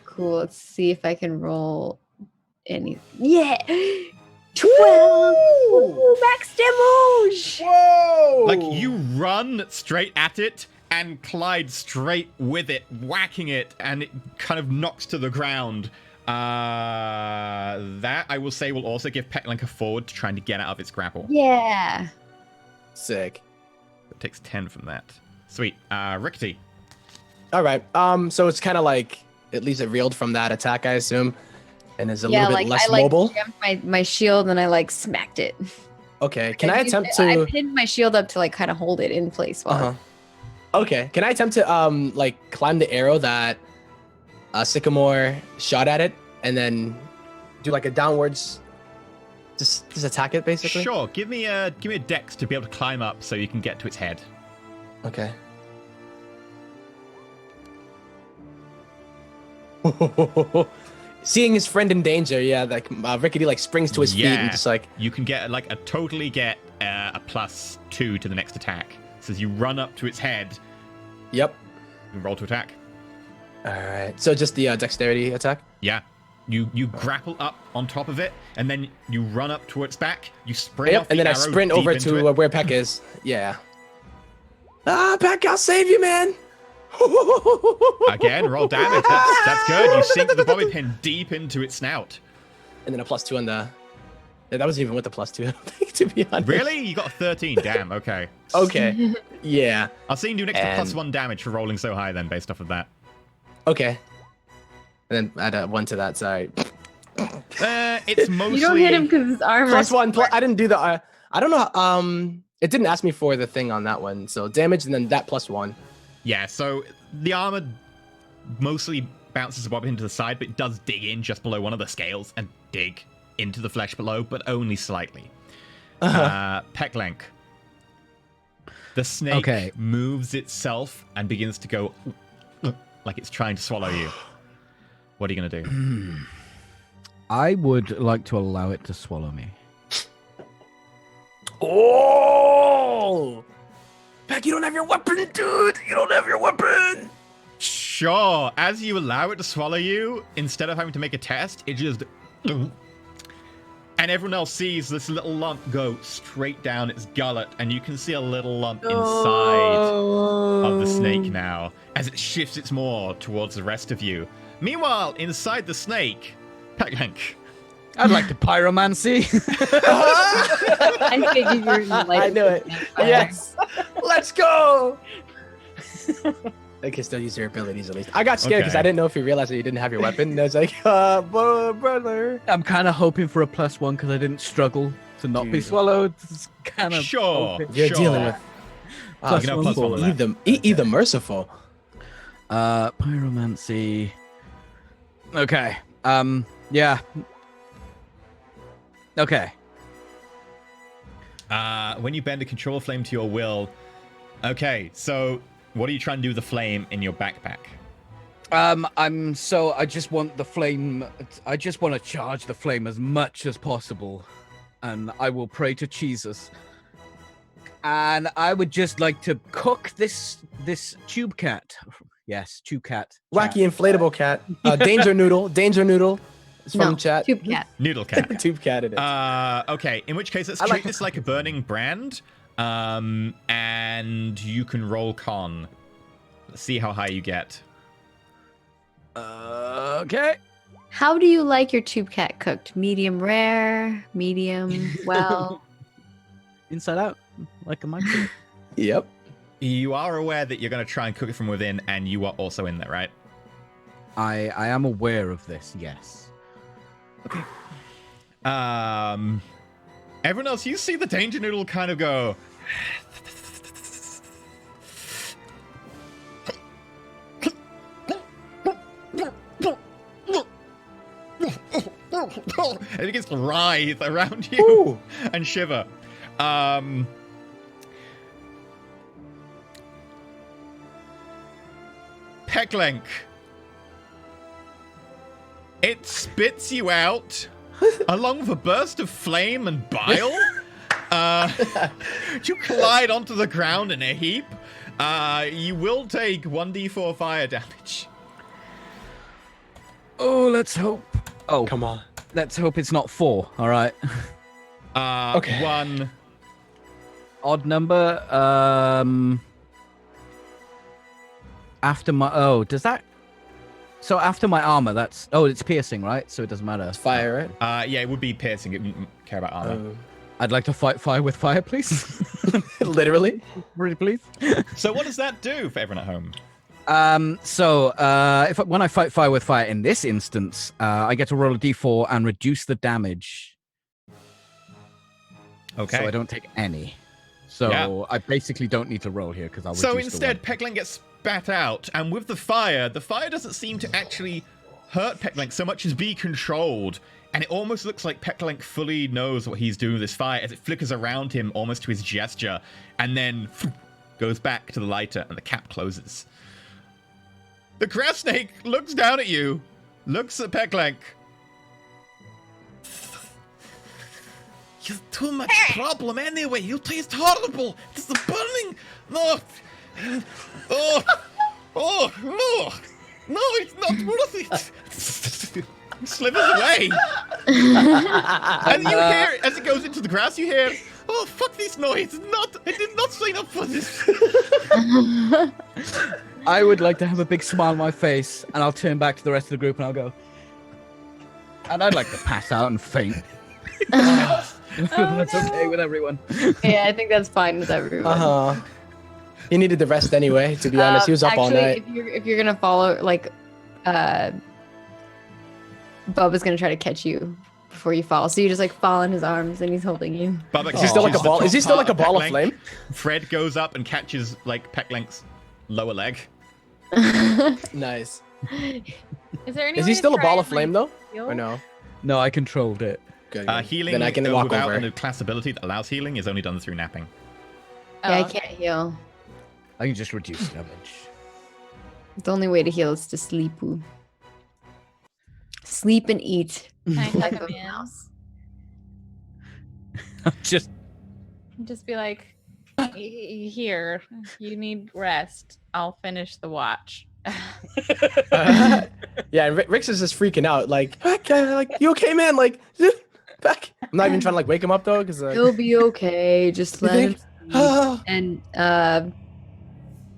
Cool. Let's see if I can roll any. Yeah, 12. Ooh, max damage. Whoa! Like, you run straight at it and Clyde straight with it, whacking it, and it kind of knocks to the ground. That, I will say, will also give Pecklink a forward to trying to get out of its grapple. Yeah. Sick. It takes 10 from that. Sweet. Rickety. All right. So it's kind of like at least it reeled from that attack, I assume, and is a little bit less I mobile. jammed my shield and I smacked it. Okay. Can I used attempt it- to? I pinned my shield up to kind of hold it in place while. Okay. Can I attempt to climb the arrow that Sycamore shot at it, and then do a downwards? Just attack it basically. Sure. Give me a dex to be able to climb up so you can get to its head. Okay. Seeing his friend in danger, yeah, Rickety springs to his feet and just You can get a +2 to the next attack. So as you run up to its head, Yep. you roll to attack. All right. So just the dexterity attack. Yeah. You grapple up on top of it, and then you run up to its back. You sprint off Yep. And the then I arrow sprint deep over into to it. where Peck is. Yeah. Peck, I'll save you, man. Again, roll damage. That's good. You sink the bobby pin deep into its snout. And then a +2 on the. Yeah, that wasn't even with the +2, I don't think, to be honest. Really? You got a 13. Damn. Okay. Okay. Yeah. I'll see you do an extra +1 damage for rolling so high then, based off of that. Okay. And then add a 1 to that. Sorry. It's mostly. You don't hit him because his armor. +1. I didn't do the. I don't know. It didn't ask me for the thing on that one. So damage and then that +1. Yeah. So the armor mostly bounces the bobby into the side, but it does dig in just below one of the scales and dig into the flesh below, but only slightly. Pecklink. The snake moves itself and begins to go like it's trying to swallow you. What are you going to do? I would like to allow it to swallow me. Oh! Peck, you don't have your weapon, dude! You don't have your weapon! Sure. As you allow it to swallow you, instead of having to make a test, it just... And everyone else sees this little lump go straight down its gullet, and you can see a little lump inside of the snake now, as it shifts its maw towards the rest of you. Meanwhile, inside the snake, Pecklink. I'd like to pyromancy. I figured you were gonna I knew it. Yes. Let's go! I can still use your abilities at least. I got scared because I didn't know if you realized that you didn't have your weapon. And I was like, brother. I'm kind of hoping for a +1 because I didn't struggle to not be swallowed. It's kind of Sure. You're dealing with. Ah, You can have +1 on that. Eve the Merciful. Pyromancy. Okay. Yeah. Okay. When you bend a control flame to your will. Okay, so what are you trying to do with the flame in your backpack? I just want the flame. I just want to charge the flame as much as possible, and I will pray to Jesus. And I would just like to cook this tube cat. Yes, tube cat. Wacky inflatable cat. Danger Noodle. Danger Noodle. It's from chat. Tube cat. Noodle cat. Tube cat it is. Okay, in which case let's treat this like a burning brand. And you can roll con. Let's see how high you get. Okay. How do you like your tube cat cooked? Medium rare, medium well. Inside out, like a microwave. Yep. You are aware that you're going to try and cook it from within, and you are also in there, right? I am aware of this. Yes. Okay. Everyone else, you see the danger noodle kind of go. And it gets to writhe around you. Ooh. And shiver. Pecklink. It spits you out along with a burst of flame and bile. You collide onto the ground in a heap. You will take 1d4 fire damage. Oh, let's hope. Oh, Come on. let's hope it's not 4. All right. Okay. 1. Odd number. After my does that? So after my armor, that's it's piercing, right? So it doesn't matter. It's fire, right? Yeah, it would be piercing. It wouldn't care about armor. I'd like to fight fire with fire, please. Literally. Really, please. So what does that do for everyone at home? When I fight fire with fire in this instance, I get to roll a d4 and reduce the damage. Okay. So I don't take any. So Yeah. I basically don't need to roll here because I'll. So reduce instead, Pecklink gets spat out, and with the fire doesn't seem to actually hurt Pecklink so much as be controlled. And it almost looks like Pecklink fully knows what he's doing with this fire as it flickers around him almost to his gesture, and then goes back to the lighter, and the cap closes. The grass snake looks down at you, looks at Pecklink. You're too much problem anyway. You taste horrible. It's the burning. No. Oh, no. No, it's not worth it. Slithers away. And you hear, as it goes into the grass, you hear, oh, fuck this noise. I did not sign up for this. I would like to have a big smile on my face, and I'll turn back to the rest of the group and I'll go. And I'd like to pass out and faint. That's okay with everyone. Yeah, I think that's fine with everyone. He needed the rest anyway, to be honest. He was up all night. If you're gonna follow, like, Bubba's gonna try to catch you before you fall. So you just like fall in his arms and he's holding you. Bubba Is he still like a ball? Is he still like a ball of flame? Fred goes up and catches like Pecklink's lower leg. Nice. Is there any Is way he to still a try ball and, of flame like, though? heal? Or no? No, I controlled it. Good. Healing Then I can walk without over. a class ability that allows healing is only done through napping. Yeah, I okay. can't heal. I can just reduce damage. The only way to heal is to sleep. Sleep and eat. Can I Like tuck a him in? mouse. Just Just be like, here, you need rest. I'll finish the watch. Yeah, and Rix is just freaking out. Like, you okay, man? Like, back. I'm not even trying to like wake him up though, because He'll be okay. Just let him think? sleep. And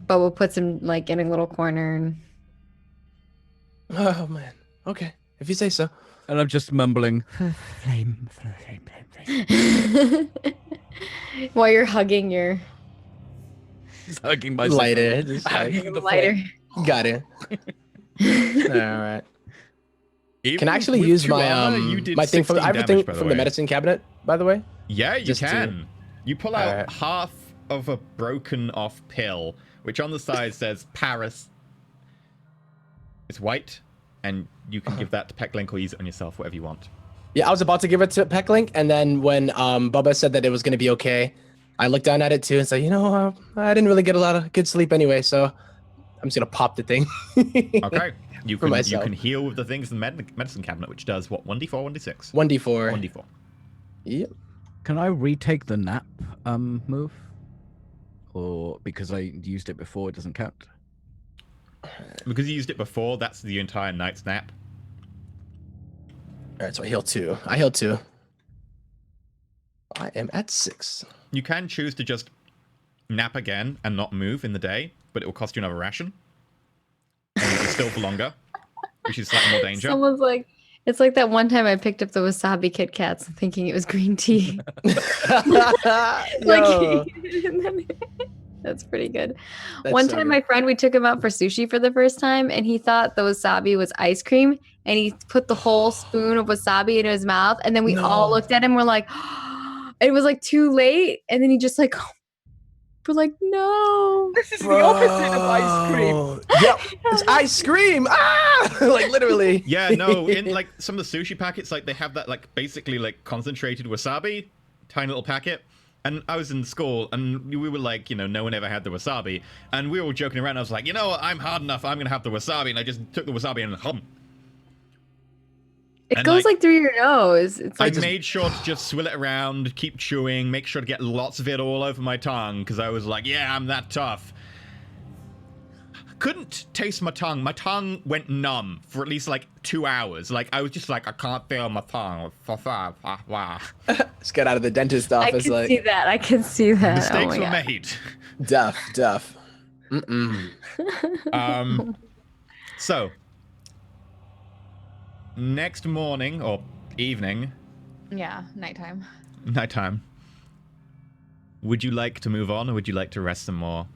Bubba puts him like in a little corner and Oh man. Okay, if you say so. and I'm just mumbling. Flame, flame, flame, flame. while you're hugging your Just hugging myself. Lighter. Just like, Hugging the lighter. got it. All right. Even Can I actually with use two my armor, you did my thing from 16 everything damage, by from the way. medicine cabinet, by the way? Yeah, you Just to- can. You pull out Alright. half of a broken off pill, which on the side says Paris. It's white, and you can give that to Pecklink or use it on yourself, whatever you want. Yeah, I was about to give it to Pecklink, and then when Bubba said that it was going to be okay, I looked down at it too and said, I didn't really get a lot of good sleep anyway, so I'm just going to pop the thing. Okay. You For can myself. heal with the things in the medicine cabinet, which does what, 1d4, 1d6? 1d4. 1d4. Yep. Can I retake the nap move? Or because I used it before, it doesn't count? Because you used it before, that's the entire night's nap. All right, so I heal 2. I heal 2. I am at 6. You can choose to just nap again and not move in the day, but it will cost you another ration. And you'll be still for longer, which is slightly more danger. Someone's like, it's like that one time I picked up the wasabi Kit Kats thinking it was green tea. Yo. That's pretty good. That's One so time, good. my friend, we took him out for sushi for the first time, and he thought the wasabi was ice cream, and he put the whole spoon of wasabi in his mouth, and then we all No. looked at him. We're like, it was like too late, and then he just like, we're like, no. This is the opposite of ice cream. Yep, it's ice cream. Ah, like literally. Yeah, no, in like some of the sushi packets, like they have that like basically like concentrated wasabi, tiny little packet. And I was in school, and we were like, no one ever had the wasabi. And we were all joking around. I was like, you know what? I'm hard enough. I'm going to have the wasabi. And I just took the wasabi and hum. It And, goes like through your nose. It's I like made sure to just swill it around, keep chewing, make sure to get lots of it all over my tongue, because I was like, yeah, I'm that tough. Couldn't taste my tongue. My tongue went numb for at least like 2 hours. Like I was just like, I can't feel my tongue. Let's get out of the dentist I office. can Like see that. I can see that. Mistakes oh were my God. made. Duff. Mm-mm. So next morning or evening, Yeah, nighttime. nighttime. Would you like to move on, or would you like to rest some more?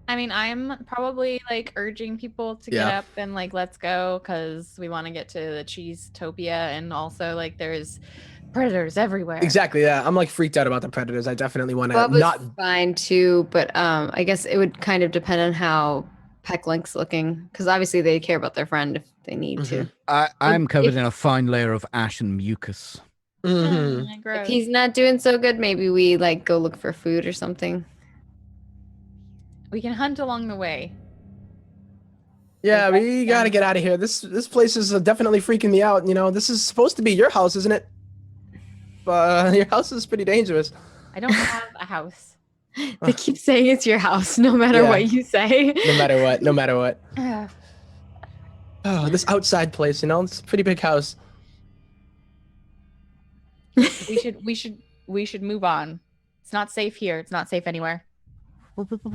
I mean, I'm probably like urging people to get Yeah. up and like let's go because we want to get to the Cheese-topia, and also like there's predators everywhere. Exactly. Yeah, I'm like freaked out about the predators. I definitely want to Bubba's not. fine too, but I guess it would kind of depend on how Pecklink's looking, because obviously they care about their friend if they need to. I'm covered if- in a fine layer of ash and mucus. Mhm. Mm, gross. If he's not doing so good, maybe we like go look for food or something. We can hunt along the way. Yeah, Like, we gotta get out of here. This place is definitely freaking me out. This is supposed to be your house, isn't it? Your house is pretty dangerous. I don't have a house. They keep saying it's your house, no matter Yeah. what you say. No matter what. No matter what. Ugh. Oh, this outside place. It's a pretty big house. we should move on. It's not safe here. It's not safe anywhere.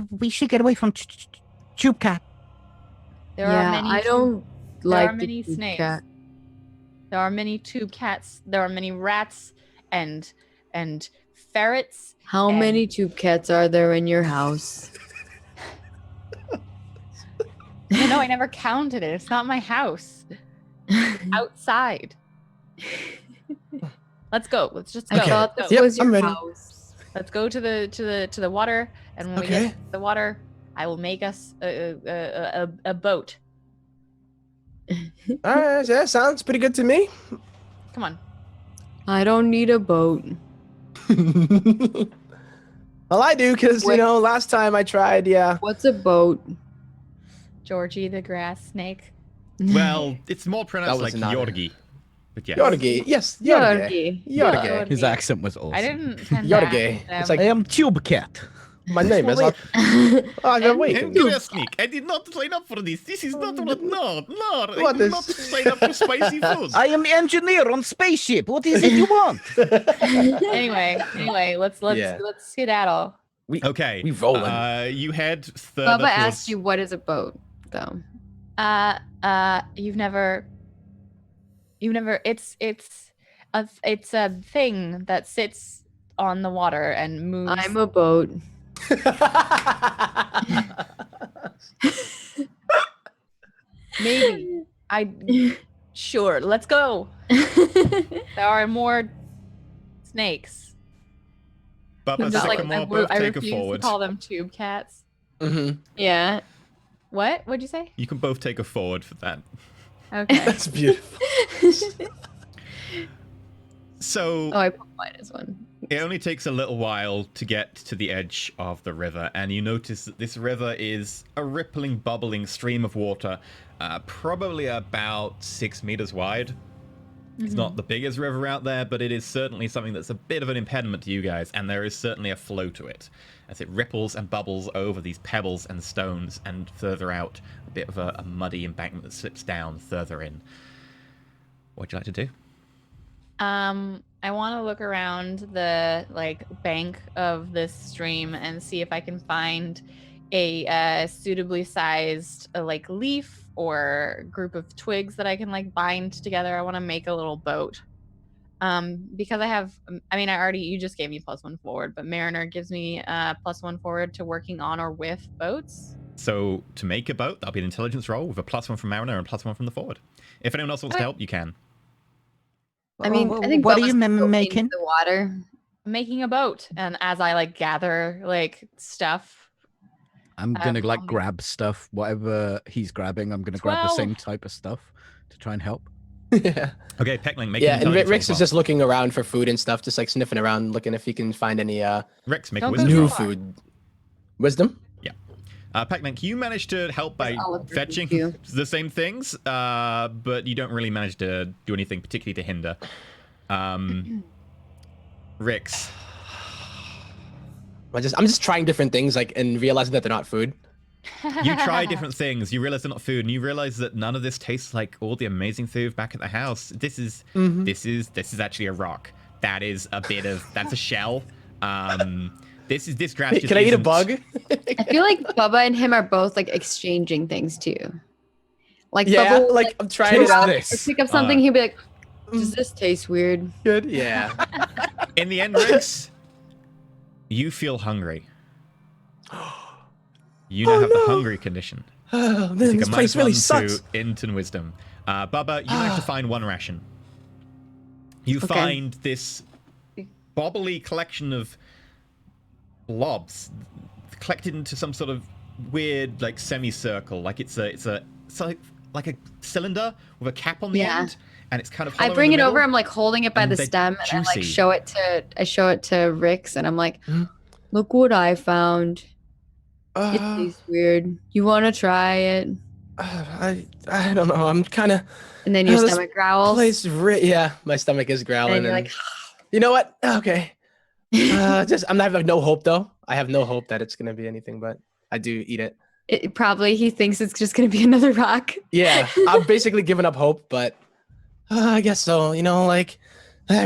We should get away from Tube Cat. There yeah, are many I don't there like are the many tube snakes. cat. There are many tube cats. There are many rats and ferrets. How And- many tube cats are there in your house? No, I never counted it. It's not my house. Outside. Let's go. Let's just go. I thought Let's this go. Yep, was I'm your ready. house. Let's go to the water, and when we Okay. get to the water, I will make us a boat. All right, yeah, sounds pretty good to me. Come on. I don't need a boat. Well, I do, because, Wait. last time I tried, yeah. What's a boat? Georgie the grass snake. Well, it's more pronounced was like not a- Yorgi. But yes. Yorgi. Yes, Yorgi. Yorgi. Yorgi. His accent was awesome. I didn't intend Yorgi. that. It's like- I am Tube Cat. My name is... Wait. I'm waiting. Andrea Sneak, I did not sign up for this. This is not what. No. I What did is- not sign up for spicy food. I am engineer on spaceship. What is it you want? Anyway, let's Yeah. skedaddle. Okay. We rolling. You head further Bubba towards... asked you, what is a boat, though? You've never. It's a thing that sits on the water and moves. I'm a boat. Maybe. Sure. Let's go. There are more snakes. Bubba, Just like Sycamore, both I take a refuse to forward. call them tube cats. Mm-hmm. Yeah. What? What'd you say? You can both take a forward for that. Okay. That's beautiful. So Oh, I put -1. it only takes a little while to get to the edge of the river, and you notice that this river is a rippling, bubbling stream of water, probably about 6 meters wide. It's not the biggest river out there, but it is certainly something that's a bit of an impediment to you guys, and there is certainly a flow to it as it ripples and bubbles over these pebbles and stones, and further out, a bit of a muddy embankment that slips down further in. What'd you like to do? I want to look around the bank of this stream and see if I can find a suitably sized leaf or group of twigs that I can bind together. I want to make a little boat. Because you just gave me +1 forward, but Mariner gives me +1 forward to working on or with boats. So to make a boat, that'll be an intelligence roll with a +1 from Mariner and +1 from the forward. If anyone else wants to help, you can. I mean, I think what are Bubba's you making? The water. I'm making a boat, and as I gather stuff, I'm gonna I'll grab stuff, whatever he's grabbing. I'm gonna grab the 12. same type of stuff to try and help. Yeah. Okay, Peckling, make Yeah, an and intelligence Rix roll is as just looking around for food and stuff, just sniffing around, looking if he can find any well. Rex, make a Don't wisdom go new roll. far. food. Wisdom? Pac-Man, you managed to help by Olive versus fetching you. the same things, but you don't really manage to do anything particularly to hinder. Rix, I'm just trying different things, and realizing that they're not food. you try different things. You realize they're not food, and you realize that none of this tastes like all the amazing food back at the house. This is actually a rock. That is that's a shell. This grass. Hey, Just can I eat a isn't- bug? I feel like Bubba and him are both exchanging things too. Yeah, Bubba will, I'm trying it out. pick up something. He'll be like, "Does this taste weird?" Good. Yeah. In the end, Rix, you feel hungry. You now have the hungry condition. Oh, You man, take this a place really -1 sucks. to int and wisdom. Bubba, you managed to find 1 ration. You find this bobbly collection of blobs collected into some sort of weird semicircle. It's like a cylinder with a cap on the Yeah. end, and it's kind of. I hollow bring in it the over. middle. I'm holding it by and the they're stem, and I juicy. show it to Rix, and I'm like, "Look what I found. It tastes weird. You want to try it?" I don't know. I'm kind of. And then your this stomach growls. Yeah, my stomach is growling. And you're like, you know what? Okay. I'm having no hope though. I have no hope that it's gonna be anything, but I do eat it. he thinks it's just gonna be another rock. Yeah, I've basically given up hope, but I guess so. I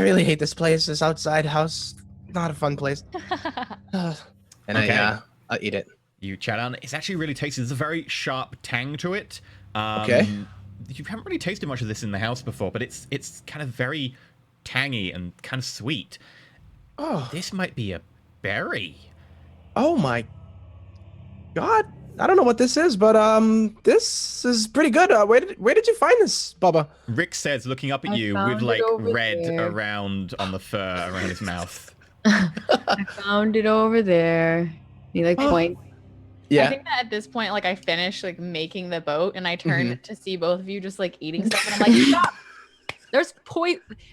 really hate this place. This outside house, not a fun place. And Okay. I'll eat it. You chat on. It's actually really tasty. There's a very sharp tang to it. Okay. You haven't really tasted much of this in the house before, but it's kind of very tangy and kind of sweet. Oh, This might be a berry. oh my God! I don't know what this is, but this is pretty good. Where did you find this, Bubba? Rick says, looking up at I you with found it over red there. around on the fur around his mouth. I found it over there. He points. I Yeah. think that at this point, I finish making the boat, and I turn Mm-hmm. to see both of you just eating stuff, and I'm like, stop!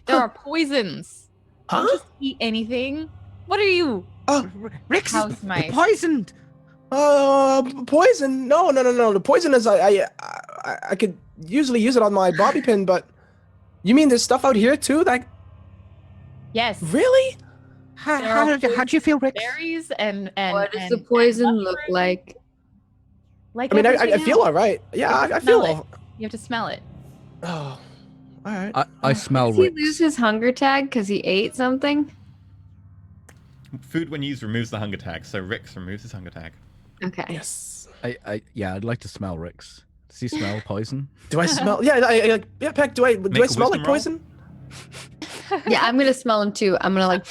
There are poisons. Huh? Don't just eat anything. What are you? Rix House is mice. poisoned. Poison? No. The poison is I could usually use it on my bobby pin, but you mean there's stuff out here too? Yes. Really? How do you feel, Rix? Berries and What does and- the and poison look mushrooms. like? Like I mean, I everything feel else. all right. Yeah, I Smell feel. You have to smell it. Oh, all right. I smell Does he Rix. lose his hunger tag because he ate something? Food when used removes the hunger tag, so Rick removes his hunger tag. Okay. Yes. I'd like to smell Rix. Does he smell poison? Do I smell? Yeah, yeah, Peck. Do I a smell like wisdom roll. poison? Yeah, I'm gonna smell him too. I'm gonna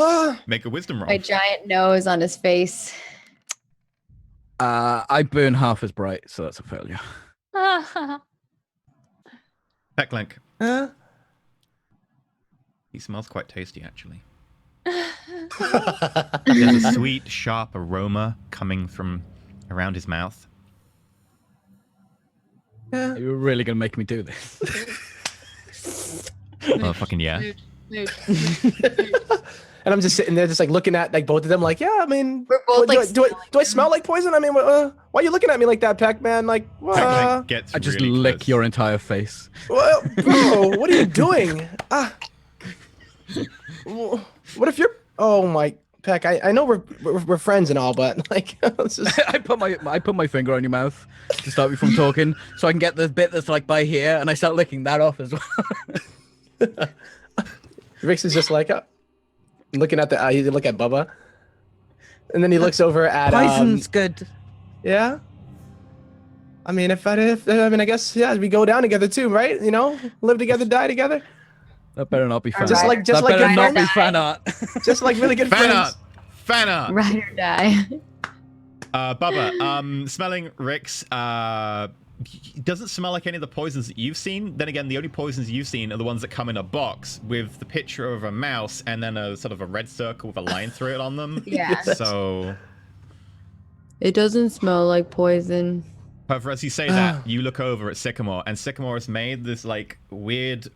Ah, Make a wisdom roll. my giant nose on his face. I burn half as bright, so that's a failure. Pecklink. huh? He smells quite tasty, actually. There's a sweet, sharp aroma coming from around his mouth. Yeah. You're really gonna make me do this. Oh, fucking yeah. And I'm just sitting there, just like looking at like both of them, like, yeah. I mean, We're both like do I smell like poison? I mean, why are you looking at me like that, Pac-Man? Like, Pac-Man gets I just really lick close. your entire face. well, bro, what are you doing? What if you're? Oh my, Pac. I know we're friends and all, but like, it's just... I put my finger on your mouth to stop you from talking, so I can get the bit that's like by here, and I start licking that off as well. Rix is just like, looking at he look at Bubba, and then he looks over at Poison's good. Yeah. I mean, I guess yeah, we go down together too, right? You know, live together, die together. That better not be fan Just art. like that better good not be friends. fan art. Just like really good Fan friends. art! Fan art! Ride or die. Bubba, smelling Rick's, doesn't smell like any of the poisons that you've seen. Then again, the only poisons you've seen are the ones that come in a box with the picture of a mouse and then a sort of a red circle with a line through it on them. Yeah. So, It doesn't smell like poison. however, as you say that, you look over at Sycamore, and Sycamore has made this like weird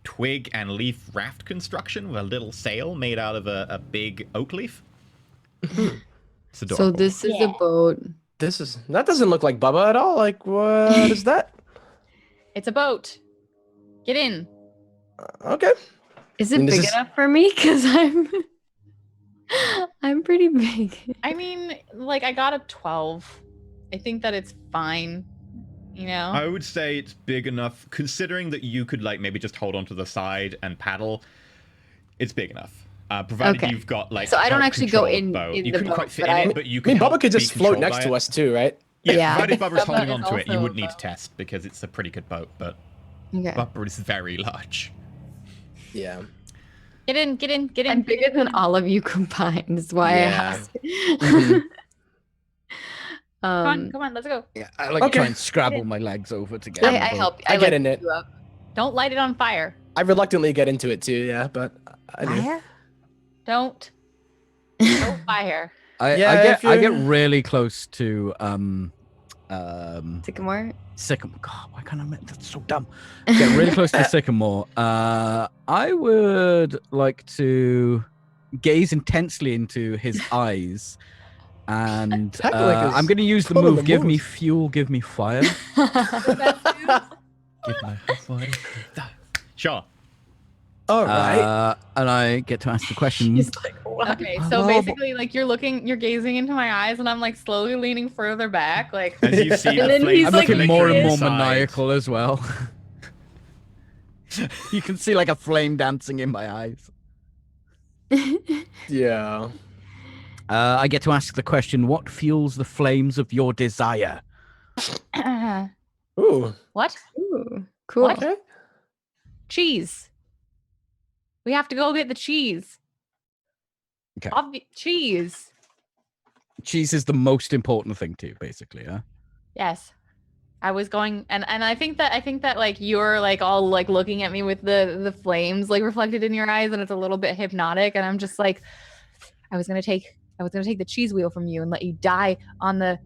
twig and leaf raft construction with a little sail made out of a big oak leaf. It's adorable. So this is a boat. That doesn't look like Bubba at all. Like, what is that? It's a boat. Get in. Okay. Is it And this big is- enough for me? Because I'm pretty big. I mean, like I got a 12. I think that it's fine. You know. I would say it's big enough, considering that you could like maybe just hold onto the side and paddle. It's big enough, provided Okay. you've got like. So I don't help actually go control in boat. in You the couldn't boat, quite fit but in I- it, but you I could. mean, help Bubba could be just float controlled next by to it. us too, right? Yeah, Yeah. provided Bubba's Bubba holding is onto it, you also wouldn't a need to boat. test because it's a pretty good boat. But Okay. Bubba is very large. Yeah. Get in. Get in. Get in. I'm bigger than all of you combined. Is why Yeah. I asked. Mhm. Come on. Let's go. Yeah, I like Okay. try and scrabble my legs over to get. I on the boat. help. I get like in it. you up. Don't light it on fire. I reluctantly get into it too, yeah, but I do. Fire? Don't. No fire. Yeah, if I get you're- really close to Sycamore. Sycamore. God, why can't I remember? That's so dumb. Get really close to Sycamore. I would like to gaze intensely into his eyes, and Heckling is I'm going to use the pulling move. the Give me moves. fuel. Give me fire. Give my Sure. All right. And I get to ask the question. He's like, what? Okay, so Hello? basically, like you're gazing into my eyes, and I'm like slowly leaning further back, like. As you see And the then flames he's I'm like looking more and more inside. maniacal as well. You can see like a flame dancing in my eyes. Yeah. I get to ask the question: what fuels the flames of your desire? Ooh. What? Ooh, cool. What? Okay. Cheese. We have to go get the cheese. Okay. Cheese. Cheese is the most important thing to you, basically, yeah? Yes. I was going and I think that like you're like all like looking at me with the flames like reflected in your eyes, and it's a little bit hypnotic, and I'm just like I was gonna take the cheese wheel from you and let you die on the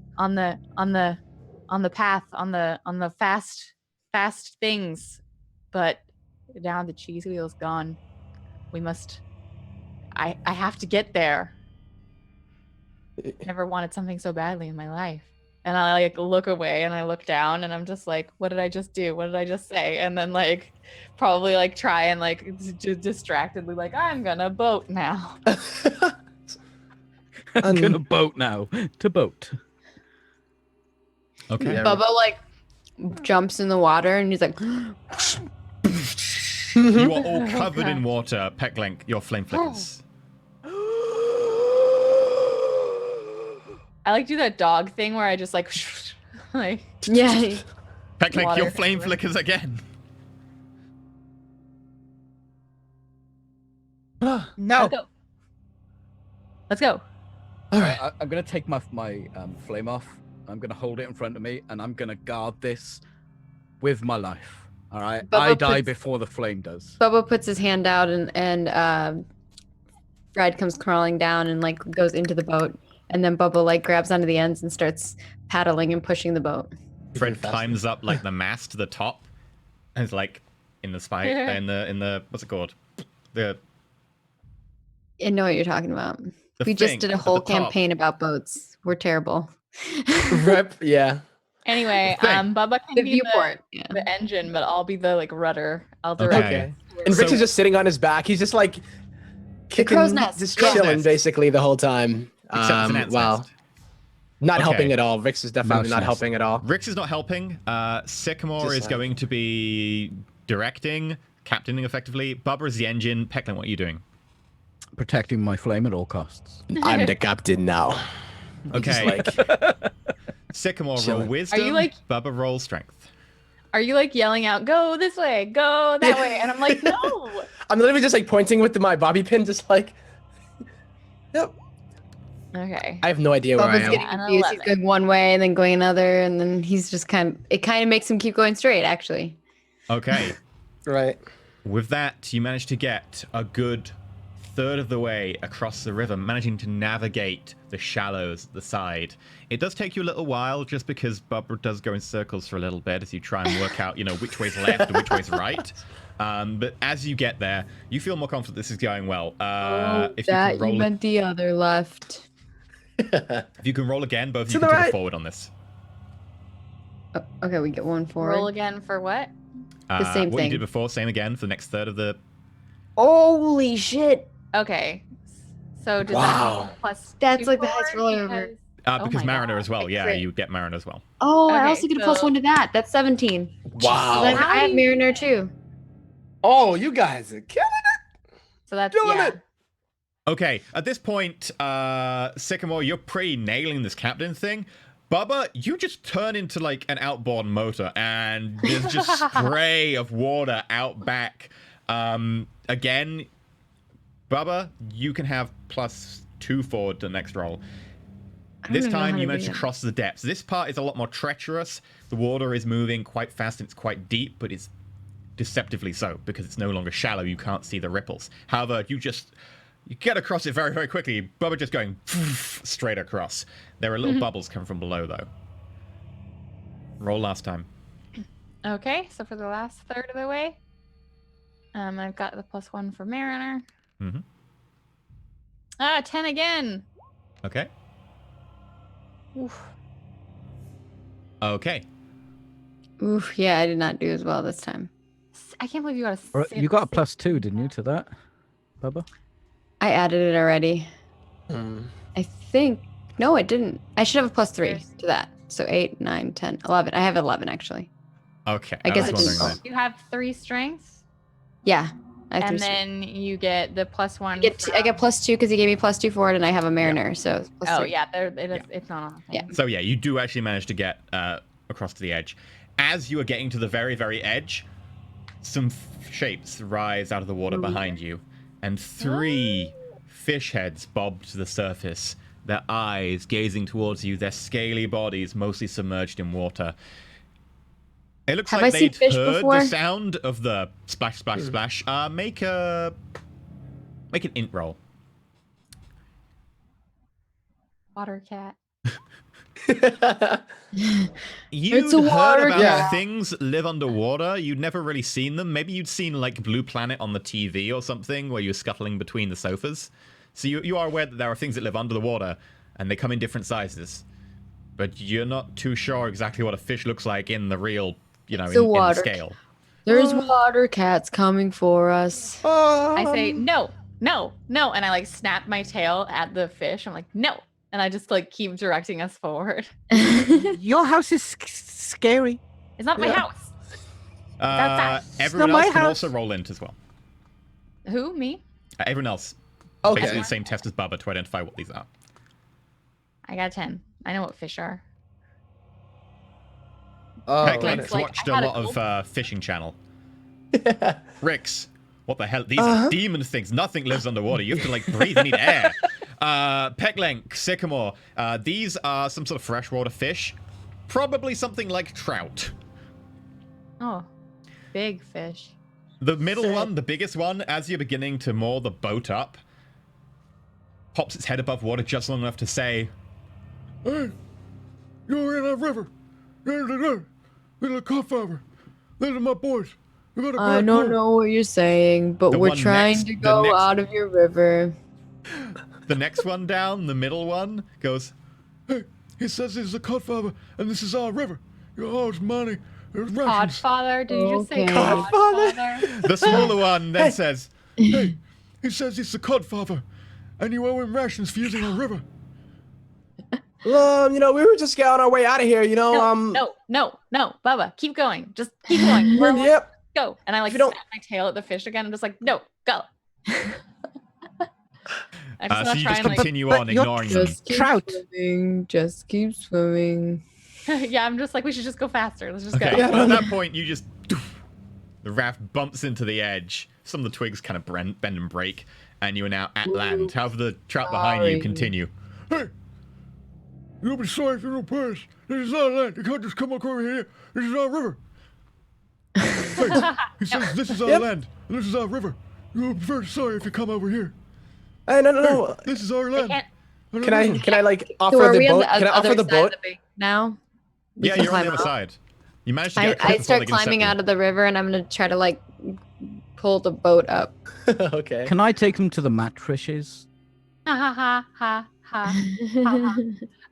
path on the fast things, but now the cheese wheel's gone. We must. I have to get there. Never wanted something so badly in my life. And I like look away and I look down and I'm just like, what did I just do? What did I just say? And then like probably like try and like distractedly like I'm gonna boat now. I'm gonna boat now. To boat. Okay. Yeah. Bubba like jumps in the water and he's like, You are all covered in water. Pecklink, your flame flickers. I like do that dog thing where I just like like yeah. Pecklink, Water your flame everywhere. flickers again. No. let's go. Let's go. All right. I'm gonna take my flame off. I'm gonna hold it in front of me, and I'm gonna guard this with my life. All right. Bubba I die puts- before the flame does. Bubba puts his hand out and Fred comes crawling down and like goes into the boat, and then Bubba like grabs onto the ends and starts paddling and pushing the boat. Fred climbs up like the mast to the top, and is like in the spike in the what's it called? I know what you're talking about. The We just thing did a at whole the top. campaign about boats. We're terrible. Rip, yeah. Anyway, thing. Bubba can The be viewport. Yeah. the engine, but I'll be the like rudder. I'll direct. Okay. And Rix So- is just sitting on his back. He's just like kicking, crow's nest. just Crow's chilling nest. basically the whole time. Except it's an ant's Wow. nest. Not Okay. helping at all. Rix is definitely Mouse not nest. helping at all. Rix is not helping. Sycamore Just is like- going to be directing, captaining effectively. Bubba is the engine. Pecklin, what are you doing? Protecting my flame at all costs. I'm the captain now. Okay. Just like, Sycamore roll Chilling. wisdom. Are you like- Bubba roll strength? Are you like yelling out, "Go this way, go that way," and I'm like, "No." I'm literally just like pointing with my bobby pin, just like, yep. Okay. I have no idea where I Bubba's am. getting An confused. He's 11. going one way and then going another, and then he's just it kind of makes him keep going straight, actually. Okay. Right. With that, you manage to get a good third of the way across the river, managing to navigate the shallows at the side. It does take you a little while, just because Bubba does go in circles for a little bit as you try and work out, which way's left and which way's right. But as you get there, you feel more confident this is going well. If you can roll, meant the other left. if you can roll again, both of you To can the take right. it forward on this. Oh, okay, we get one forward. Roll again for what? The same what you thing. did before, same again for the next third of the. Holy shit! Okay. So does Wow. that mean plus That's 2 like the highest forward? roll ever. Because- Because my Mariner God. as well. Yeah, Great. you get Mariner as well. Oh, I Okay, also get a plus so- 1 to that. That's 17. Wow. Then I have Mariner too. Oh, you guys are killing So that's Doing yeah. it. Okay, at this point, Sycamore, you're pretty nailing this captain thing. Bubba, you just turn into like an outboard motor, and there's just spray of water out back. Again, Bubba, you can have +2 forward to the next roll. I don't This even know time how you to managed do to that. cross the depths. This part is a lot more treacherous. The water is moving quite fast and it's quite deep, but it's deceptively so because it's no longer shallow. You can't see the ripples. However, you get across it very, very quickly. Bubba just going straight across. There are little bubbles coming from below, though. Roll last time. Okay, so for the last third of the way, I've got the +1 for Mariner. Mhm. 10 again. Okay. Oof. Okay. Oof, yeah, I did not do as well this time. I can't believe you got a Or 6. you got a +2, didn't you, to that, Bubba? I added it already. it. I think. No, it didn't. I should have a +3 There's- to that. So 8, 9, 10, 11. I have 11 actually. Okay. I guess was it didn't- wondering You have 3 strengths, Yeah. I have and three- then you get the +1. I get +2 because he gave me +2 for it, and I have a Mariner, so it's +3. Oh yeah, it's not on the thing. Yeah. So yeah, you do actually manage to get across to the edge. As you are getting to the very, very edge, some shapes rise out of the water behind you, and 3 fish heads bob to the surface, their eyes gazing towards you, their scaly bodies mostly submerged in water. It looks Have like I seen they'd fish heard before? the sound of the splash, splash, splash. Make an int roll. Water cat. You'd a heard water about cat. things that live underwater. You'd never really seen them. Maybe you'd seen like Blue Planet on the TV or something where you're scuttling between the sofas. So you are aware that there are things that live under the water and they come in different sizes. But you're not too sure exactly what a fish looks like in the real, in It's a the water scale. There's water cats coming for us. I say no, no, no, and I like snap my tail at the fish. I'm like no, and I just like keep directing us forward. Your house is scary. It's not my Yeah. house. outside. Everyone not my else can house. also roll int as well. Who? Me? Everyone else. Okay. Basically the same test as Bubba to identify what these are. I got 10. I know what fish are. Oh, Heck, right. Link's like, watched I a had a lot of fishing channel. Rix, what the hell? These Uh-huh. are demon things. Nothing lives underwater. You have to like breathe. You need air. Pecklenk, Sycamore. These are some sort of freshwater fish. Probably something like trout. Oh, big fish. The middle Sick. one, the biggest one, as you're beginning to moor the boat up, pops its head above water just long enough to say, Hey, you're in that river. They're the Codfather. These are my boys. You got a I bad don't coat. know what you're saying, but The we're one trying next- to the go next- out of your river. the next one down, the middle one, goes, Hey, he says he's the Codfather, and this is our river. Oh, it's money. There's rations. Codfather? Did you just say Okay. Codfather? the smaller one then Hey. says, Hey, he says he's the Codfather, and you owe him rations for using our river. We were just on our way out of here. No, Bubba, keep going. Just keep going. We're almost- Yep. Go. And I like If you don't- snap my tail at the fish again. I'm just like, no, go. I'm just so gonna you try just and like, continue but on, you're ignoring them. Just keep Trout. swimming. Just keep swimming. yeah, I'm just like, we should just go faster. Let's just Okay, go. Yeah. well, at that point, you just... The raft bumps into the edge. Some of the twigs kind of bend and break, and you are now at land. However, the trout behind you Sorry. continue. Hey, you'll be sorry if you don't pay us. This is our land. You can't just come over here. This is our river. Hey, he says this is our Yep. land, and this is our river. You'll be very sorry if you come over here. Hey, no. This is our They land. can't- Can I like So offer are the we on boat? the Can I other offer the side boat? of the bank now? We Yeah, can you're on the climb other out. side. You managed to get across I before start they can climbing set out of the river, and I'm gonna try to like pull the boat up. Okay. Can I take them to the mattresses? Ha ha ha ha ha.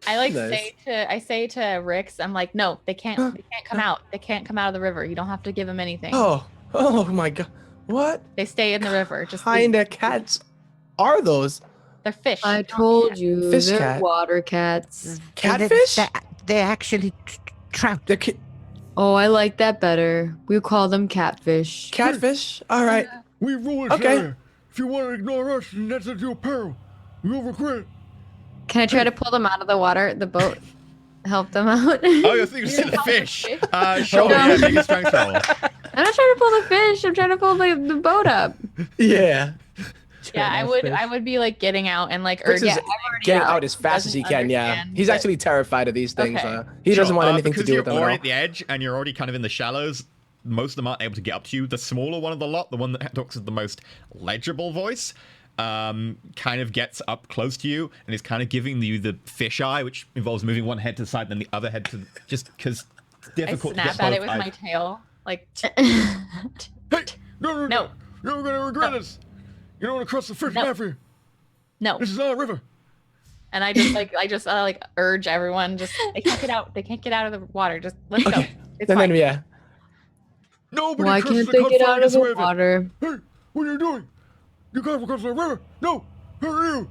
I like Nice. say to Rix, I'm like, no, they can't come out. They can't come out of the river. You don't have to give them anything. Oh my God. What They stay in the river. Just kind of cats are those? they're fish. I told you, Fish they're cat. water cats. Catfish? They're actually trout. They're Oh, I like that better. We call them catfish. catfish? All right. We rule this Okay. area. If you want to ignore us, then that's at your peril. You'll regret it. Can I try to pull them out of the water, the boat? Help them out? Oh, you're thinking to the fish. Sure, Oh. yeah, make a strength roll. I'm not trying to pull the fish. I'm trying to pull the boat up. Yeah. Yeah, I would be like getting out and like Rix urging. is getting out as fast as he can. Yeah. He's actually terrified of these things. Okay. He doesn't Sure, want anything to because do with them you're at already all. at the edge and you're already kind of in the shallows. Most of them aren't able to get up to you. The smaller one of the lot, the one that talks with the most legible voice, kind of gets up close to you and is kind of giving you the fish eye, which involves moving one head to the side and then the other head to just because it's I difficult to snap get at both it with eyes. my tail. Like Hey, no. No. You're going to regret this. You don't want to cross the fish No. map here. no. This is our river. And I just urge everyone, just they can't get out. They can't get out of the water. Just let's go. Okay. It's And fine. then, yeah. Nobody Why crosses can't the they get out of Codfather's the river. water? Hey, what are you doing? You can't cross the river. No, who are you?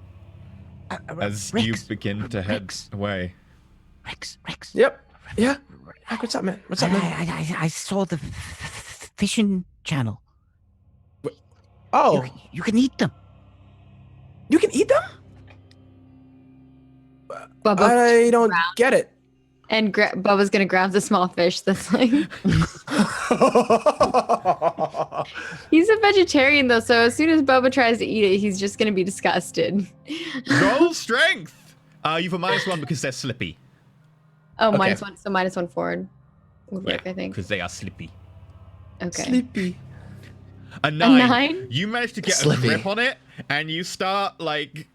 As Rex, you begin to head Rex, away. Rex. Yep. Yeah. Hey, what's up, man? What's up, man? I saw the fishing channel. Oh, You can eat them. you can eat them? Bubba I don't get it. and Bubba's gonna grab the small fish. That's like he's a vegetarian though, so as soon as Bubba tries to eat it, he's just gonna be disgusted. Roll strength! You've a -1 because they're slippy. Oh, Okay. -1, so -1 forward would work, I think. Because they are slippy. Okay. Sleepy. A 9. 9? You manage to get Slippy. a grip on it, and you start like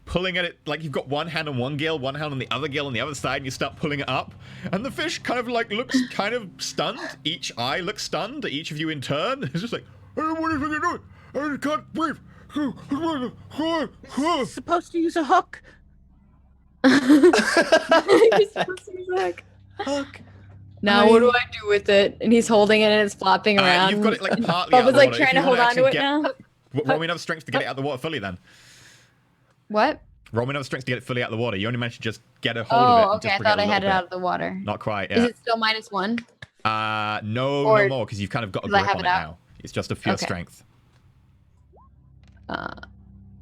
pulling at it like you've got one hand on one gill, one hand on the other gill on the other side, and you start pulling it up. And the fish kind of like looks kind of stunned. Each eye looks stunned at each of you in turn. It's just like, Hey, what do you think you're doing? I can't breathe. Supposed to use a hook. You're supposed to be like, Fuck. now what do I do with it? And he's holding it and it's flopping around. you've got it like partly out Bubba's of the like water. trying If to you hold wanna on to actually it now. Roll me enough strength to get it out of the water fully then. What? Roll me enough strength to get it fully out of the water. You only managed to just get a hold of it. Oh, and okay. just I bring thought I a had it little out of the water. bit. Not quite, Is yeah. it still -1? No or- more, because you've kind of got a Because I grip have on it it out? now. It's just a pure Okay. strength.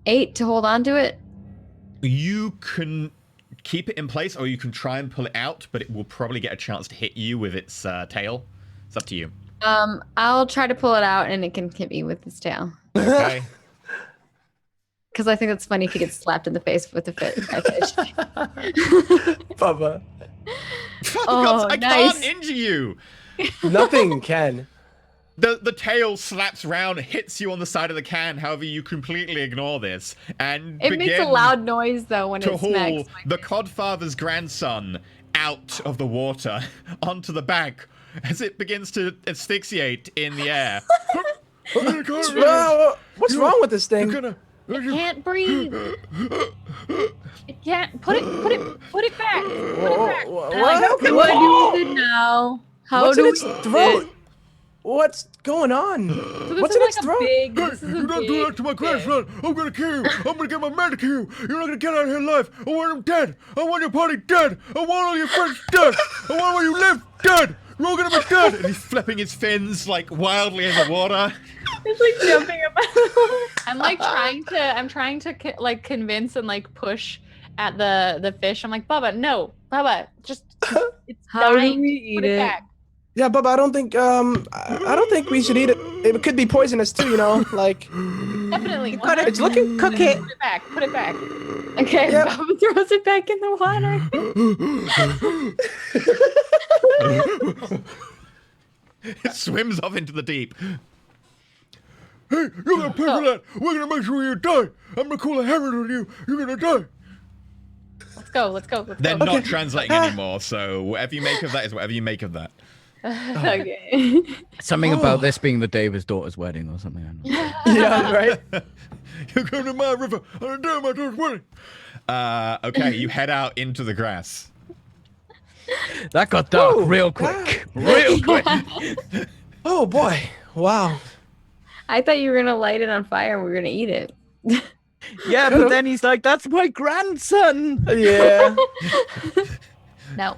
8 to hold on to it? You can keep it in place, or you can try and pull it out, but it will probably get a chance to hit you with its tail. It's up to you. I'll try to pull it out and it can hit me with its tail. Okay. Because I think that's funny if he gets slapped in the face with a fish. Bubba. For Oh, God's- I nice. can't injure you. Nothing can. The tail slaps round, hits you on the side of the can. However, you completely ignore this and It makes a begin loud noise though when to it haul smacks. the Codfather's grandson out of the water onto the bank as it begins to asphyxiate in the air. What's wrong with this thing? It can't breathe. It can't. Put it back. What do we do now? How What's do in its we throat? What's going on? So What's in its throat? This is a You don't big do that to my grandson. I'm gonna kill you. I'm gonna get my man to kill you. You're not gonna get out of here alive. I want him dead. I want your party dead. I want all your friends dead. I want where you live dead. You're all gonna be dead. And he's flipping his fins like wildly in the water. It's like jumping about. I'm like trying to like convince and like push at the fish. I'm like, Bubba, just it's How do dying. we eat Put it it? back. Yeah, Bubba, I don't think we should eat it. It could be poisonous too, you know. Like, Definitely. it's looking. Cook it. Put it back. Put it back. Okay. Yeah. Bubba throws it back in the water. It swims off into the deep. Hey, you're gonna pay for that. We're gonna make sure you die. I'm gonna call a heron on you. You're gonna die. Let's go. They're not translating anymore, so whatever you make of that is whatever you make of that. Okay. Something about this being the day of his daughter's wedding or something. I don't know. Yeah, right. You come to my river on the day of my daughter's wedding. Okay, you head out into the grass. That got dark Whoa. real quick. Real quick. Oh boy! Wow. I thought you were gonna light it on fire and we were gonna eat it. Yeah, but then he's like, "That's my grandson." Yeah. No.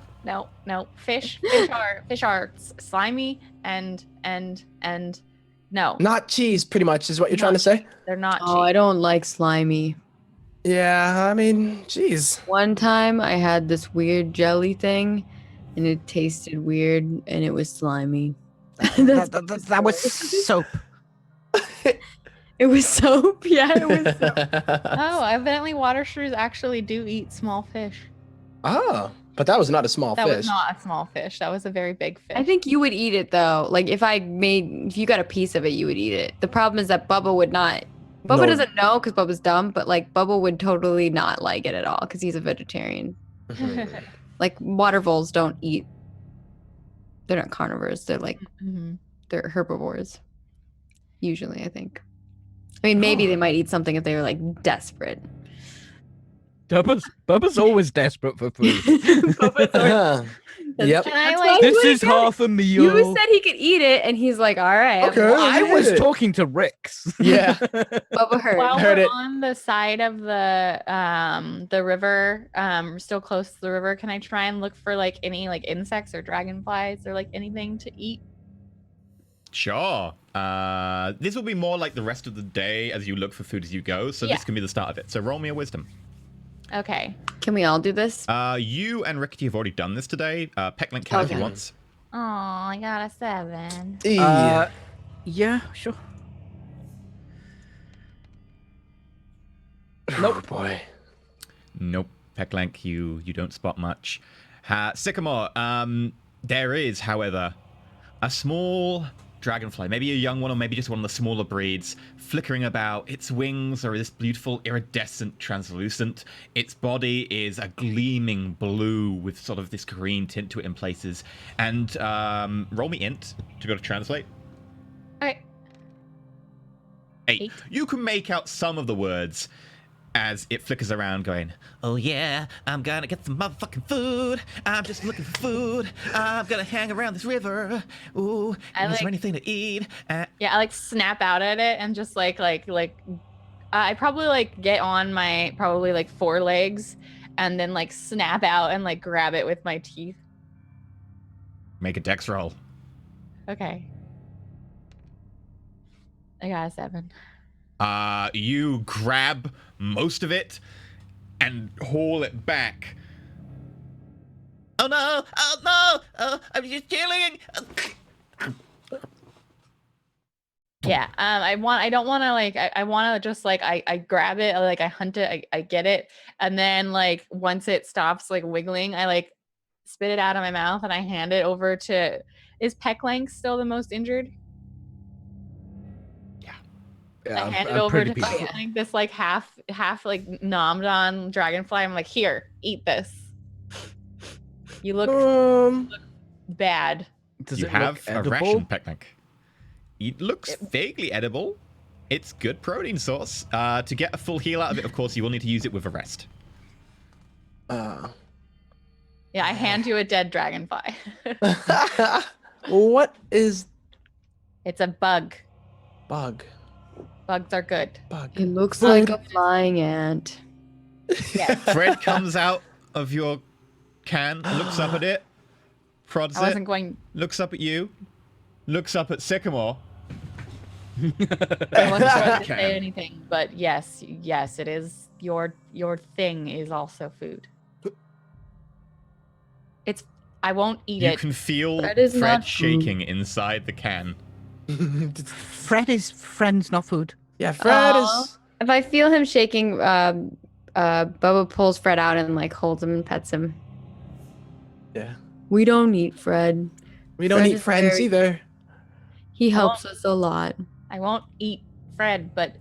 Fish are slimy and no. Not cheese, pretty much, is what you're trying to say. They're not. Oh, I cheap. don't like slimy. Yeah, I mean, jeez. One time I had this weird jelly thing and it tasted weird and it was slimy. That was soap. It was soap. Yeah, it was soap. Oh, evidently water shrews actually do eat small fish. Oh, but that was not a small That fish. was not a small fish. That was a very big fish. I think you would eat it though. Like if you got a piece of it, you would eat it. The problem is that Bubba would not. Bubba No. doesn't know because Bubba's dumb, but like Bubba would totally not like it at all because he's a vegetarian. Like water voles don't eat. They're not carnivores. They're like they're herbivores. Usually, I think. I mean, maybe they might eat something if they were like desperate. Bubba's always desperate for food. Yep. Can I That's like? why This you is half a meal. You said he could eat it, and he's like, "All right." I'm Okay. like, I Yeah. was talking to Rix. Yeah. Bubba heard. While Heard we're it. on the side of the river, still close to the river, can I try and look for like any like insects or dragonflies or like anything to eat? Sure. This will be more like the rest of the day as you look for food as you go, so Yeah. this can be the start of it. So roll me a wisdom. Okay. Can we all do this? You and Rickety have already done this today. Pecklink can if he Okay. wants. Oh, I got a 7. Yeah, sure. Nope. Oh, boy. Nope. Pecklink, you don't spot much. Sycamore, there is, however, a small dragonfly, maybe a young one or maybe just one of the smaller breeds, flickering about. Its wings are this beautiful iridescent translucent. Its body is a gleaming blue with sort of this green tint to it in places. And roll me int to be able to translate. Okay. 8. You can make out some of the words as it flickers around going, "Oh yeah, I'm gonna get some motherfucking food. I'm just looking for food. I'm gonna hang around this river. Ooh, is there anything to eat?" Yeah, I like snap out at it and just like I probably like get on my probably like 4 legs and then like snap out and like grab it with my teeth. Make a dex roll. Okay. I got a 7. You grab most of it and haul it back. "Oh no! Oh no! Oh, I'm just chilling." Yeah. I don't want to like. I want to just like. I grab it. Like I hunt it. I get it, and then like once it stops like wiggling, I like spit it out of my mouth and I hand it over to. Is Pecklink still the most injured? Yeah, I hand it I'm over pretty to peaceful. like this like half like nommed on dragonfly. I'm like, here, eat this. You look bad. Does You it look have a edible? ration picnic. It looks vaguely edible. It's good protein source. To get a full heal out of it, of course, you will need to use it with a rest. Uh, Yeah, I hand you a dead dragonfly. what is It's a bug. bug? Bugs are good. Bug. It looks Food. like a flying ant. Yes. Fred comes out of your can, looks up at it, prods I wasn't it, going. looks up at you, looks up at Sycamore. I wasn't going to Can. say anything, but yes, it is your thing is also food. It's. I won't eat You it. can feel Fred is Fred not shaking inside the can. Friend's not food. Yeah, Fred Aw. is. If I feel him shaking, Bubba pulls Fred out and like holds him and pets him. Yeah. We don't eat Fred. We don't Fred eat is friends very- either. He helps us a lot. I won't eat Fred, but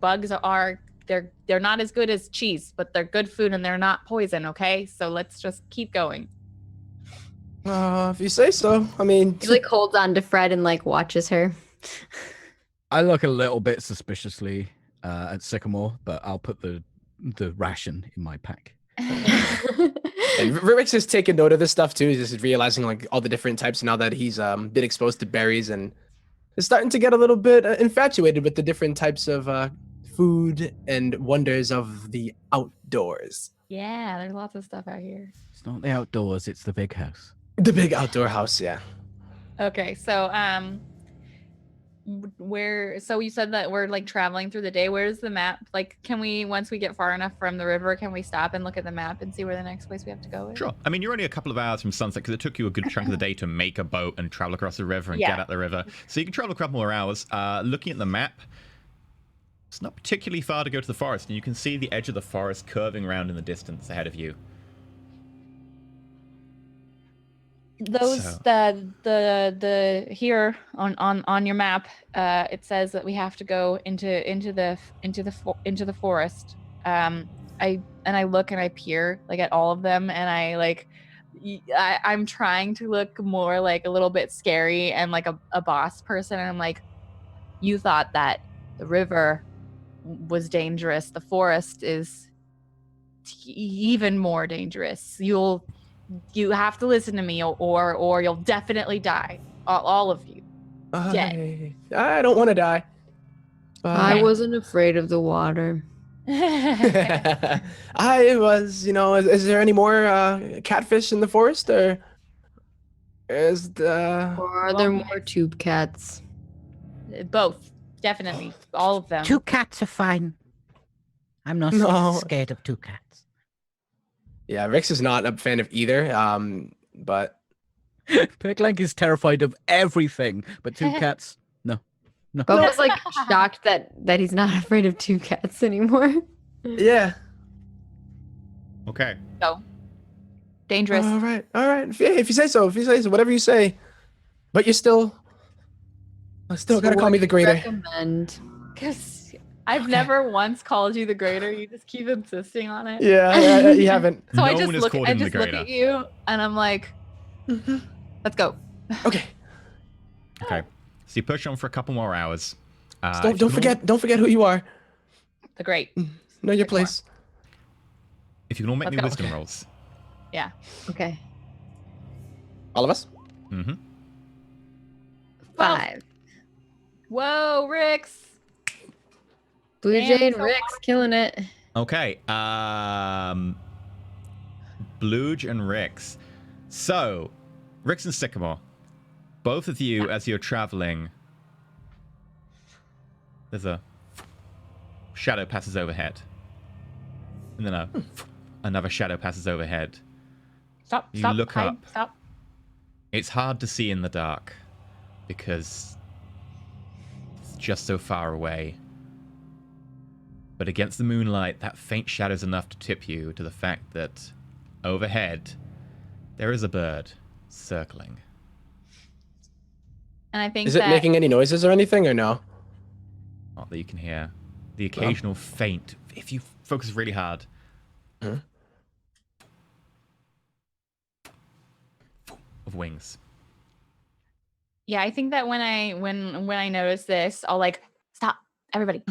bugs are they're not as good as cheese, but they're good food and they're not poison. Okay, so let's just keep going. If you say so. I mean, He like holds on to Fred and like watches her. Uh, I look a little bit suspiciously at Sycamore, but I'll put the ration in my pack. and Rix is taking note of this stuff too. He's just realizing like all the different types now that he's been exposed to berries and is starting to get a little bit infatuated with the different types of food and wonders of the outdoors. Yeah, there's lots of stuff out here. It's not the outdoors, it's the big house. The big outdoor house, yeah. Okay, so so you said that we're like traveling through the day. Where's the map? Like, can we, once we get far enough from the river, can we stop and look at the map and see where the next place we have to go is? Sure. I mean, you're only a couple of hours from sunset because it took you a good chunk of the day to make a boat and travel across the river and Yeah. get out the river. So you can travel a couple more hours. Looking at the map, it's not particularly far to go to the forest, and you can see the edge of the forest curving around in the distance ahead of you. Those So- the here on your map, it says that we have to go into the forest. I look and I peer like at all of them, and I'm trying to look more like a little bit scary and like a boss person, and I'm like, you thought that the river was dangerous, the forest is even more dangerous. You have to listen to me, or you'll definitely die. All of you. Dead. I don't want to die. I wasn't afraid of the water. I was, is there any more catfish in the forest, or is the... Or are there more tube cats? Both, definitely, all of them. Two cats are fine. I'm not No. scared of two cats. Yeah, Rix is not a fan of either, but... Perklank is terrified of everything, but two cats, no. Bubba's like shocked that he's not afraid of two cats anymore. Yeah. Okay. So dangerous. All right. If you say so, whatever you say. But you're still... So gotta call what me the do you greater. recommend? Because I've never once called you the greater. You just keep insisting on it. Yeah, you haven't. So I No just one has look. called I him the just look greater. at you, and I'm like, let's go. Okay. Okay. So you push on for a couple more hours. Don't forget who you are. The great. Know your Good one. place. If you can all make Let's me go. wisdom rolls. Yeah. Okay. All of us? Mm-hmm. 5. Whoa, Rix. Blue Damn, Jay and so Rix killing it. Okay. Blooge and Rix. So, Rix and Sycamore, both of you, as you're traveling, there's a shadow passes overhead. And then another shadow passes overhead. Stop. You Stop. look hide, up. Stop. It's hard to see in the dark because it's just so far away. But against the moonlight, that faint shadow's enough to tip you to the fact that overhead, there is a bird circling. And I think Is it that making any noises or anything, or no? Not that you can hear. The occasional faint, if you focus really hard. Huh? Of wings. Yeah, I think that when I notice this, I'll like stop, everybody,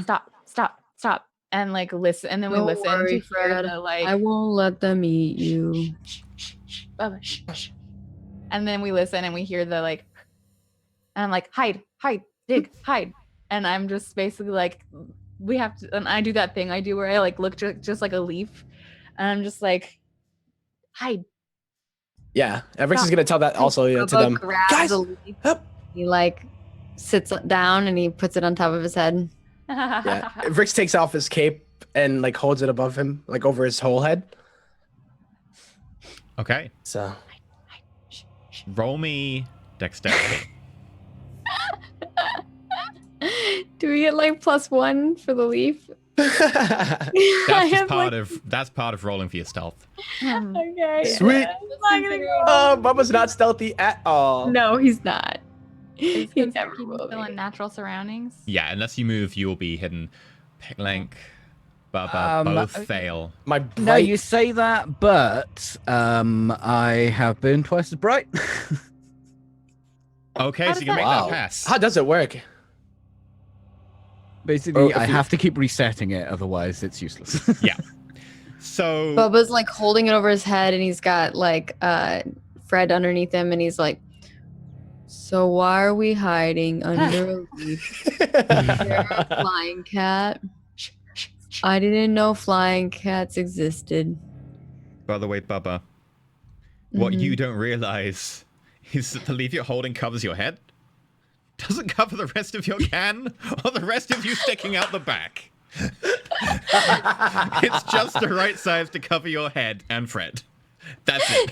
stop, and like listen, and then we Don't listen worry, to hear Fred. the like. I won't let them eat you. Bubba, shh. And then we listen and we hear the like, and I'm like, hide, dig, hide, and I'm just basically like, we have to, and I do that thing I do where I like look just like a leaf, and I'm just like, hide. Yeah, Rix is gonna tell that also to Bubba them. grabs Guys, a leaf. up. He like sits down and he puts it on top of his head. Yeah, Rix takes off his cape and like holds it above him, like over his whole head. Okay. So Roll me dexterity. Do we get like +1 for the leaf? That's I just have, part like- of that's part of rolling for your stealth. Okay. Sweet. It's not gonna go. Oh, Bubba's not stealthy at all. No, he's not. It's He good to never keep will still be. in natural surroundings. Yeah, unless you move, you will be hidden. Picklink, Bubba, both fail. My No, bright. you say that, but I have been twice as bright. Okay, How so does you can that- make Wow. that pass. How does it work? Basically, Oh, if I you- have to keep resetting it, otherwise it's useless. Yeah. So Bubba's like holding it over his head and he's got like Fred underneath him and he's like, so why are we hiding under a leaf? You're a flying cat. I didn't know flying cats existed. by the way, Bubba, what Mhm. you don't realize is that the leaf you're holding covers your head. Doesn't cover the rest of your can or the rest of you sticking out the back. It's just the right size to cover your head and Fred. That's it.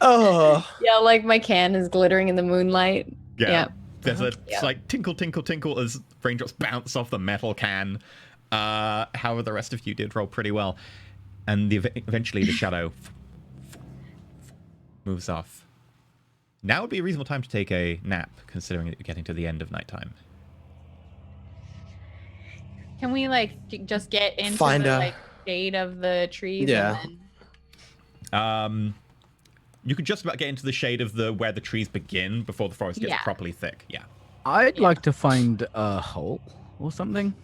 Oh, Yeah, like my can is glittering in the moonlight. Yeah. Yeah. There's a Yeah. slight tinkle, tinkle, tinkle as raindrops bounce off the metal can. However, the rest of you did roll pretty well. And eventually the shadow moves off. Now would be a reasonable time to take a nap, considering that you're getting to the end of nighttime. Can we like just get into Find the a- like shade of the trees? Yeah. And then... You could just about get into the shade of the where the trees begin before the forest gets Yeah. properly thick. Yeah. I'd like to find a hole or something.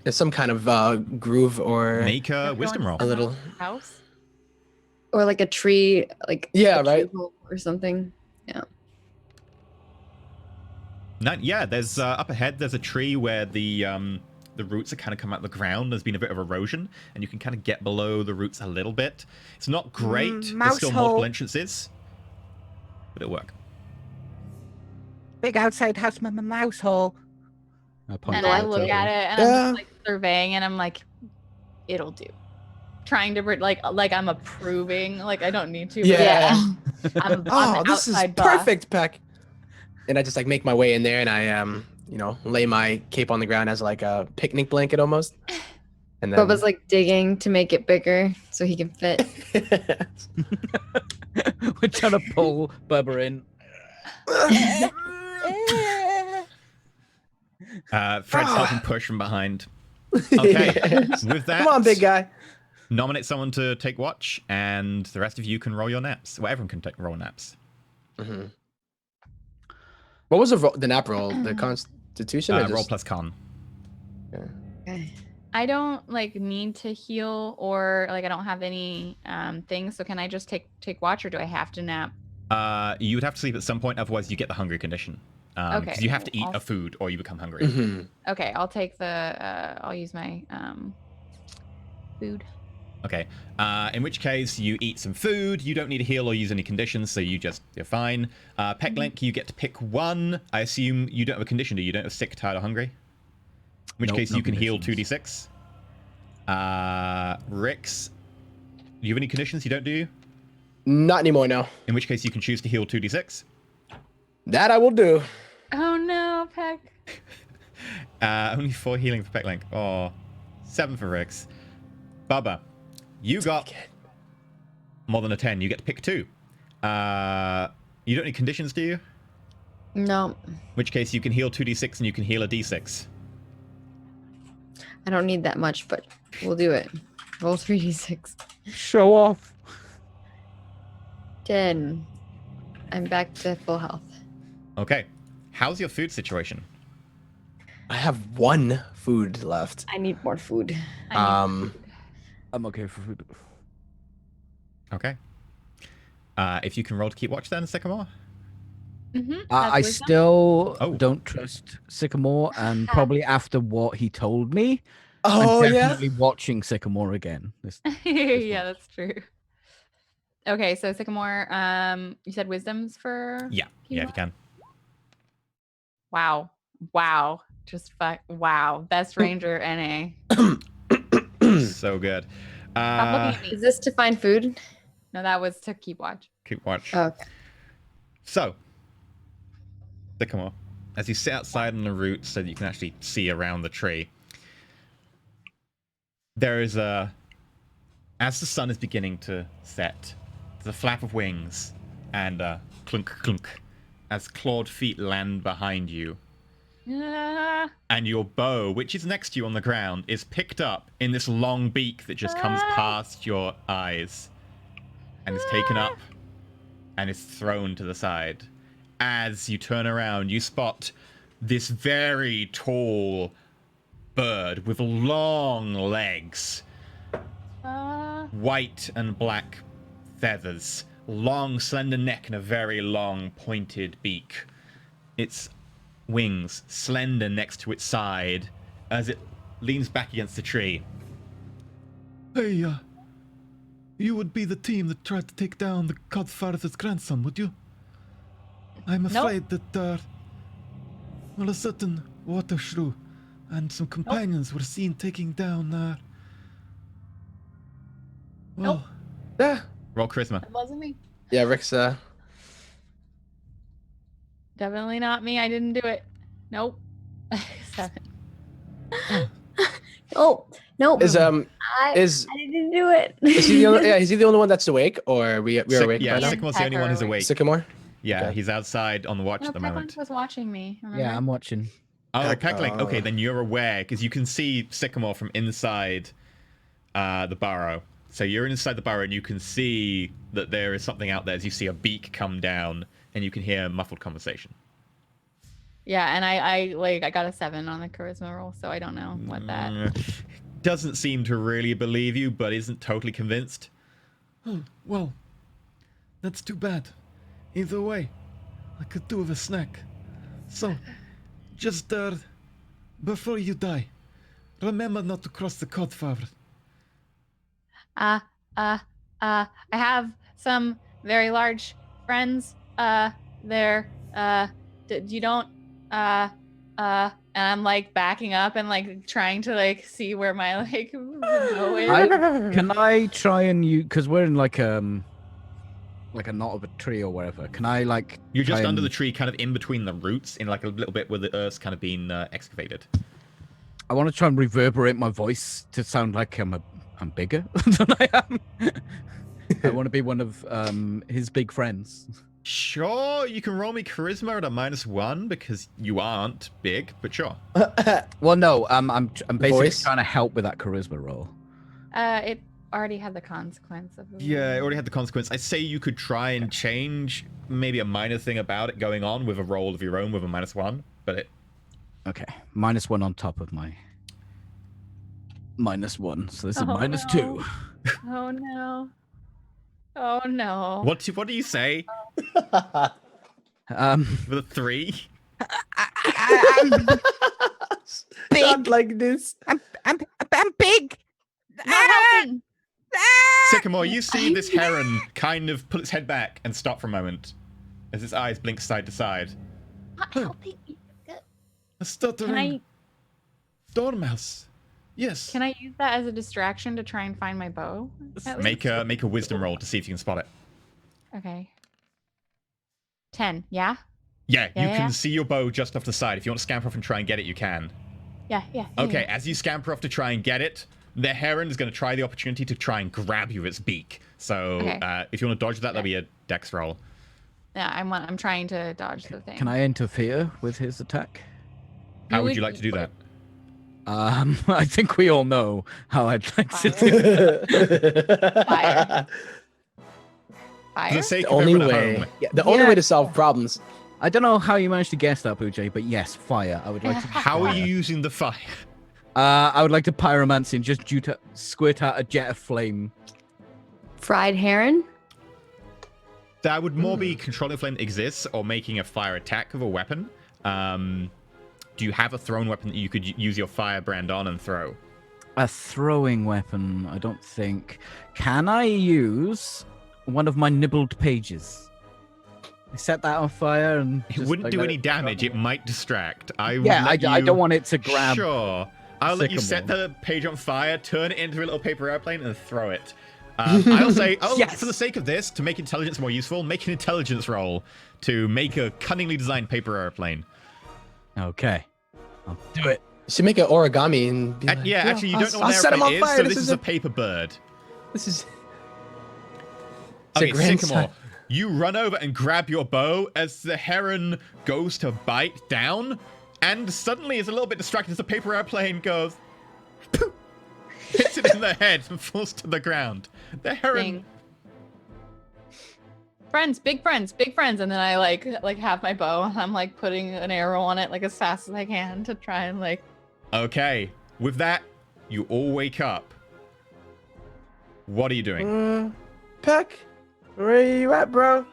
there's some kind of groove or Make a wisdom roll. A little- house. Or like a tree, like Yeah, a tree right. hole or something. Yeah, there's up ahead. There's a tree where the roots are kind of come out of the ground. There's been a bit of erosion, and you can kind of get below the roots a little bit. It's not great. There's still mouse multiple hole. entrances, but it'll work. Big outside house, my mouse hole. I point And out I to look it. at it and I'm just like surveying and I'm like, it'll do. Trying to like I'm approving. Like I don't need to. But Yeah. I'm Oh, the this is outside boss. perfect, Peck. And I just like make my way in there, and I lay my cape on the ground as like a picnic blanket almost. And then Bubba's like digging to make it bigger so he can fit. We're trying to pull Bubba in. Fred's helping push from behind. Okay, with that, Come on, big guy. nominate someone to take watch, and the rest of you can roll your naps. Well, everyone can roll naps. hmm What was the nap roll? The Constitution? or Roll just- plus con. Okay. I don't like need to heal or like I don't have any things. So can I just take watch or do I have to nap? You would have to sleep at some point, otherwise you get the hungry condition. Because Okay, you have to eat I'll- a food or you become hungry. Mhm. Okay, I'll take the I'll use my food. Okay. In which case, you eat some food. You don't need to heal or use any conditions, so you're fine. Pecklink, you get to pick one. I assume you don't have a condition, do you? You don't have sick, tired, or hungry? In which Nope, case, no you can heal conditions. 2d6. Rix, do you have any conditions? You don't, do you? Not anymore, no. In which case, you can choose to heal 2d6. That I will do. Oh no, Peck. Only 4 healing for Pecklink. Oh, 7 for Rix. Bubba, you got more than a 10. You get to pick 2. You don't need conditions, do you? No. In which case you can heal 2d6 and you can heal a d6. I don't need that much, but we'll do it. Roll 3d6. Show off. 10. I'm back to full health. Okay. How's your food situation? I have 1 food left. I need more food. Um, I'm okay for food. Okay. If you can roll to keep watch then, Sycamore. I still Oh. don't trust Sycamore, and probably after what he told me, oh I'm yeah. definitely watching Sycamore again. Yeah, that's true. Okay, so Sycamore, you said wisdoms for Yeah, if you can. Wow. Wow. Best ranger NA. So good. Stop looking at me. Is this to find food? No, that was to keep watch. Keep watch. Okay. So, Sycamore, as you sit outside on the root so that you can actually see around the tree, there is as the sun is beginning to set, there's a flap of wings and clunk clunk as clawed feet land behind you. And your bow, which is next to you on the ground, is picked up in this long beak that just comes past your eyes and is taken up and is thrown to the side. As you turn around, you spot this very tall bird with long legs, white and black feathers, long slender neck and a very long pointed beak. Its wings slender next to its side as it leans back against the tree. Hey, you would be the team that tried to take down the Codfather's grandson, would you? I'm afraid that, well, a certain water shrew and some companions were seen taking down, well... Yeah. Roll charisma. It wasn't me. Yeah, Rick's Definitely not me. I didn't do it. Nope. 7. Oh, no. is I didn't do it. is he the only, yeah, is he the only one that's awake, or we're awake? Yeah, right now? Sycamore's the only one who's awake. Sycamore. Yeah, Okay. he's outside on the watch No, at the Pecklin moment. was watching me. Remember? Yeah, I'm watching. Oh, Heck, Peckling. Okay, then you're aware because you can see Sycamore from inside the burrow. So you're inside the burrow and you can see that there is something out there as you see a beak come down and you can hear muffled conversation. Yeah, and I got a 7 on the charisma roll, so I don't know what that. Doesn't seem to really believe you, but isn't totally convinced. Oh, well, that's too bad. Either way, I could do with a snack. So, just, before you die, remember not to cross the Codfather. I have some very large friends. They're you don't and I'm like backing up and like trying to like see where my like bow is. Can I try and you? Because we're in like a knot of a tree or wherever. Can I like? You're just try under and- the tree, kind of in between the roots, in like a little bit where the earth's kind of been excavated. I want to try and reverberate my voice to sound like I'm bigger than I am. I want to be one of his big friends. Sure, you can roll me charisma at a -1 because you aren't big, but sure. Well, no, I'm basically Voice? trying to help with that charisma roll. It already had the consequence of the Yeah, it already had the consequence. I say you could try and change maybe a minor thing about it going on with a roll of your own with a -1, but it... Okay, -1 on top of my -1, so this is Oh, -2. Oh no. Oh no. What do you say with a 3? Not like this. I'm big. Not helping. Sycamore, you see this heron kind of pull its head back and stop for a moment as its eyes blink side to side. Not helping me. A stuttering dormouse. Yes. Can I use that as a distraction to try and find my bow? at Make least? a wisdom roll to see if you can spot it. Okay. 10. Yeah. Yeah, Yeah, you can yeah. see your bow just off the side. If you want to scamper off and try and get it, you can. Yeah. Okay, as you scamper off to try and get it, the heron is going to try the opportunity to try and grab you with its beak. So Okay. if you want to dodge that, that'll be a dex roll. Yeah. I'm trying to dodge the thing. Can I interfere with his attack? How would you like to do that? I think we all know how I'd like to do. Fire. For Fire? the sake The of only everyone at way. home. Yeah, the only way to solve problems. I don't know how you managed to guess that, Pooja, but yes, fire. I would like to. How are fire. you using the fire? I would like to pyromancy and just squirt out a jet of flame. Fried heron. That would more be controlling flame that exists or making a fire attack of a weapon. Do you have a thrown weapon that you could use your firebrand on and throw? A throwing weapon, I don't think. Can I use one of my nibbled pages? I set that on fire and It just, wouldn't like, do let any it damage. burn. It might distract. I don't want it to grab. Sure. I'll let you set Sycamore. the page on fire, turn it into a little paper airplane, and throw it. I'll say, Yes. for the sake of this, to make intelligence more useful, make an intelligence roll to make a cunningly designed paper airplane. Okay, I'll do it. You should make an origami and be like, Yeah, actually, you don't know I'll what an set him airplane on is, fire. so This this is is a paper bird. This is. Okay, grandson. Sycamore, you run over and grab your bow as the heron goes to bite down, and suddenly is a little bit distracted as the paper airplane goes, poof, hits it in the head and falls to the ground. The heron. Dang. Big friends, and then I like have my bow and I'm like putting an arrow on it like as fast as I can to try and like. Okay, with that, you all wake up. What are you doing? Peck, where you at, bro?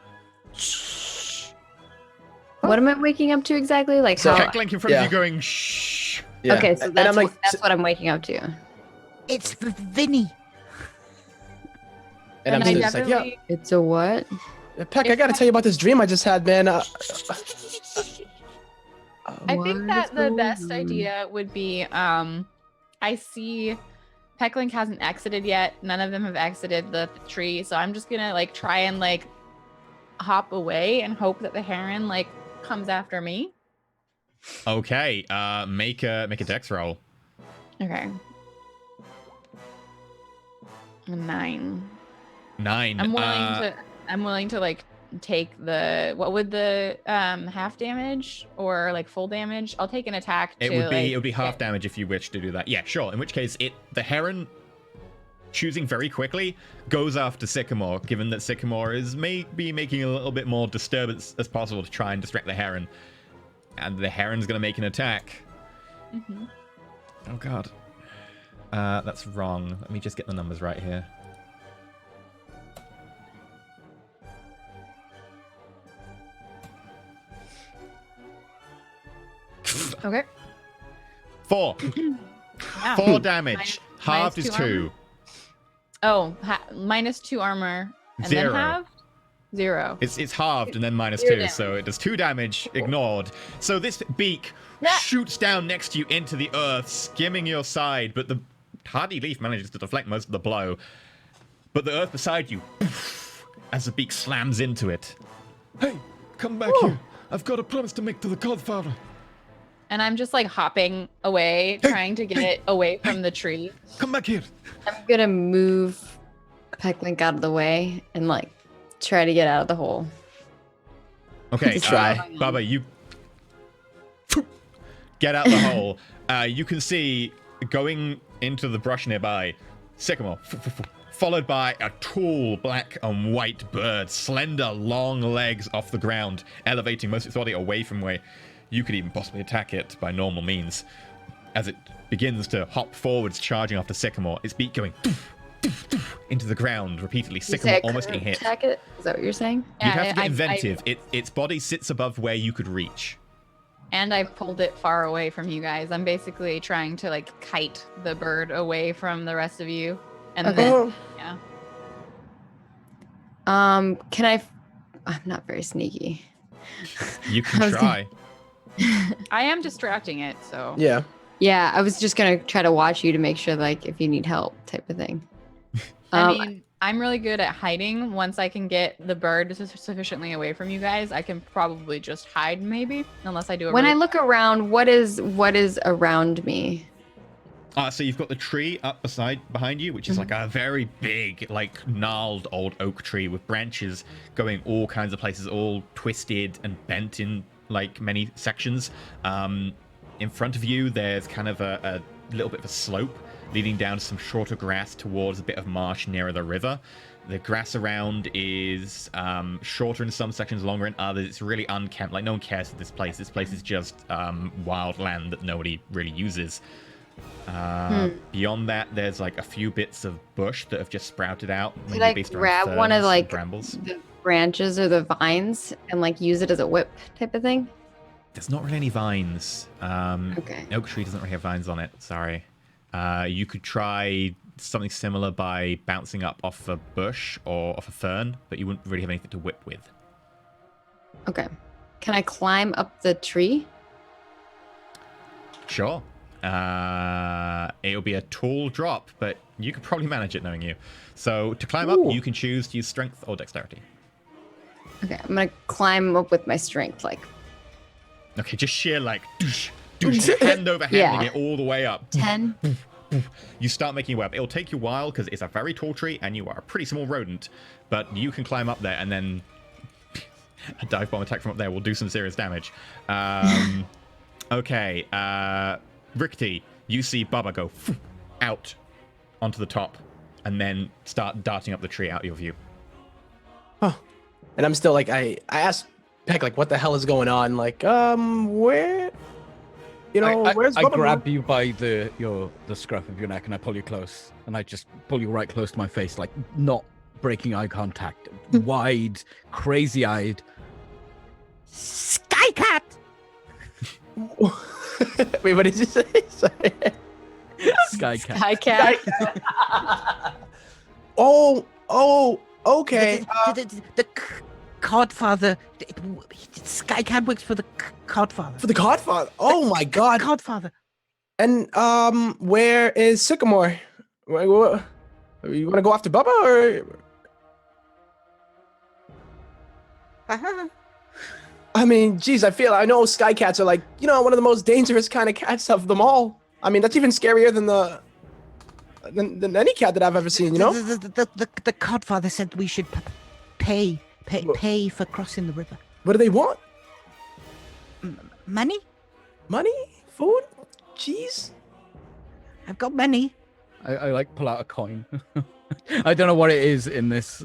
What am I waking up to exactly? Like So- how? Peck Link in front yeah. of you going, shh. Yeah. Okay, so And that's I'm like, that's what I'm waking up to. It's Vinny. and I'm I just like, yeah, definitely- It's a what? Peck, I gotta tell you about this dream I just had, man. I What think is that the going best on? idea would be I see Pecklink hasn't exited yet. None of them have exited the tree, so I'm just gonna like try and like hop away and hope that the heron like comes after me. Okay, make a dex roll. Okay. 9. 9. I'm willing to like take the what would the half damage or like full damage? I'll take an attack to It would be half get- damage if you wish to do that. Yeah, sure. In which case, the heron, choosing very quickly, goes after Sycamore, given that Sycamore is maybe making a little bit more disturbance as possible to try and distract the heron. And the heron's going to make an attack. Mhm. Oh, God. That's wrong. Let me just get the numbers right here. Okay. 4. Wow. 4 damage. Minus- Halved is minus 2. Oh, minus 2 armor and 0. then halved? 0. It's halved and then minus 0 2, so it does 2 damage, ignored. So this beak Ah. shoots down next to you into the earth, skimming your side, but the hardy leaf manages to deflect most of the blow. But the earth beside you, poof, as the beak slams into it. Hey, come back here. I've got a promise to make to the Codfather. And I'm just like hopping away, trying to get it away from the tree. Come back here. I'm gonna move Pecklink out of the way and like try to get out of the hole. Okay, Let's try. Baba, you get out the hole. You can see going into the brush nearby, Sycamore, followed by a tall black and white bird, slender, long legs off the ground, elevating most of its body away from where you could even possibly attack it by normal means. As it begins to hop forwards, charging after Sycamore, its beak going into the ground repeatedly. You say Sycamore I almost couldn't getting hit. attack it? Is that what you're saying? You'd have to Yeah, get inventive. Its body sits above where you could reach. And I've pulled it far away from you guys. I'm basically trying to like kite the bird away from the rest of you. And Okay. then, Oh, yeah. Can I? I'm not very sneaky. You I can was try. I am distracting it, so. yeah. Yeah, I was just gonna try to watch you to make sure, like, if you need help, type of thing. I mean, I'm really good at hiding. Once I can get the bird sufficiently away from you guys, I can probably just hide, maybe, unless I do it. when I really- look around, what is around me? So you've got the tree up behind you, which is like a very big, like gnarled old oak tree with branches going all kinds of places, all twisted and bent in like many sections. In front of you, there's kind of a little bit of a slope leading down to some shorter grass towards a bit of marsh nearer the river. The grass around is shorter in some sections, longer in others. It's really unkempt. Like, no one cares for this place. This place is just wild land that nobody really uses. Beyond that, there's like a few bits of bush that have just sprouted out. Could I grab one of like brambles. the branches or the vines and like use it as a whip type of thing? There's not really any vines. Okay. Oak tree doesn't really have vines on it. Sorry. You could try something similar by bouncing up off a bush or off a fern, but you wouldn't really have anything to whip with. Okay. Can I climb up the tree? Sure. It'll be a tall drop, but you could probably manage it knowing you. So to climb up, you can choose to use strength or dexterity. Okay, I'm gonna climb up with my strength, like. Okay, just sheer like, doosh, doosh, hand over handing it all the way up. 10. You start making your way up. It'll take you a while because it's a very tall tree and you are a pretty small rodent, but you can climb up there and then a dive bomb attack from up there will do some serious damage. Okay, Rickety, you see Bubba go out onto the top and then start darting up the tree out of your view. Oh, and I'm still like, I asked Peck, like, what the hell is going on? Like, where? You know, where's Bubba? I grab you by the scruff of your neck and I pull you close. And I just pull you right close to my face, like not breaking eye contact. Wide, crazy-eyed. Skycat! Wait, what did you say? Sorry. Skycat. Skycat. Oh, okay. The Codfather. Skycat works for the Codfather. For the Codfather. Oh my God. Codfather. And where is Sycamore? You want to go after Bubba or? I mean, geez, I know skycats are like, you know, one of the most dangerous kind of cats of them all. I mean, that's even scarier than any cat that I've ever seen, you know? The Codfather said we should pay for crossing the river. What do they want? Money? Money? Food? Cheese? I've got money. I like pull out a coin. I don't know what it is in this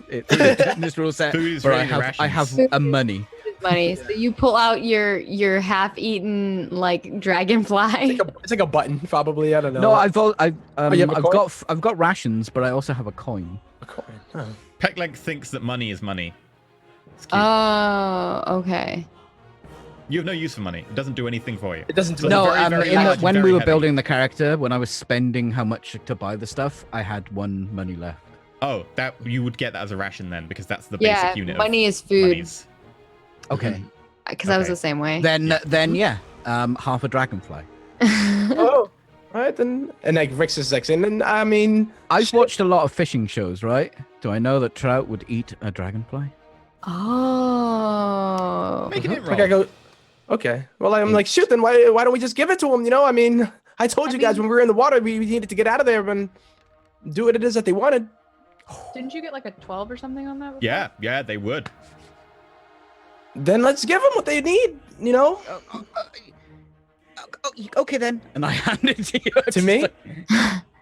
rule set, Food is but really I have a money. Money. So you pull out your half-eaten like dragonfly. It's like a button, probably. I don't know. No, I've got coin? rations, but I also have a coin. A coin. Oh. Peckleg thinks that money is money. It's cute. Oh, okay. You have no use for money. It doesn't do anything for you. It doesn't do No, very, very when large, we very were heavy. building the character, when I was spending how much to buy the stuff, I had one money left. Oh, that you would get that as a ration then, because that's the Yeah, basic unit. money of is food. monies. Okay. Because I was Okay. the same way. Then yeah, half a dragonfly. Oh, right then. And like Rix is like saying, and I mean, I've watched a lot of fishing shows, right? Do I know that trout would eat a dragonfly? Oh. Making it roll. like I go, okay. Well, I'm like, shoot, then why don't we just give it to him? You know, I mean, I told you guys when we were in the water, we needed to get out of there and do what it is that they wanted. Didn't you get like a 12 or something on that? before? Yeah, they would. Then let's give them what they need, you know? Okay then. And I hand it to you. To me?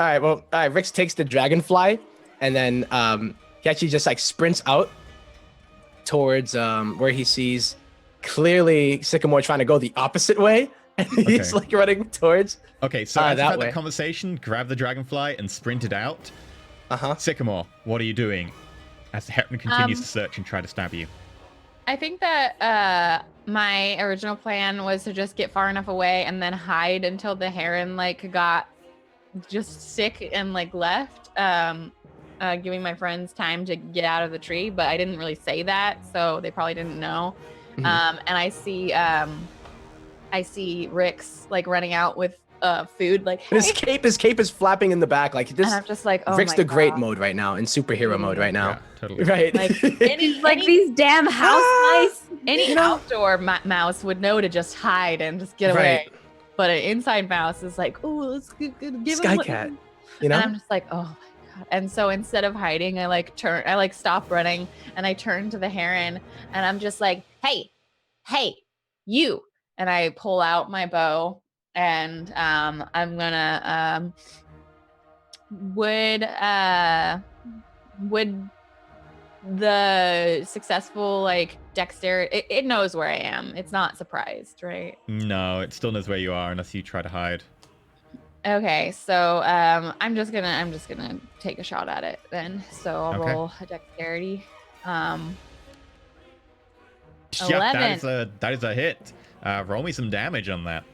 All right, Rix takes the dragonfly and then he actually just like sprints out towards where he sees clearly Sycamore trying to go the opposite way. And he's Okay. like running towards. Okay, so Ah, as that you've had way. that conversation, grab the dragonfly and sprint it out. Uh-huh. Sycamore, what are you doing? As the heron continues to search and try to stab you. I think that my original plan was to just get far enough away and then hide until the heron like got just sick and like left, giving my friends time to get out of the tree. But I didn't really say that, so they probably didn't know. Mhm. And I see Rix like running out with food, like And hey. his cape is flapping in the back. Like this And I'm just like, oh Rix my the Great God. mode right now, in superhero mode right now. Yeah, totally. Right. Like It's like these damn house mice. Any outdoor mouse would know to just hide and just get away. Right. But an inside mouse is like, oh, let's give him Sky what-" cat. You know? And I'm just like, oh my God. And so instead of hiding, I stop running and I turn to the heron and I'm just like, hey, you. And I pull out my bow and I'm gonna would the successful like dexterity, it knows where I am. It's not surprised, right? No, it still knows where you are unless you try to hide. Okay, so I'm just gonna take a shot at it then. So I'll Okay. roll a dexterity. Yeah, 11. that is a hit. Roll me some damage on that.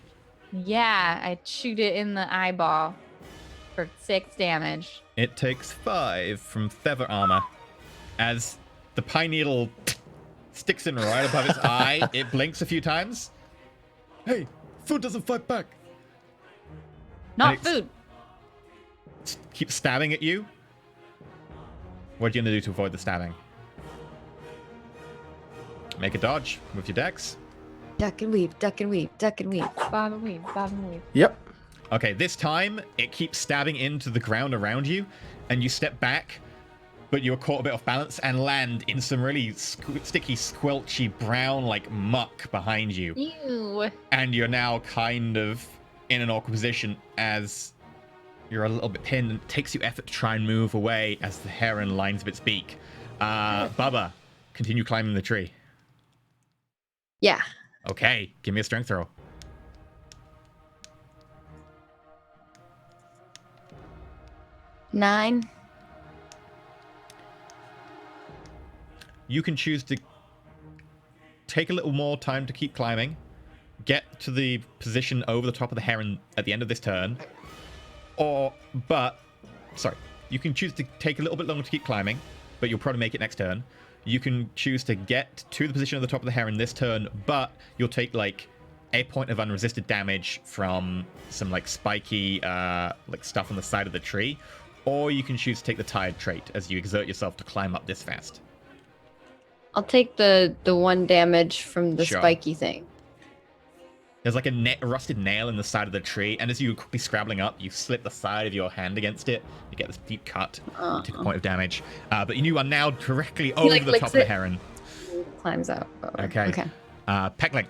Yeah, I shoot it in the eyeball for 6 damage. It takes 5 from feather armor. As the pine needle sticks in right above its eye, it blinks a few times. Hey, food doesn't fight back. Not Alex. food. Keeps stabbing at you. What are you gonna do to avoid the stabbing? Make a dodge with your dex. Duck and weave, duck and weave, duck and weave. Bob and weave, bob and weave. Yep. Okay, this time it keeps stabbing into the ground around you, and you step back, but you're caught a bit off balance and land in some really sticky, squelchy, brown like muck behind you. Ew. And you're now kind of in an awkward position as you're a little bit pinned, and it takes you effort to try and move away as the heron lines up its beak. Bubba, continue climbing the tree. Yeah. Okay, give me a strength throw. Nine. You can choose to take a little more time to keep climbing, get to the position over the top of the heron at the end of this turn, you can choose to take a little bit longer to keep climbing, but you'll probably make it next turn. You can choose to get to the position of the top of the heron this turn, but you'll take like a point of unresisted damage from some like spiky like stuff on the side of the tree, or you can choose to take the tired trait as you exert yourself to climb up this fast. I'll take the 1 damage from the Sure. spiky thing. There's like a rusted nail in the side of the tree, and as you're quickly scrabbling up, you slip the side of your hand against it. You get this deep cut, take a point of damage. But you are now directly over like, the licks top of the it. heron. Climbs out. Okay. Okay. Pecklink.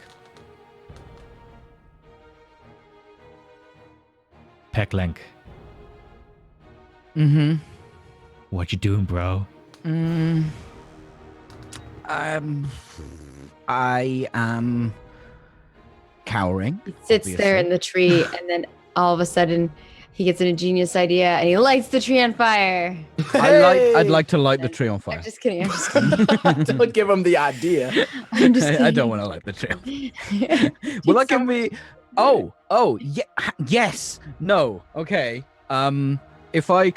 Pecklink, Mm-hmm. what you doing, bro? I am cowering. He sits there in the tree, and then all of a sudden, he gets an ingenious idea, and he lights the tree on fire. I'd like to light the tree on fire. I'm just kidding. I'm just kidding. Don't give him the idea. I'm just kidding. I don't want to light the tree. Will that give me? Yes. No. Okay. If I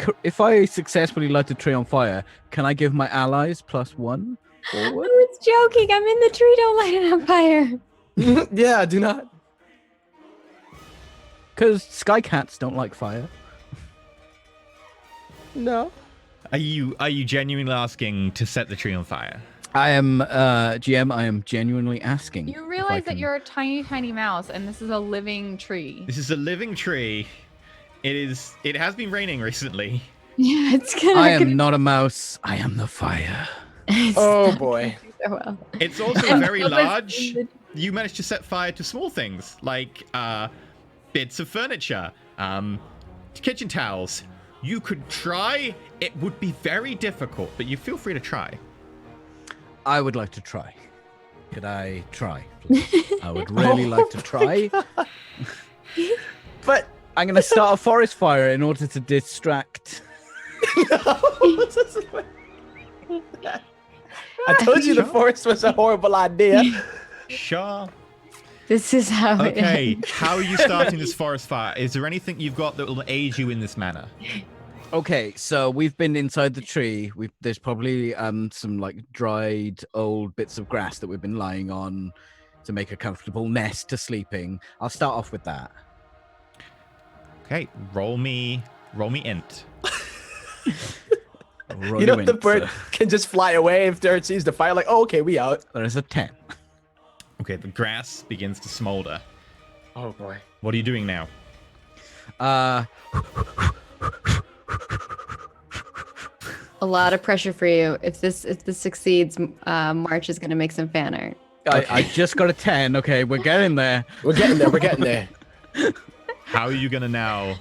successfully light the tree on fire, can I give my allies +1 I forward? was joking. I'm in the tree. Don't light it on fire. Yeah, do not. Because sky cats don't like fire. No. Are you genuinely asking to set the tree on fire? I am GM. I am genuinely asking. You if I realize that can- you're a tiny, tiny mouse, and this is a living tree. This is a living tree. It has been raining recently. Yeah, it's gonna. I am not a mouse. I am the fire. Oh boy. So well. It's also very large. You managed to set fire to small things like bits of furniture, kitchen towels. You could try. It would be very difficult, but you feel free to try. I would like to try. Could I try, please? I would really like to try. But I'm going to start a forest fire in order to distract. I told you the forest was a horrible idea. Sure. This is how it Okay. ends. How are you starting this forest fire? Is there anything you've got that will aid you in this manner? Okay, so we've been inside the tree. There's probably some like dried old bits of grass that we've been lying on to make a comfortable nest to sleeping. I'll start off with that. Okay. Roll me int. Roll You know you the in, bird sir. can just fly away if it sees the fire. Like, oh, okay, we out. There is a 10. Okay. The grass begins to smolder. Oh boy. What are you doing now? A lot of pressure for you. If this succeeds, March is gonna make some fan art. I just got a 10. Okay, we're getting there. We're getting there. We're getting there. How are you gonna now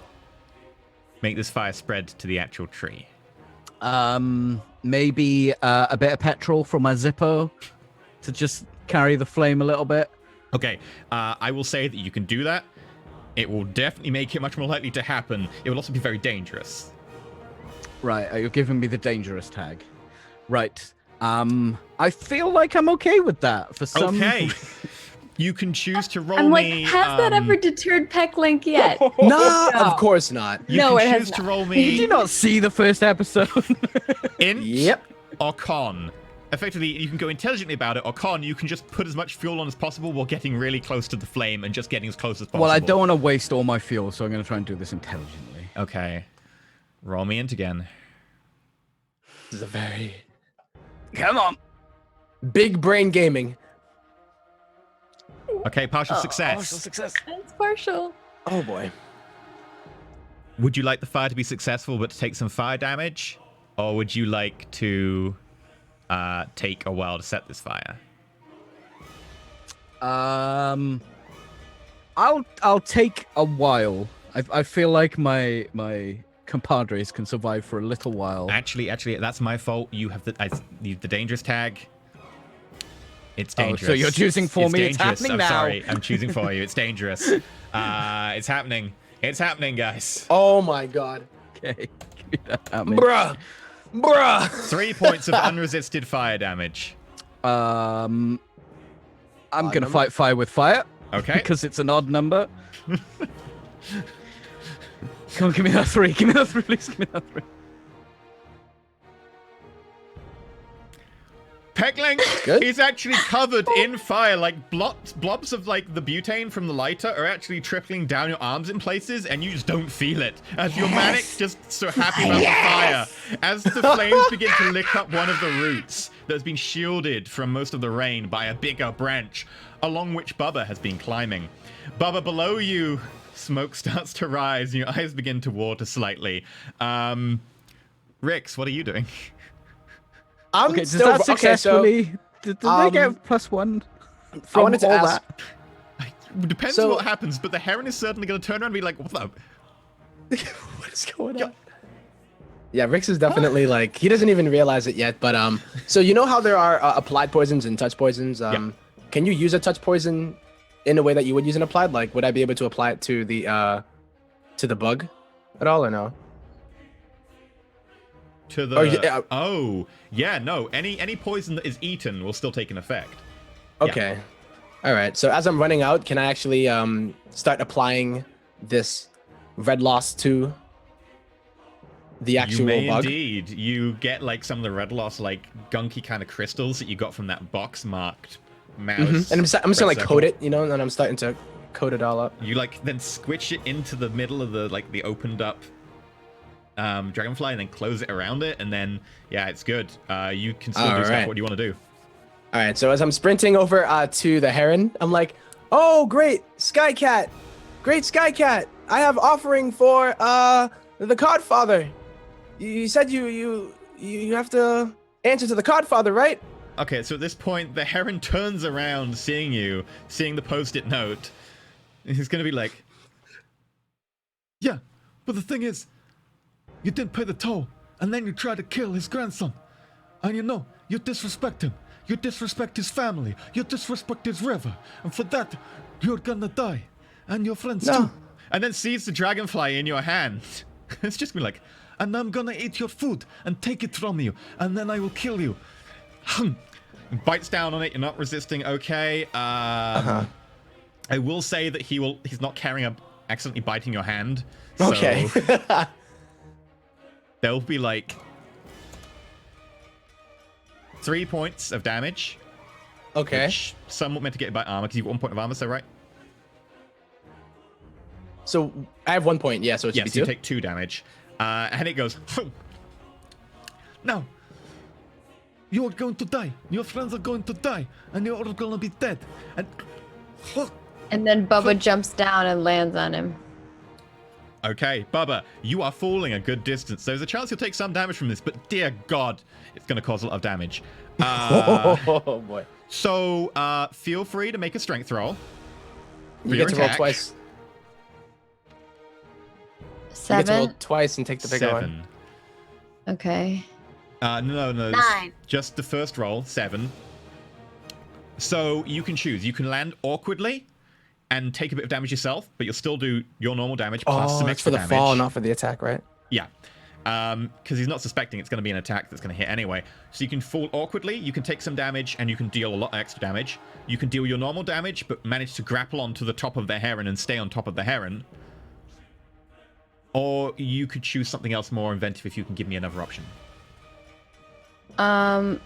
make this fire spread to the actual tree? Maybe a bit of petrol from my Zippo to just carry the flame a little bit. Okay, I will say that you can do that. It will definitely make it much more likely to happen. It will also be very dangerous. Right, you're giving me the dangerous tag. Right. I feel like I'm okay with that for some. Okay. You can choose to roll I'm like, me. has that ever deterred Pecklink yet? No, of course not. You No, it can has choose to not. roll Did me you not see the first episode? int Yep. or con. Effectively, you can go intelligently about it, or con, you can just put as much fuel on as possible while getting really close to the flame and just getting as close as possible. Well, I don't want to waste all my fuel, so I'm going to try and do this intelligently. Okay. Roll me int again. This is a very Come on. big brain gaming. Okay, partial success. Partial success. It's partial. Oh boy. Would you like the fire to be successful but to take some fire damage? Or would you like to take a while to set this fire? I'll take a while. I feel like my compadres can survive for a little while. Actually, that's my fault. You have the dangerous tag. It's dangerous. So you're choosing for me. It's dangerous. happening I'm now. sorry. I'm choosing for you. It's dangerous. It's happening. It's happening, guys. Oh my god. Okay. Give me that damage. Bruh. 3 points of unresisted fire damage. I'm gonna number? fight fire with fire. Okay. Because it's an odd number. Come on, give me that 3. Give me that 3, please. Give me that 3. Pecklink Good. is actually covered in fire, like blobs of like the butane from the lighter are actually trickling down your arms in places, and you just don't feel it. As your manic just so happy about the fire, as the flames begin to lick up one of the roots that's been shielded from most of the rain by a bigger branch, along which Bubba has been climbing. Bubba, below you, smoke starts to rise, and your eyes begin to water slightly. Rix, what are you doing? I'm Okay, does still that successfully? Did they get +1? I wanted to ask. It depends So- on what happens, but the heron is certainly going to turn around and be like, what the? What is going on? Yeah, Rix is definitely like, he doesn't even realize it yet. But so you know how there are applied poisons and touch poisons. Can you use a touch poison in a way that you would use an applied? Like, would I be able to apply it to the bug at all, or no? To the... Oh, yeah, no. Any poison that is eaten will still take an effect. Okay. All right. So as I'm running out, can I actually start applying this red loss to the actual You may bug? indeed. You get like some of the red loss, like gunky kind of crystals that you got from that box marked mouse. And I'm just gonna like red coat circle. it, and I'm starting to coat it all up. You like then squish it into the middle of the like the opened up dragonfly, and then close it around it, and then yeah, it's good. You can still do stuff. Alright. What do you want to do? All right. So as I'm sprinting over to the heron, I'm like, "Oh, great, Skycat! Great Skycat! I have offering for the Codfather. You said you have to answer to the Codfather, right?" Okay, so at this point, the heron turns around, seeing you, seeing the post-it note. And he's gonna be like, Yeah, but the thing is, you didn't pay the toll, and then you tried to kill his grandson. And you disrespect him. You disrespect his family. You disrespect his river. And for that, you're gonna die. And your friends too. and then sees the dragonfly in your hand. It's just gonna be like, And I'm gonna eat your food and take it from you, and then I will kill you. bites down on it. You're not resisting. Okay. I will say that he's not carrying a accidentally biting your hand. So Okay. there'll be like 3 points of damage. Okay. Which somewhat meant to get by armor because you've got 1 point of armor, so right? So I have 1 point. Yeah. So it should Yes, be you 2. take 2 damage. And it goes, Now, you are going to die. Your friends are going to die, and you're all gonna be dead. And then Bubba jumps down and lands on him. okay, Bubba, you are falling a good distance. There's a chance you'll take some damage from this, but dear God, it's going to cause a lot of damage. Oh boy. So feel free to make a strength roll. You for get your to roll attack. twice. You get to roll 7. twice and take the bigger one. 7. Okay. No. 9. Just the first roll, 7. So you can choose. You can land awkwardly and take a bit of damage yourself, but you'll still do your normal damage plus some Oh, it's extra for the damage. fall, not for the attack, right? Yeah. Because he's not suspecting it's going to be an attack that's going to hit anyway. So you can fall awkwardly, you can take some damage, and you can deal a lot of extra damage. You can deal your normal damage, but manage to grapple onto the top of the heron and stay on top of the heron. Or you could choose something else more inventive if you can give me another option. I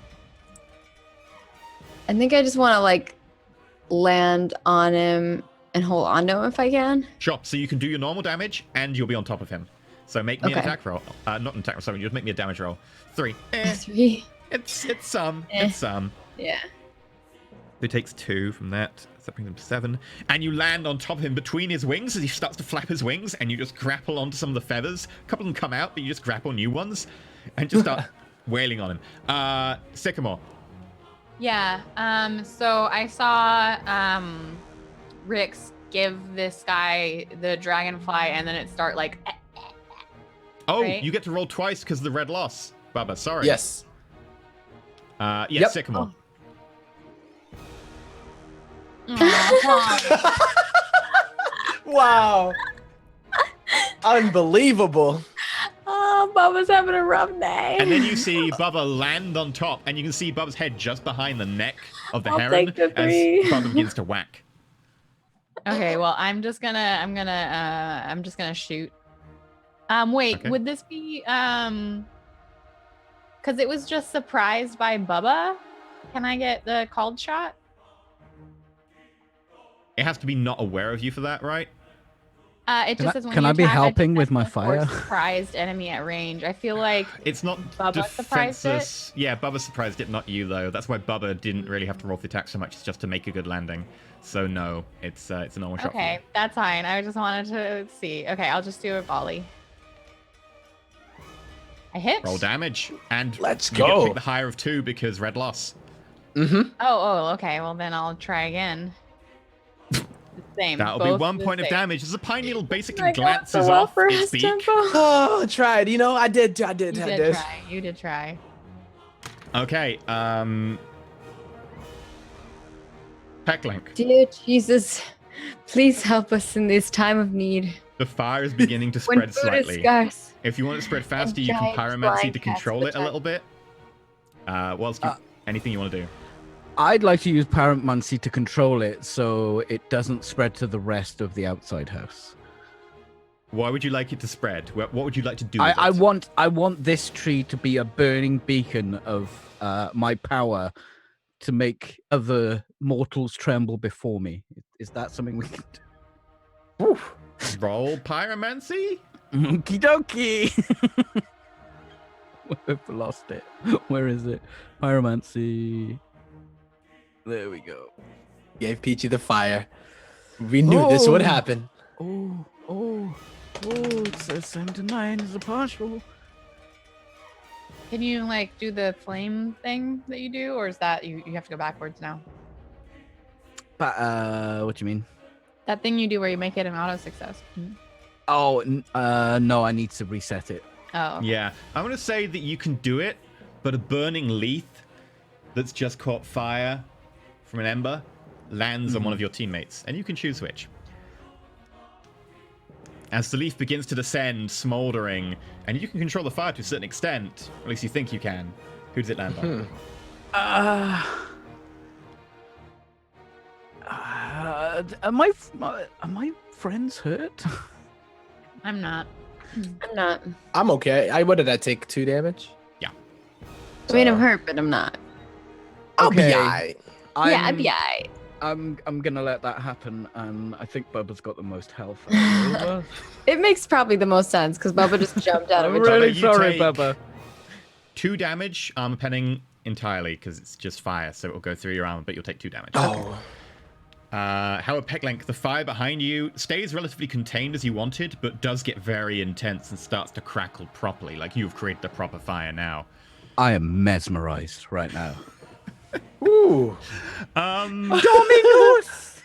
think I just want to like land on him and hold on to him if I can. Sure. So you can do your normal damage, and you'll be on top of him. So make me an Okay. attack roll. Not an attack roll, sorry. Just make me a damage roll. 3. 3. It's some. Eh. It's some. Yeah. It takes 2 from that. So that brings him to 7. And you land on top of him between his wings as he starts to flap his wings, and you just grapple onto some of the feathers. A couple of them come out, but you just grapple new ones and just start wailing on him. Sycamore. Yeah. So I saw Rix give this guy the dragonfly, and then it start like. Oh, Right. you get to roll twice because of the red loss. Bubba, sorry. Yes. Yes, Yep. Sycamore. Wow. Unbelievable. Oh, Bubba's having a rough day. And then you see Bubba land on top, and you can see Bubba's head just behind the neck of the I'll heron take the as 3. Bubba begins to whack. Okay, well, I'm just gonna shoot. Wait, Okay. would this be because it was just surprised by Bubba? Can I get the called shot? It has to be not aware of you for that, right? It just says when can you I be attack, helping with detect my a force fire? Surprised enemy at range. I feel like It's not Bubba surprised it? defenseless. Yeah, Bubba surprised it, not you though. That's why Bubba didn't really have to roll the attack so much. It's just to make a good landing. So no, it's a normal shot. okay, that's fine. I just wanted to see. Okay, I'll just do a volley. I hit. Roll damage, and Let's you get to go. pick the higher of 2 because red loss. Mm-hmm. Oh, okay. Well, then I'll try again. The same. That'll be both 1 the point of same. damage. As the pine needle basically I got glances so well off for its his beak. tempo. Oh, tried. You know, I did. You I did did. try. You did try. Okay, Pecklink. Dear Jesus, please help us in this time of need. The fire is beginning to When spread food is slightly. scarce. If you want it to spread faster, you can giant pyromancy flying to cats control it a attack. little bit. Anything you want to do. I'd like to use pyromancy to control it so it doesn't spread to the rest of the outside house. Why would you like it to spread? What would you like to do with I it? want this tree to be a burning beacon of my power to make other mortals tremble before me. Is that something we can do? Roll pyromancy? Okie dokie. We've lost it. Where is it? Pyromancy. There we go. Gave Peachy the fire. We knew this would Oh. happen. Oh, it says 7 to 9 is a partial. Can you like do the flame thing that you do, or is that you have to go backwards now? But what do you mean? That thing you do where you make it an auto success. Oh, no, I need to reset it. Oh. Okay. Yeah. I'm going to say that you can do it, but a burning leaf that's just caught fire from an ember lands on one of your teammates, and you can choose which. As the leaf begins to descend, smoldering, and you can control the fire to a certain extent, or at least you think you can. Who does it land on? Are my friends hurt? I'm not. I'm not. I'm okay. What did I take? 2 damage? I mean, I'm hurt, but I'm not. I'll be Okay. alright. Yeah, I'd be alright. I'm gonna let that happen, and I think Bubba's got the most health. out of all of us. It makes probably the most sense because Bubba just jumped out of I'm a really you sorry, take- Bubba. 2 damage, armor penning entirely, because it's just fire, so it'll go through your armor, but you'll take 2 damage. Oh. However, Pecklink, the fire behind you stays relatively contained as you wanted, but does get very intense and starts to crackle properly, like you've created a proper fire now. I am mesmerized right now. Ooh. Dominus!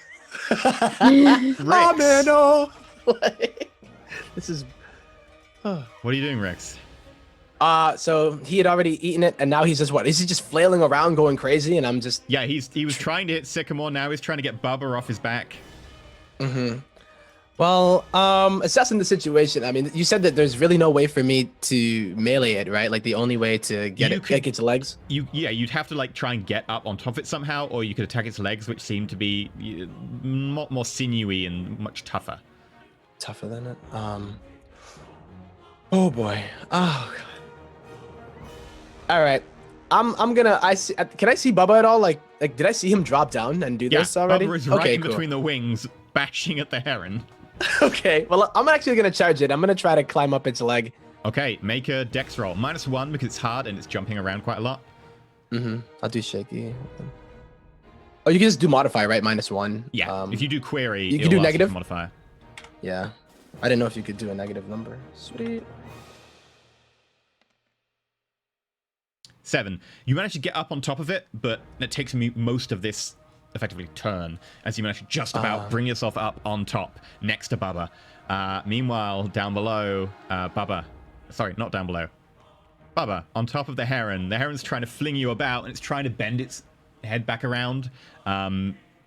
Oh, man, oh. This is What are you doing, Rex? So he had already eaten it, and now he's just what? Is he just flailing around, going crazy? And I'm just. Yeah, he was trying to hit Sycamore. Now he's trying to get Bubba off his back. Mm-hmm. Well, assessing the situation, I mean, you said that there's really no way for me to melee it, right? Like the only way to get its legs. You'd have to like try and get up on top of it somehow, or you could attack its legs, which seem to be more sinewy and much tougher. Tougher than it. Oh boy. Oh god. All right. I'm gonna. Can I see Bubba at all? Like, did I see him drop down and do this already? Bubba is right in between the wings, bashing at the heron. Okay. Well, I'm actually gonna charge it. I'm gonna try to climb up its leg. Okay, make a dex roll. -1 because it's hard and it's jumping around quite a lot. Mm-hmm. I'll do shaky. Oh, you can just do modify, right? -1. Yeah. If you do query, you can do negative modifier. Yeah. I didn't know if you could do a negative number. Sweet. 7. You manage to get up on top of it, but it takes me most of this effectively turn as you manage to just about bring yourself up on top next to Bubba. Meanwhile, down below, Bubba. Sorry, not down below. Bubba, on top of the heron. The heron's trying to fling you about and it's trying to bend its head back around.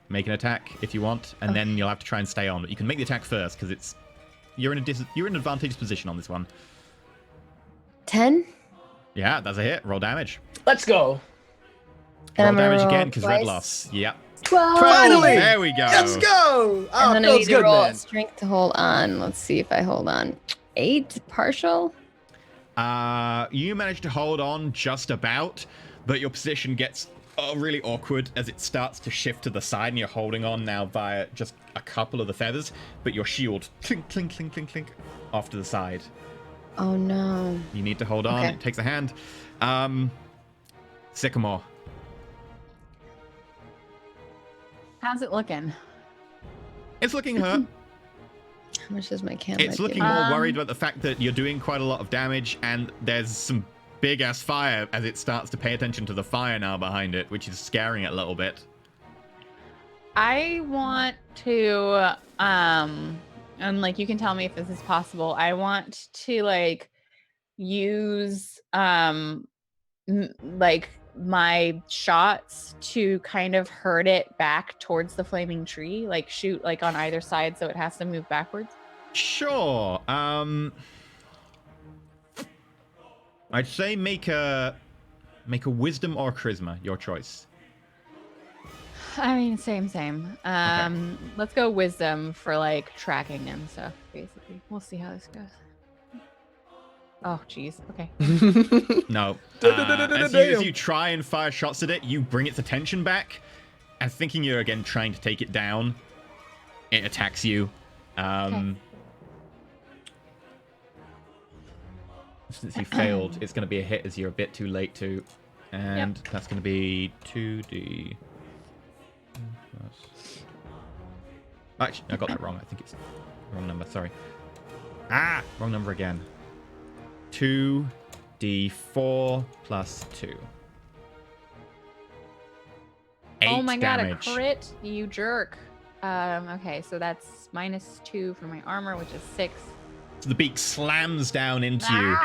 Make an attack if you want, and then you'll have to try and stay on. But you can make the attack first because you're in an advantageous position on this one. 10. Yeah, that's a hit. Roll damage. Let's go. Roll damage again because red loss. Yep. 12. Finally! There we go. Let's go. Oh, And then I feels need to good, roll man. strength to hold on. Let's see if I hold on. 8 partial. You manage to hold on just about, but your position gets really awkward as it starts to shift to the side, and you're holding on now via just a couple of the feathers, but your shield clink, clink, clink, clink, clink off to the side. Oh no. You need to hold on. Okay. It takes a hand. Sycamore. How's it looking? It's looking hurt. How much is my can? It's looking more worried about the fact that you're doing quite a lot of damage, and there's some big ass fire as it starts to pay attention to the fire now behind it, which is scaring it a little bit. I want to, and like you can tell me if this is possible. I want to like use like my shots to kind of herd it back towards the flaming tree, like shoot like on either side so it has to move backwards. Sure. I'd say make a wisdom or charisma, your choice. I mean, same. Okay. Let's go wisdom for like tracking and stuff. Basically, we'll see how this goes. Oh, geez. Okay. No. As you try and fire shots at it, you bring its attention back, and thinking you're again trying to take it down, it attacks you. Okay. Since you failed, it's going to be a hit as you're a bit too late to, and that's going to be 2d. Actually, I got that wrong. I think it's the wrong number. Sorry. Wrong number again. 2d4 plus 2. 8 oh my damage. god, a crit, you jerk. Okay, so that's -2 for my armor, which is 6. So the beak slams down into you,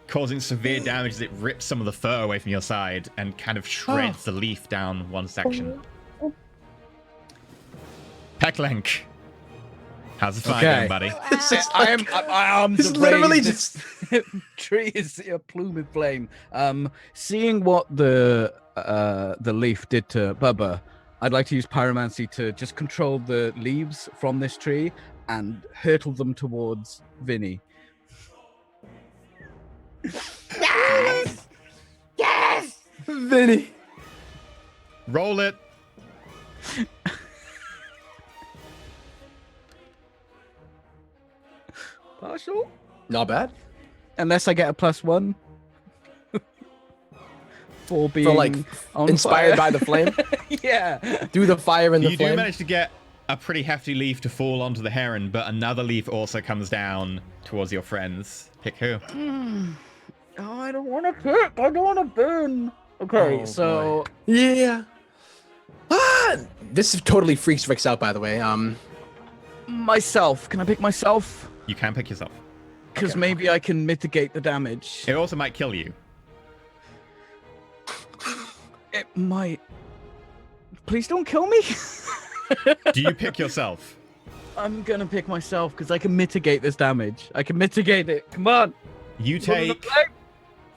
causing severe damage as it rips some of the fur away from your side and kind of shreds the leaf down one section. Pecklenk. How's the fire going, buddy? I am It's literally just tree is a plume of flame. Seeing what the leaf did to Bubba, I'd like to use pyromancy to just control the leaves from this tree and hurtle them towards Vinny. yes, yes, Vinny. Roll it. Partial? Not bad. Unless I get a +1. For being For like on inspired fire. by the flame. Yeah. Do the fire and the You flame. do manage to get a pretty hefty leaf to fall onto the heron, but another leaf also comes down towards your friends. Pick who? Oh, I don't want to pick. I don't want to burn. Okay, Oh, so boy. Yeah. This totally freaks Rix out, by the way. myself. Can I pick myself? You can pick yourself. Because maybe I can mitigate the damage. It also might kill you. It might. Please don't kill me. Do you pick yourself? I'm gonna pick myself because I can mitigate this damage. I can mitigate it. Come on. You take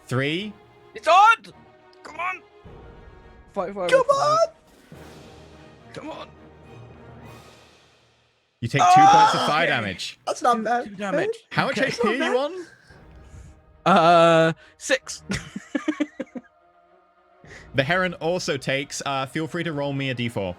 3. It's on. Come on. 5, 5, Come on! Come on. You take 2 points of fire damage. That's not bad. 2 damage. How much Okay. HP are you on? 6. The heron also takes. Feel free to roll me a d4.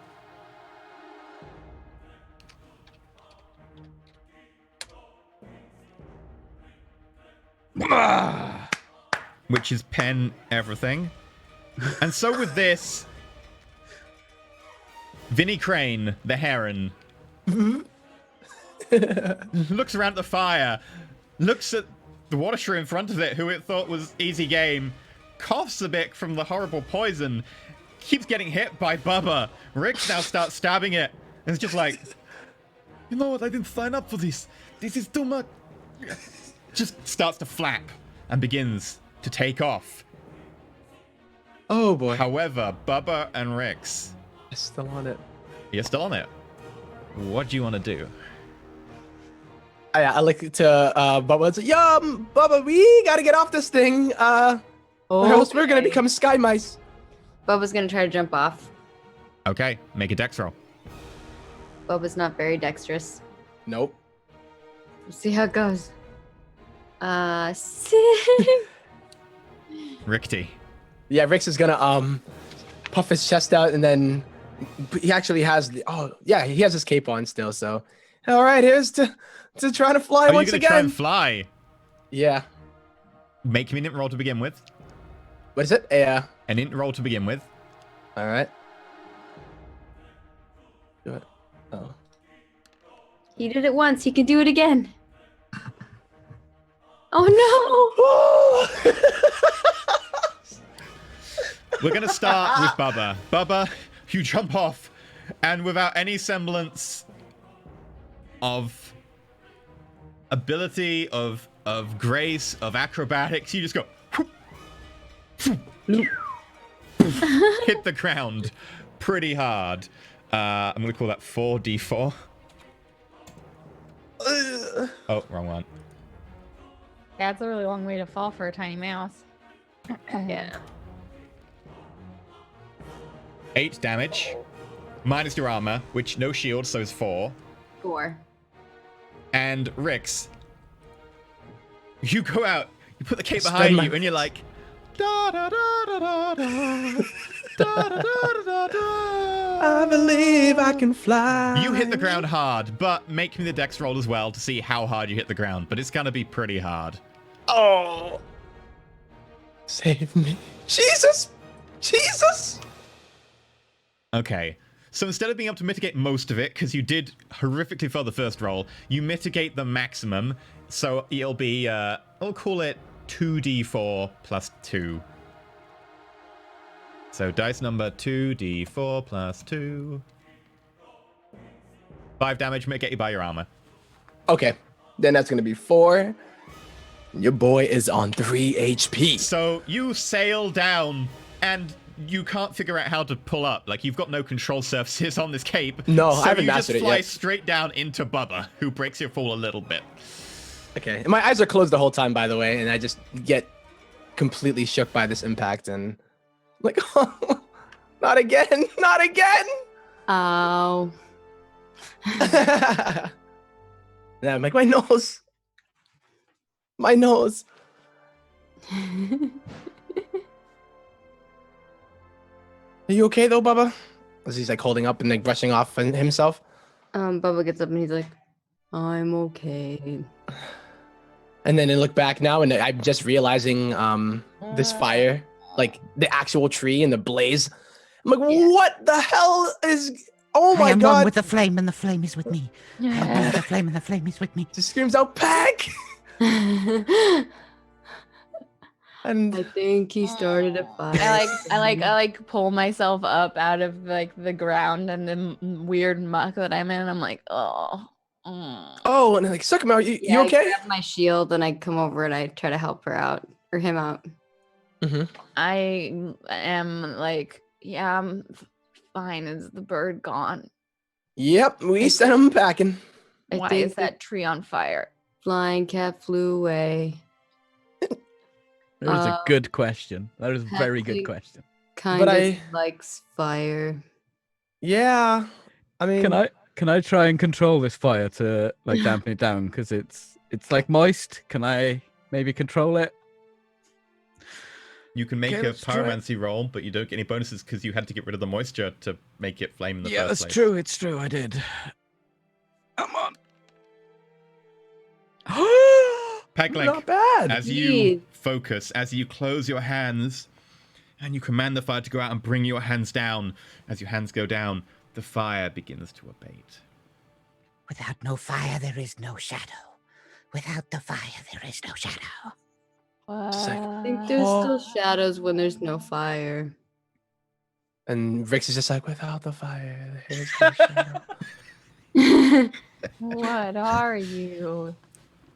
Which is pen everything. And so with this, Vinny Crane, the heron, looks around at the fire, looks at the water shrew in front of it, who it thought was easy game, coughs a bit from the horrible poison, keeps getting hit by Bubba. Rick now starts stabbing it, and it's just like, You know what? I didn't sign up for this. This is too much. just starts to flap and begins to take off. Oh boy. However, Bubba and Rix, It's still on it. you're still on it. What do you want to do? I like to Bubba. It's yum, Bubba. We gotta get off this thing. Or else we're gonna Okay. become sky mice. Bubba's gonna try to jump off. Okay, make a dex roll. Bubba's not very dexterous. Nope. Let's see how it goes. 6. Rickety. Yeah, Rix is gonna puff his chest out, and then he actually has the he has his cape on still. So, all right, here's to trying to fly Are you once going to try again. and fly? Yeah. Make me an int roll to begin with. What is it? Yeah. An int roll to begin with. All right. Do it. Oh. He did it once. He can do it again. Oh no! We're going to start with Bubba. Bubba, you jump off, and without any semblance of ability, of grace, of acrobatics, you just go hit the ground pretty hard. I'm going to call that 4d4. Oh, wrong one. That's a really long way to fall for a tiny mouse. Yeah. 8 damage, minus your armor, which no shield, so is 4. 4. And Rix, you go out, you put the cape Spend behind my- you, and you're like, da da da da da da, da da da da da. I believe I can fly. You hit the ground hard, but make me the dex roll as well to see how hard you hit the ground. But it's gonna be pretty hard. Oh. Save me. Jesus! Jesus! Okay. So instead of being able to mitigate most of it, because you did horrifically fail the first roll, you mitigate the maximum. So it'll be, I'll call it 2d4 plus 2. So dice number 2d4 plus 2. 5 damage, get you by your armor. Okay. Then that's gonna be 4. Your boy is on 3 HP. So you sail down, and you can't figure out how to pull up. Like, you've got no control surfaces on this cape. No, so I haven't you just mastered it fly yet. straight down into Bubba, who breaks your fall a little bit. Okay. My eyes are closed the whole time, by the way, and I just get completely shook by this impact and like, oh, not again, not again. Oh. Yeah, I'm like, my nose. My nose. Are you okay though, Bubba? As he's like holding up and like brushing off himself. Bubba gets up and he's like, I'm okay. And then I look back now and I'm just realizing this fire, like the actual tree and the blaze. I'm like, Yeah. what the hell is? Oh I my am one god! with the flame, and the flame is with me. I am one with the flame, and the flame is with me. Just screams out, Pack! I And think he started a fire. I like pull myself up out of like the ground and the weird muck that I'm in. I'm like, oh, Oh, and like Suckamore, you I okay? grab my shield and I come over and I try to help her out or him out. I am like, yeah, I'm fine. Is the bird gone? Yep, we sent him packing. I Why think is that tree on fire? flying cat flew away. That is a good question. That is a very good Hectic. question. Kind of likes fire. Yeah, I mean, Can I try and control this fire to like dampen it down? Because it's like moist. Can I maybe control it? You can make Get a it straight. pyromancy roll, but you don't get any bonuses because you had to get rid of the moisture to make it flame in the Yeah, first that's place. true. It's true. I did. Come on. Pegleg, not bad. as you focus, as you close your hands, and you command the fire to go out and bring your hands down, as your hands go down, the fire begins to abate. Without no fire, there is no shadow. Without the fire, there is no shadow. I think there's still shadows when there's no fire. And Vix is just like, without the fire, there's no shadow. What are you?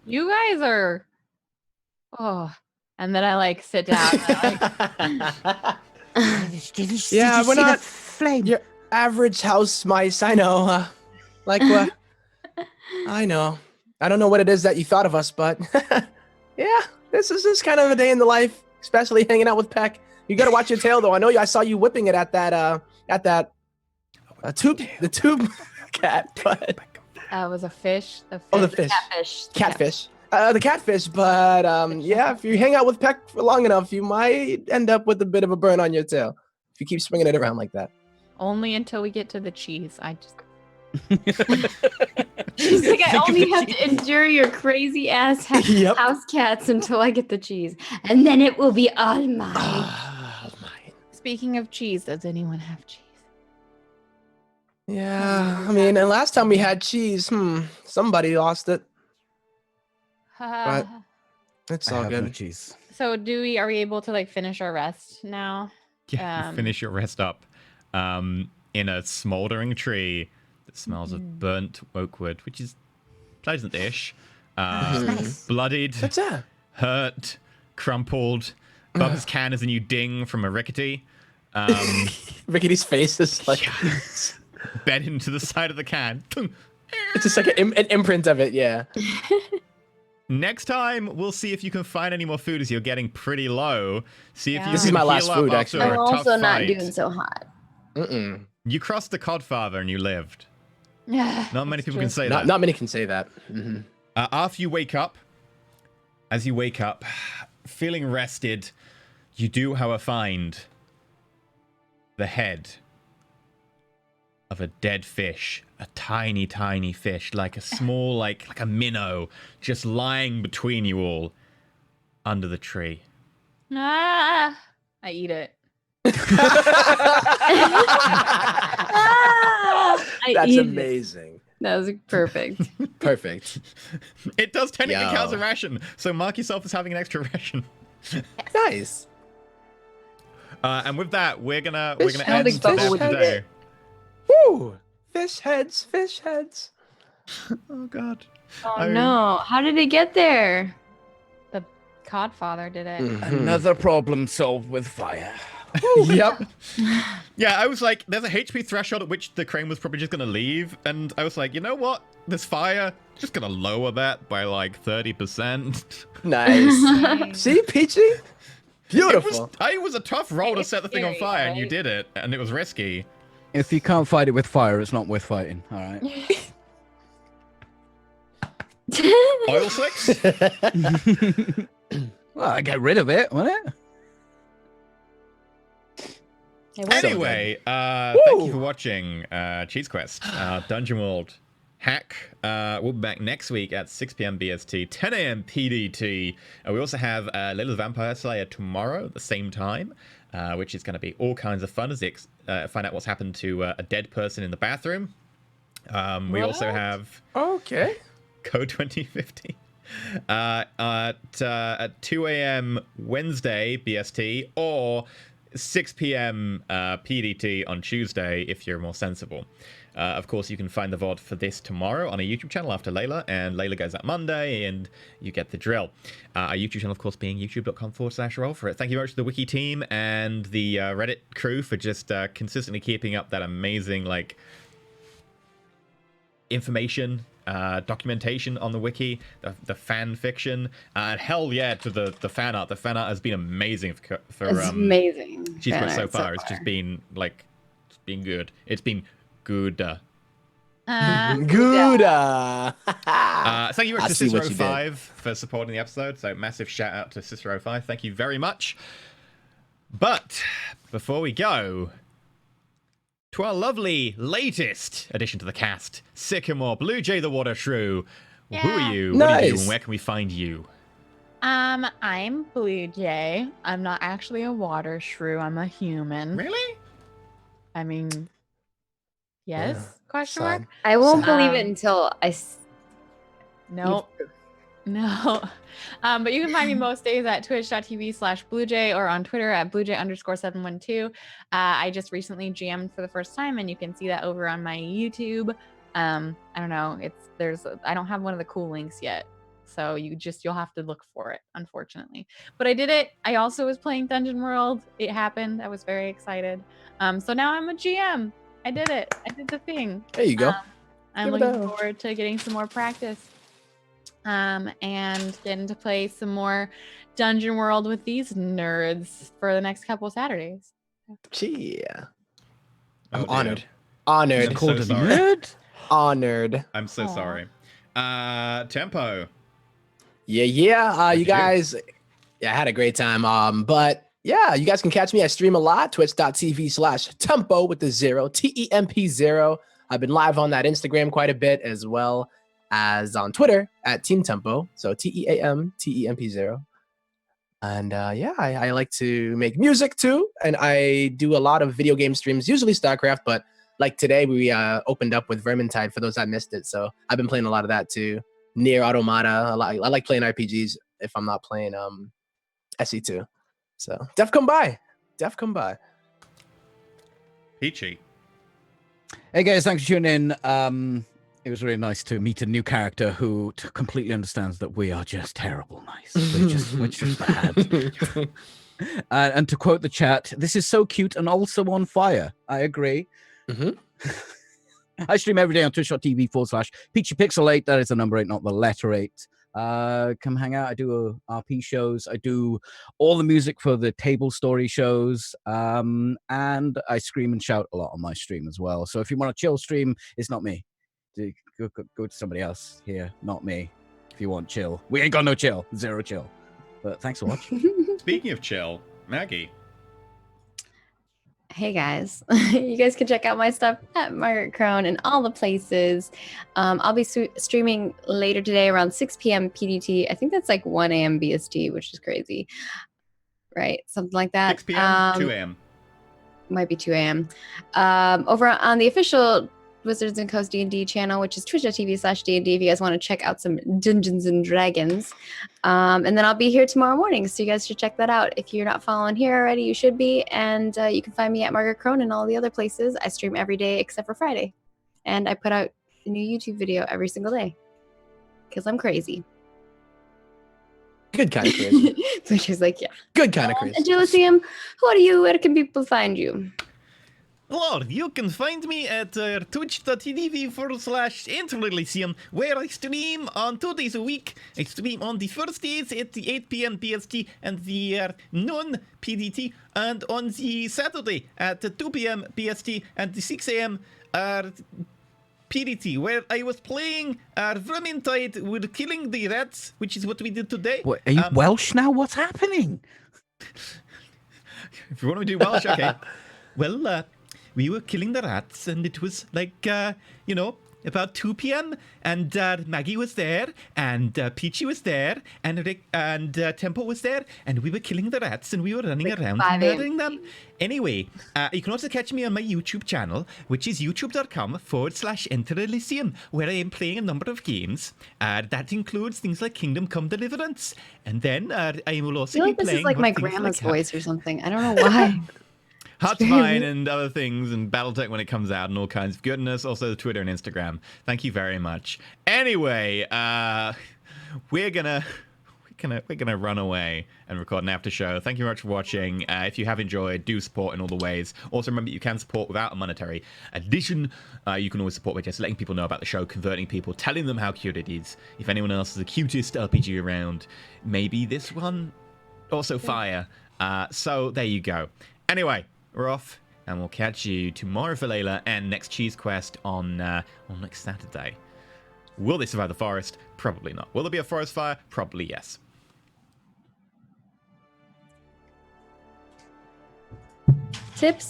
You guys are. Oh, and then I like sit down. And Did you Yeah, we're see not- the flame. Your average house mice, I know. Like what? I know. I don't know what it is that you thought of us, but yeah, this is just kind of a day in the life, especially hanging out with Peck. You gotta watch your tail, though. I know I saw you whipping it at that tube, the tube cat, but That was a fish. The fish. oh, the fish, Catfish. catfish, the catfish. But yeah, if you hang out with Peck for long enough, you might end up with a bit of a burn on your tail if you keep swinging it around like that. Only until we get to the cheese. I just. She's like, I only have to endure your crazy ass Yep. house cats until I get the cheese, and then it will be all mine. Oh, my. Speaking of cheese, does anyone have cheese? Yeah, I mean, and last time we had cheese, somebody lost it. But it's I all have no good. cheese. So are we able to like finish our rest now? Yeah, you finish your rest up in a smoldering tree that smells of burnt oak wood, which is pleasant-ish. Nice. Bloodied, That's it. hurt, crumpled. Bubba's can is a new ding from a rickety. Rickety's face is like Bed into the side of the can. it's just like an imprint of it. Yeah. Next time, we'll see if you can find any more food as you're getting pretty low. See if Yeah. you This can is my heal last up food, after actually. a I'm tough also not fight. doing so hot. You crossed the Codfather and you lived. Yeah. Not many people can say that. Not many can say that. Mm-hmm. After you wake up, as you wake up, feeling rested, you do, however, find the head of a dead fish, a tiny, tiny fish, like a small, like a minnow, just lying between you all under the tree. Ah, I eat it. That's amazing. That was perfect. Perfect. It does technically count as a Yo. ration, so mark yourself as having an extra ration. Nice. And with that, we're gonna Fish end heads, the fish today. heads. Woo! Fish heads, fish heads. Oh god. Oh no! How did it get there? The Codfather did it. Another problem solved with fire. Yep. Yeah, I was like, there's a HP threshold at which the crane was probably just gonna leave, and I was like, you know what? This fire, just gonna lower that by like 30%. Nice. See, Peachy? Beautiful. It was a tough roll to It's set the thing on scary, fire, and you right? did it, and it was risky. If you can't fight it with fire, it's not worth fighting. All right. Oil slicks? Well, I get rid of it, won't it? Anyway, thank you for watching Cheese Quest, Dungeon World Hack. We'll be back next week at 6 p.m. BST, 10 a.m. PDT. We also have Little Vampire Slayer tomorrow at the same time, which is going to be all kinds of fun as they find out what's happened to a dead person in the bathroom. We also have Okay. Code 2050 at 2 a.m. Wednesday BST, or 6 p.m. PDT on Tuesday if you're more sensible. Of course, you can find the VOD for this tomorrow on a YouTube channel after Layla, and Layla goes out Monday, and you get the drill. Our YouTube channel, of course, being youtube.com/Roll4It. Thank you very much to the Wiki team and the Reddit crew for just consistently keeping up that amazing, like, information, documentation on the Wiki, the fan fiction, and hell yeah to the fan art. The fan art has been amazing for It's amazing. Cheese fan Quest so art far. It's just been, like, it's been good. It's been good. Good. Thank you very much I to see what you did. Cicero5 for supporting the episode. So massive shout out to Cicero5. Thank you very much. But before we go to our lovely latest addition to the cast, Sycamore, Blue Jay the Water Shrew. Yeah. Who are you? What do you do? Nice. And where can we find you? I'm Blue Jay. I'm not actually a water shrew. I'm a human. Really? I mean, yes? Yeah. Question mark? Sad. I won't Um, believe it until No. No. But you can find me most days at twitch.tv/BlueJay or on Twitter at BlueJay_712. I just recently jammed for the first time, and you can see that over on my YouTube. I don't know. I don't have one of the cool links yet. So you'll have to look for it, unfortunately. But I did it. I also was playing Dungeon World. It happened. I was very excited. So now I'm a GM. I did it. I did the thing. There you go. I'm Give it looking up. forward to getting some more practice. And getting to play some more Dungeon World with these nerds for the next couple of Saturdays. Yeah. Oh, I'm dear. honored. Honored. I'm so sorry. nerd? Honored. I'm so Aw. sorry. Tempo. Yeah. You What'd you do? guys. Yeah, I had a great time. But yeah, you guys can catch me. I stream a lot. Twitch.tv/tempo with the 0, TEMP0. I've been live on that Instagram quite a bit, as well as on Twitter at Team Tempo. So TEAMTEMP0. And yeah, I like to make music too. And I do a lot of video game streams, usually StarCraft, but like today we opened up with Vermintide for those that missed it. So I've been playing a lot of that too. Near Automata. I like playing RPGs if I'm not playing SE2. So def come by. Peachy. Hey guys, thanks for tuning in. It was really nice to meet a new character who completely understands that we are just terrible nice. We're just bad. And to quote the chat, this is so cute and also on fire. I agree. Mhm. I stream every day on twitch.tv/PeachyPixel8. That is the number 8, not the letter 8. Come hang out. I do RP shows. I do all the music for the table story shows. And I scream and shout a lot on my stream as well. So if you want a chill stream, it's not me. Go to somebody else here, not me. If you want chill, we ain't got no chill, 0 chill. But thanks for watching. Speaking of chill, Maggie. Hey guys, you guys can check out my stuff at Margaret Crone and all the places. I'll be streaming later today around 6 p.m. PDT. I think that's like 1 a.m. BST, which is crazy, right? Something like that. 6 p.m., 2 a.m. Might be 2 a.m. Over on the official Wizards and Coast D&D channel, which is twitch.tv/D&D if you guys want to check out some Dungeons and Dragons. And then I'll be here tomorrow morning, so you guys should check that out. If you're not following here already, you should be. And you can find me at Margaret Crone and all the other places. I stream every day except for Friday. And I put out a new YouTube video every single day because I'm crazy. Good kind of crazy. Which is like, yeah. Good kind of crazy. Angelium, who are you? Where can people find you? Hello, you can find me at twitch.tv/Interlyceum, where I stream on 2 days a week. I stream on the first days at the 8 p.m. BST and the noon PDT, and on the Saturday at 2 p.m. BST and the 6 a.m. PDT, where I was playing Vermintide with killing the rats, which is what we did today. What, are you Welsh now? What's happening? If you want to do Welsh, okay. Well, we were killing the rats, and it was like, about 2 p.m., and Maggie was there, and Peachy was there, and Rick and Tempo was there, and we were killing the rats, and we were running around 5 a.m. murdering them. Anyway, you can also catch me on my YouTube channel, which is youtube.com/Interlyceum, where I am playing a number of games. That includes things like Kingdom Come Deliverance, and then I will I also feel be like this playing is like more my things grandma's like, voice or something. I don't know why. Heartmine and other things, and BattleTech when it comes out, and all kinds of goodness. Also, Twitter and Instagram. Thank you very much. Anyway, we're gonna run away and record an after show. Thank you very much for watching. If you have enjoyed, do support in all the ways. Also, remember you can support without a monetary addition. You can always support by just letting people know about the show, converting people, telling them how cute it is. If anyone else is the cutest RPG around, maybe this one. Also, fire. So there you go. Anyway, we're off, and we'll catch you tomorrow for Layla and next Cheese Quest on next Saturday. Will they survive the forest? Probably not. Will there be a forest fire? Probably yes. Tips